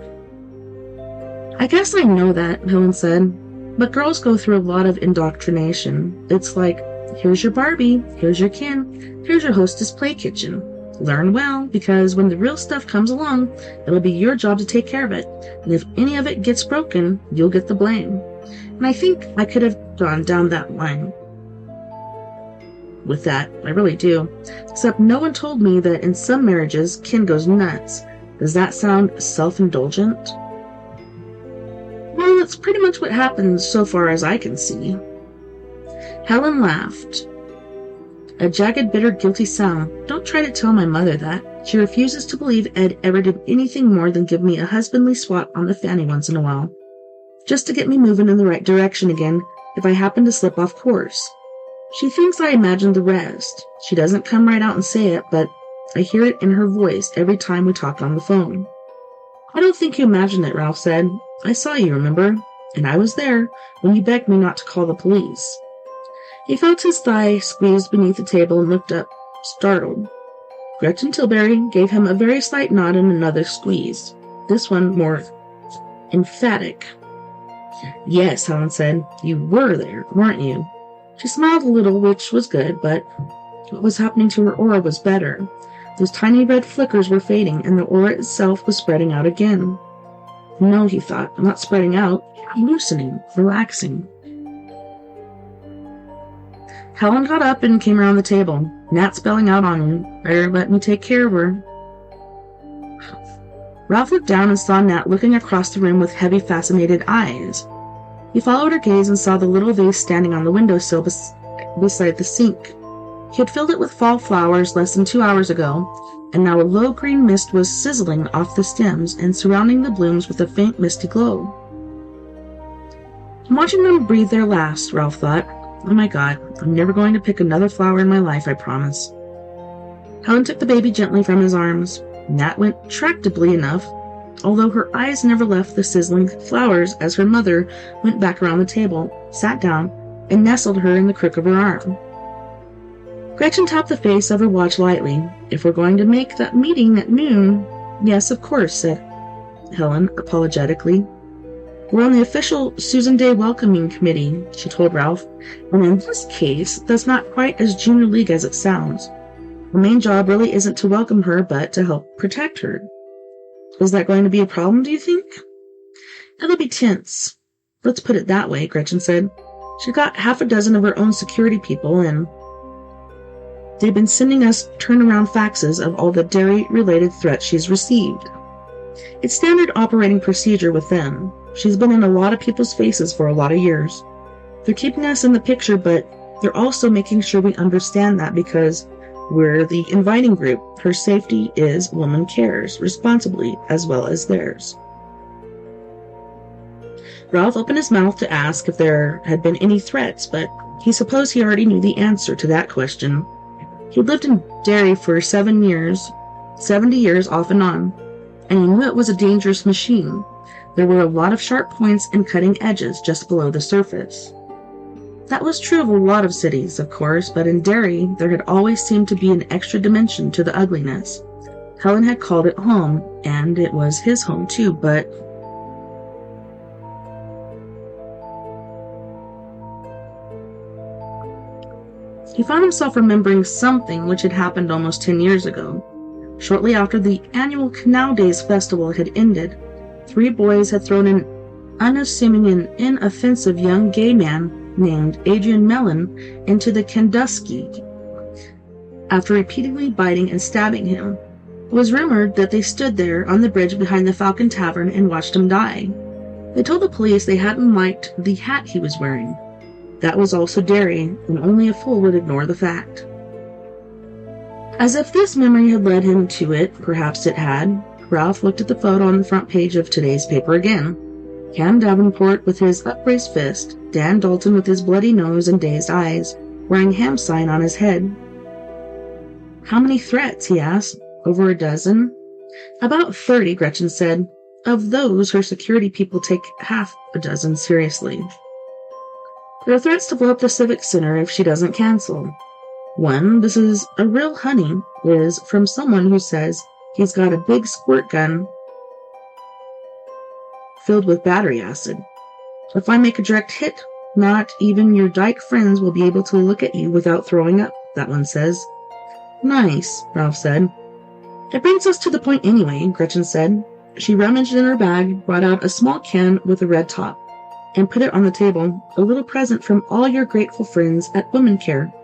"I guess I know that," Helen said. "But girls go through a lot of indoctrination. It's like, here's your Barbie, here's your Ken, here's your hostess play kitchen. Learn well, because when the real stuff comes along, it'll be your job to take care of it. And if any of it gets broken, you'll get the blame." And I think I could have gone down that line with that. I really do. Except no one told me that in some marriages, Ken goes nuts. Does that sound self-indulgent? Well, that's pretty much what happens so far as I can see. Helen laughed. A jagged, bitter, guilty sound. "Don't try to tell my mother that. She refuses to believe Ed ever did anything more than give me a husbandly swat on the fanny once in a while. Just to get me moving in the right direction again if I happen to slip off course. She thinks I imagine the rest. She doesn't come right out and say it, but I hear it in her voice every time we talk on the phone." "I don't think you imagine it," Ralph said. "I saw you, remember? And I was there when you begged me not to call the police." He felt his thigh squeezed beneath the table and looked up, startled. Gretchen Tilbury gave him a very slight nod and another squeeze, this one more emphatic. "Yes," Helen said, "you were there, weren't you?" She smiled a little, which was good, but what was happening to her aura was better. Those tiny red flickers were fading, and the aura itself was spreading out again. "No," he thought, "I'm not spreading out. I'm loosening, relaxing." Helen got up and came around the table. "Nat's spelling out on you. Better let me take care of her." Ralph looked down and saw Nat looking across the room with heavy, fascinated eyes. He followed her gaze and saw the little vase standing on the windowsill beside the sink. He had filled it with fall flowers less than 2 hours ago, and now a low green mist was sizzling off the stems and surrounding the blooms with a faint misty glow. I'm watching them breathe their last, Ralph thought. Oh my God, I'm never going to pick another flower in my life, I promise. Helen took the baby gently from his arms. Nat went tractably enough, although her eyes never left the sizzling flowers as her mother went back around the table, sat down, and nestled her in the crook of her arm. Gretchen tapped the face of her watch lightly. If we're going to make that meeting at noon... Yes, of course, said Helen apologetically. We're on the official Susan Day welcoming committee, she told Ralph, and in this case, that's not quite as junior league as it sounds. Her main job really isn't to welcome her, but to help protect her. Is that going to be a problem, do you think? It'll be tense. Let's put it that way, Gretchen said. She's got half a dozen of her own security people, and they've been sending us turnaround faxes of all the dairy-related threats she's received. It's standard operating procedure with them. She's been in a lot of people's faces for a lot of years. They're keeping us in the picture, but they're also making sure we understand that because we're the inviting group. Her safety is woman cares, responsibly as well as theirs. Ralph opened his mouth to ask if there had been any threats, but he supposed he already knew the answer to that question. He'd lived in Derry for 70 years off and on, and he knew it was a dangerous machine. There were a lot of sharp points and cutting edges just below the surface. That was true of a lot of cities, of course, but in Derry there had always seemed to be an extra dimension to the ugliness. Helen had called it home, and it was his home too, but he found himself remembering something which had happened almost 10 years ago. Shortly after the annual Canal Days festival had ended, 3 boys had thrown an unassuming and inoffensive young gay man named Adrian Mellon into the Kenduskeag after repeatedly biting and stabbing him. It was rumored that they stood there on the bridge behind the Falcon Tavern and watched him die. They told the police they hadn't liked the hat he was wearing. That was also Derry, and only a fool would ignore the fact. As if this memory had led him to it, perhaps it had, Ralph looked at the photo on the front page of today's paper again. Cam Davenport with his upraised fist, Dan Dalton with his bloody nose and dazed eyes, wearing ham sign on his head. How many threats, he asked. Over a dozen? About 30, Gretchen said. Of those, her security people take half a dozen seriously. There are threats to blow up the Civic Center if she doesn't cancel. One, this is a real honey, is from someone who says he's got a big squirt gun filled with battery acid. If I make a direct hit, not even your dyke friends will be able to look at you without throwing up, that one says. Nice, Ralph said. It brings us to the point anyway, Gretchen said. She rummaged in her bag, brought out a small can with a red top, and put it on the table, a little present from all your grateful friends at Woman Care.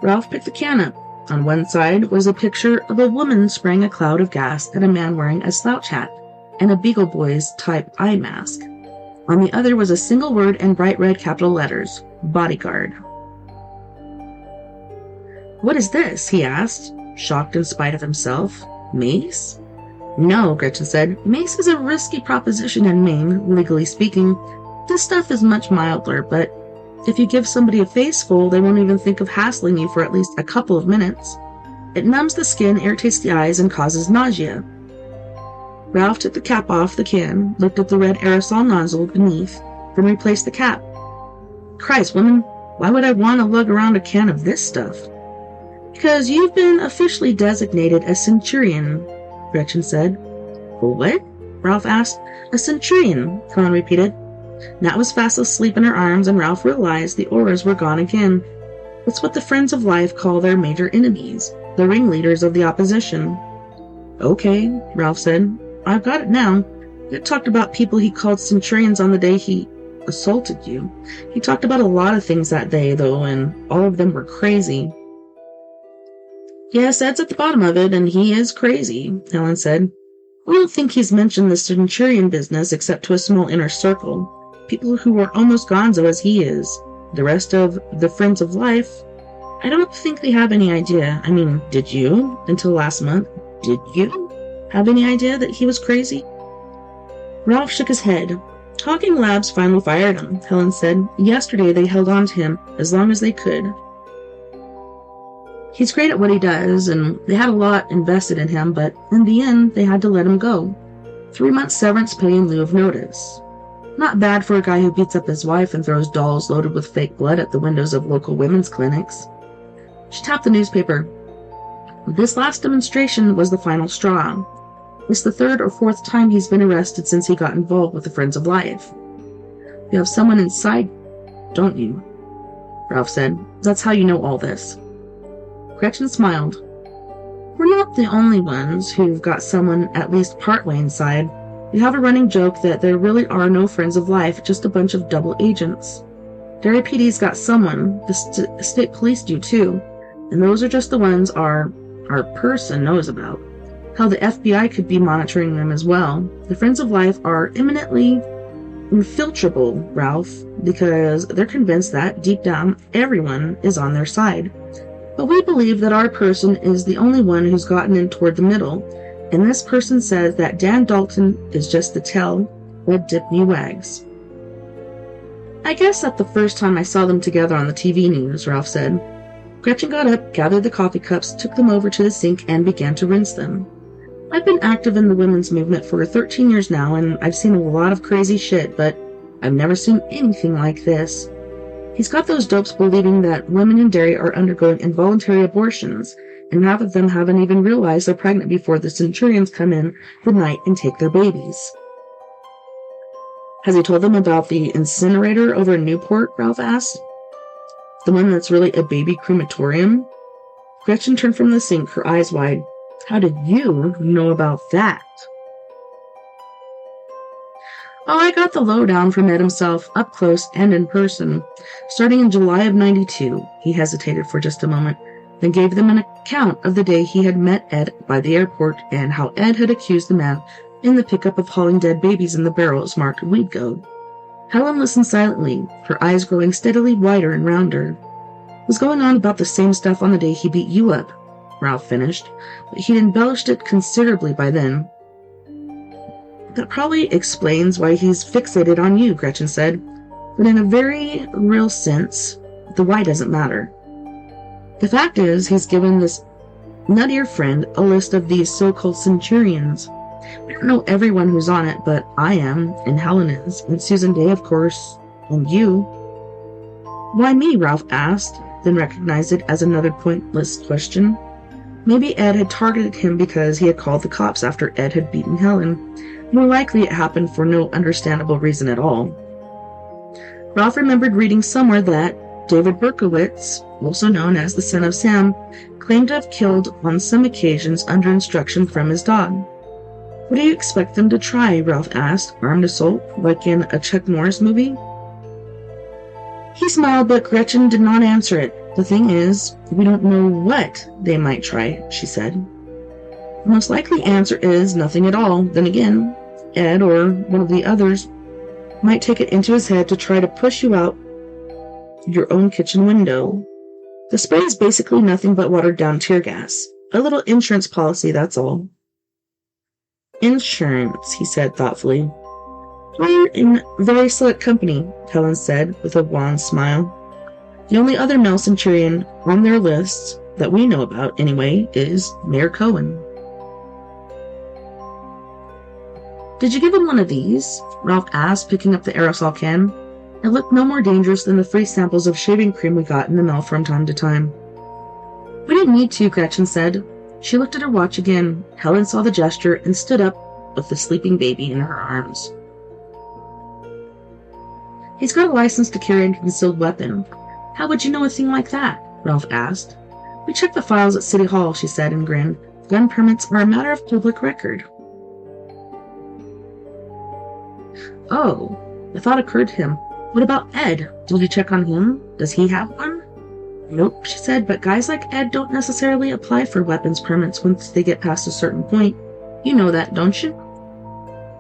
Ralph picked the can up. On one side was a picture of a woman spraying a cloud of gas at a man wearing a slouch hat and a Beagle Boys type eye mask. On the other was a single word in bright red capital letters, bodyguard. What is this? He asked, shocked in spite of himself. Mace? No, Gretchen said. Mace is a risky proposition in Maine, legally speaking. This stuff is much milder, but if you give somebody a face full, they won't even think of hassling you for at least a couple of minutes. It numbs the skin, irritates the eyes, and causes nausea. Ralph took the cap off the can, looked at the red aerosol nozzle beneath, then replaced the cap. Christ, woman, why would I want to lug around a can of this stuff? Because you've been officially designated a centurion, Gretchen said. A what? Ralph asked. A centurion, Helen repeated. Nat was fast asleep in her arms, and Ralph realized the auras were gone again. It's what the Friends of Life call their major enemies, the ringleaders of the opposition. Okay, Ralph said. I've got it now. It talked about people he called centurions on the day he assaulted you. He talked about a lot of things that day, though, and all of them were crazy. Yes, Ed's at the bottom of it, and he is crazy, Helen said. We don't think he's mentioned the centurion business except to a small inner circle. People who are almost gonzo as he is. The rest of the Friends of Life, I don't think they have any idea. I mean, did you? Until last month. Did you have any idea that he was crazy? Ralph shook his head. Talking Labs finally fired him, Helen said. Yesterday they held on to him as long as they could. He's great at what he does, and they had a lot invested in him, but in the end they had to let him go. 3 months severance pay in lieu of notice. Not bad for a guy who beats up his wife and throws dolls loaded with fake blood at the windows of local women's clinics. She tapped the newspaper. This last demonstration was the final straw. It's the 3rd or 4th time he's been arrested since he got involved with the Friends of Life. You have someone inside, don't you? Ralph said. That's how you know all this. Gretchen smiled. We're not the only ones who've got someone at least partway inside. We have a running joke that there really are no friends of life, just a bunch of double agents. Derry PD's got someone, the state police do too, and those are just the ones our person knows about. Hell, the FBI could be monitoring them as well. The friends of life are imminently infiltrable, Ralph, because they're convinced that, deep down, everyone is on their side. But we believe that our person is the only one who's gotten in toward the middle, and this person says that Dan Dalton is just the tail that Dip Me wags. I guess that's the first time I saw them together on the TV news, Ralph said. Gretchen got up, gathered the coffee cups, took them over to the sink, and began to rinse them. I've been active in the women's movement for 13 years now, and I've seen a lot of crazy shit, but I've never seen anything like this. He's got those dopes believing that women in Derry are undergoing involuntary abortions, and half of them haven't even realized they're pregnant before the Centurions come in the night and take their babies. Has he told them about the incinerator over in Newport? Ralph asked. The one that's really a baby crematorium? Gretchen turned from the sink, her eyes wide. How did you know about that? Oh, I got the lowdown from Ed himself, up close and in person. Starting in July of '92, he hesitated for just a moment, then gave them an account of the day he had met Ed by the airport and how Ed had accused the man in the pickup of hauling dead babies in the barrels marked weed goat. Helen listened silently, her eyes growing steadily wider and rounder. It was going on about the same stuff on the day he beat you up, Ralph finished, but he'd embellished it considerably by then. That probably explains why he's fixated on you, Gretchen said, but in a very real sense, the why doesn't matter. The fact is, he's given this nuttier friend a list of these so-called Centurions. We don't know everyone who's on it, but I am, and Helen is, and Susan Day, of course, and you. Why me? Ralph asked, then recognized it as another pointless question. Maybe Ed had targeted him because he had called the cops after Ed had beaten Helen. More likely it happened for no understandable reason at all. Ralph remembered reading somewhere that David Berkowitz, also known as the son of Sam, claimed to have killed on some occasions under instruction from his dog. What do you expect them to try? Ralph asked. Armed assault, like in a Chuck Norris movie? He smiled, but Gretchen did not answer it. The thing is, we don't know what they might try, she said. The most likely answer is nothing at all. Then again, Ed or one of the others might take it into his head to try to push you out your own kitchen window. The spray is basically nothing but watered-down tear gas. A little insurance policy, that's all. Insurance, he said thoughtfully. We're in very select company, Helen said with a wan smile. The only other male Centurion on their list, that we know about anyway, is Mayor Cohen. Did you give him one of these? Ralph asked, picking up the aerosol can. It looked no more dangerous than the free samples of shaving cream we got in the mail from time to time. We didn't need to, Gretchen said. She looked at her watch again. Helen saw the gesture and stood up with the sleeping baby in her arms. He's got a license to carry a concealed weapon. How would you know a thing like that? Ralph asked. We checked the files at City Hall, she said and grinned. Gun permits are a matter of public record. Oh, a thought occurred to him. What about Ed? Did you check on him? Does he have one? Nope, she said, but guys like Ed don't necessarily apply for weapons permits once they get past a certain point. You know that, don't you?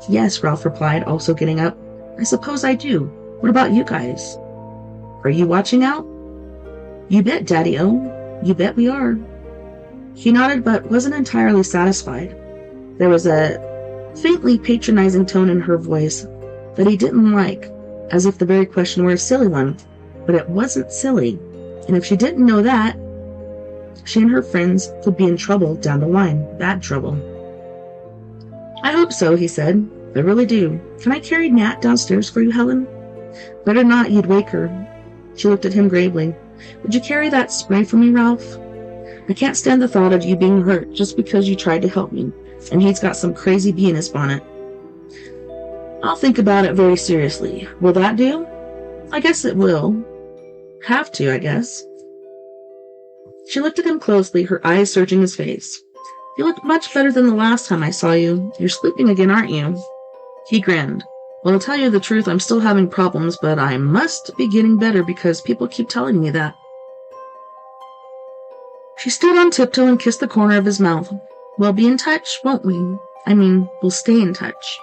Yes, Ralph replied, also getting up. I suppose I do. What about you guys? Are you watching out? You bet, Daddy-O. You bet we are. He nodded, but wasn't entirely satisfied. There was a faintly patronizing tone in her voice that he didn't like, as if the very question were a silly one. But it wasn't silly, and if she didn't know that, she and her friends could be in trouble down the line. Bad trouble. I hope so, he said. I really do. Can I carry Nat downstairs for you, Helen? Better not, you'd wake her. She looked at him gravely. Would you carry that spray for me, Ralph? I can't stand the thought of you being hurt just because you tried to help me, and he's got some crazy bee in his bonnet. I'll think about it very seriously. Will that do? I guess it will. Have to, I guess. She looked at him closely, her eyes searching his face. You look much better than the last time I saw you. You're sleeping again, aren't you? He grinned. Well, to tell you the truth, I'm still having problems, but I must be getting better because people keep telling me that. She stood on tiptoe and kissed the corner of his mouth. We'll be in touch, won't we? We'll stay in touch.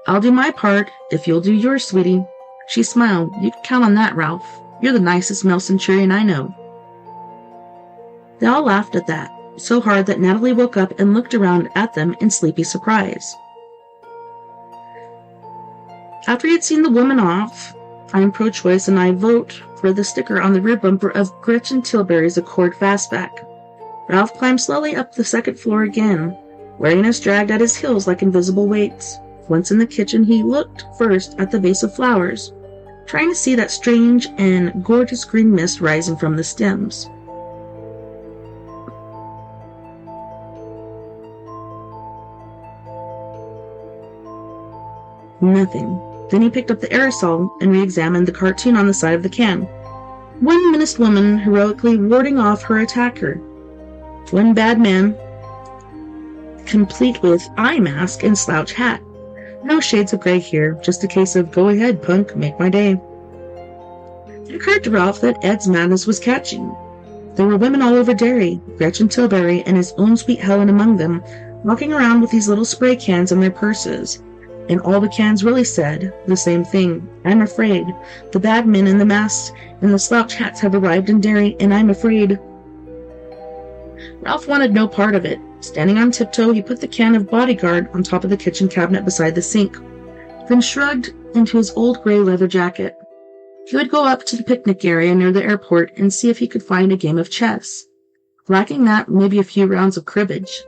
I'll do my part if you'll do yours, sweetie. She smiled. You can count on that, Ralph. You're the nicest male centurion I know. They all laughed at that, so hard that Natalie woke up and looked around at them in sleepy surprise. After he had seen the woman off, I'm pro-choice and I vote for the sticker on the rear bumper of Gretchen Tilbury's Accord Fastback. Ralph climbed slowly up the second floor again. Weariness dragged at his heels like invisible weights. Once in the kitchen, he looked first at the vase of flowers, trying to see that strange and gorgeous green mist rising from the stems. Nothing. Then he picked up the aerosol and re-examined the cartoon on the side of the can. One menaced woman heroically warding off her attacker. One bad man, complete with eye mask and slouch hat. No shades of gray here, just a case of go ahead, punk, make my day. It occurred to Ralph that Ed's madness was catching. There were women all over Derry, Gretchen Tilbury and his own sweet Helen among them, walking around with these little spray cans in their purses. And all the cans really said the same thing. I'm afraid. The bad men in the masks and the slouch hats have arrived in Derry, and I'm afraid. Ralph wanted no part of it. Standing on tiptoe, he put the can of Bodyguard on top of the kitchen cabinet beside the sink, then shrugged into his old gray leather jacket. He would go up to the picnic area near the airport and see if he could find a game of chess. Lacking that, maybe a few rounds of cribbage.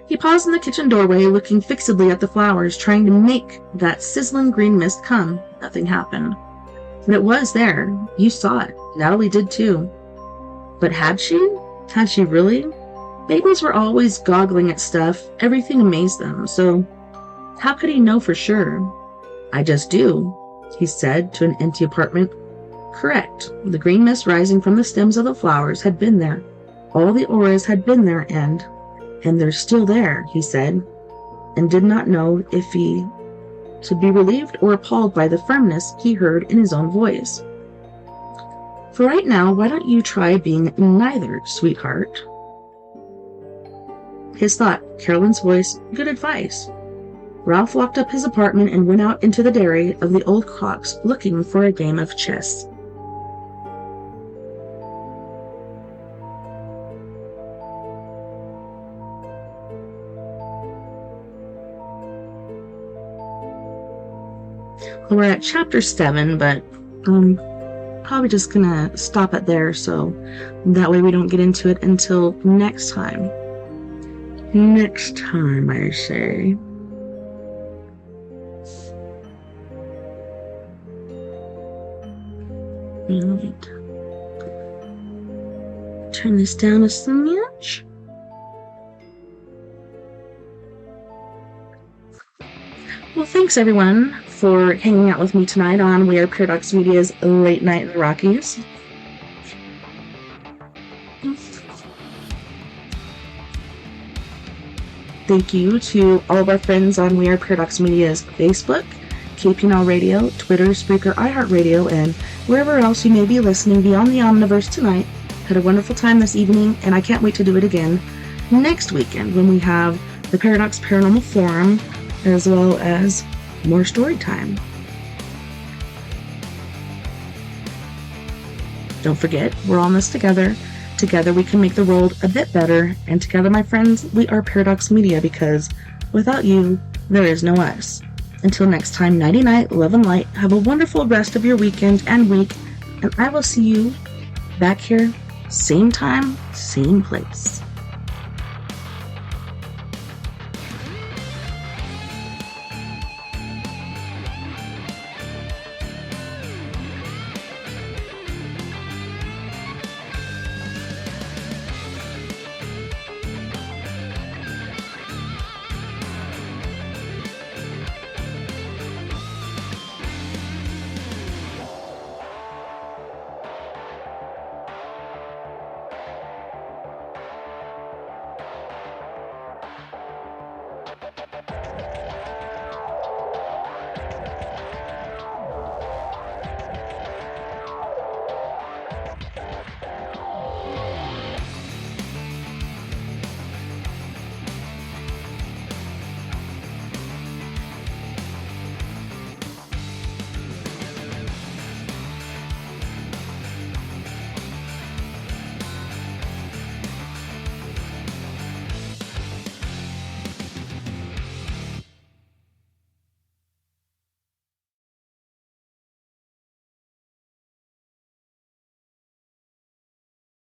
He paused in the kitchen doorway, looking fixedly at the flowers, trying to make that sizzling green mist come. Nothing happened. But it was there. You saw it. Natalie did too. But had she? Had she really? Babies were always goggling at stuff. Everything amazed them, so how could he know for sure? I just do, he said to an empty apartment. Correct. The green mist rising from the stems of the flowers had been there. All the auras had been there, and they're still there, he said, and did not know if he should be relieved or appalled by the firmness he heard in his own voice. For right now, why don't you try being neither, sweetheart? His thought, Carolyn's voice, good advice. Ralph locked up his apartment and went out into the dairy of the old clocks, looking for a game of chess. We're at chapter 7, but I'm probably just gonna stop it there so that way we don't get into it until next time. Next time, I say. Alright. Turn this down a smidge. Well, thanks everyone for hanging out with me tonight on We Are Paradox Media's Late Night in the Rockies. Thank you to all of our friends on We Are Paradox Media's Facebook, KPNL Radio, Twitter, Spreaker, iHeartRadio, and wherever else you may be listening beyond the Omniverse tonight. Had a wonderful time this evening, and I can't wait to do it again next weekend when we have the Paradox Paranormal Forum, as well as more story time. Don't forget, we're all in this together. Together we can make the world a bit better, and together, my friends, we are Paradox Media, because without you, there is no us. Until next time, nighty night, love and light. Have a wonderful rest of your weekend and week, and I will see you back here, same time, same place.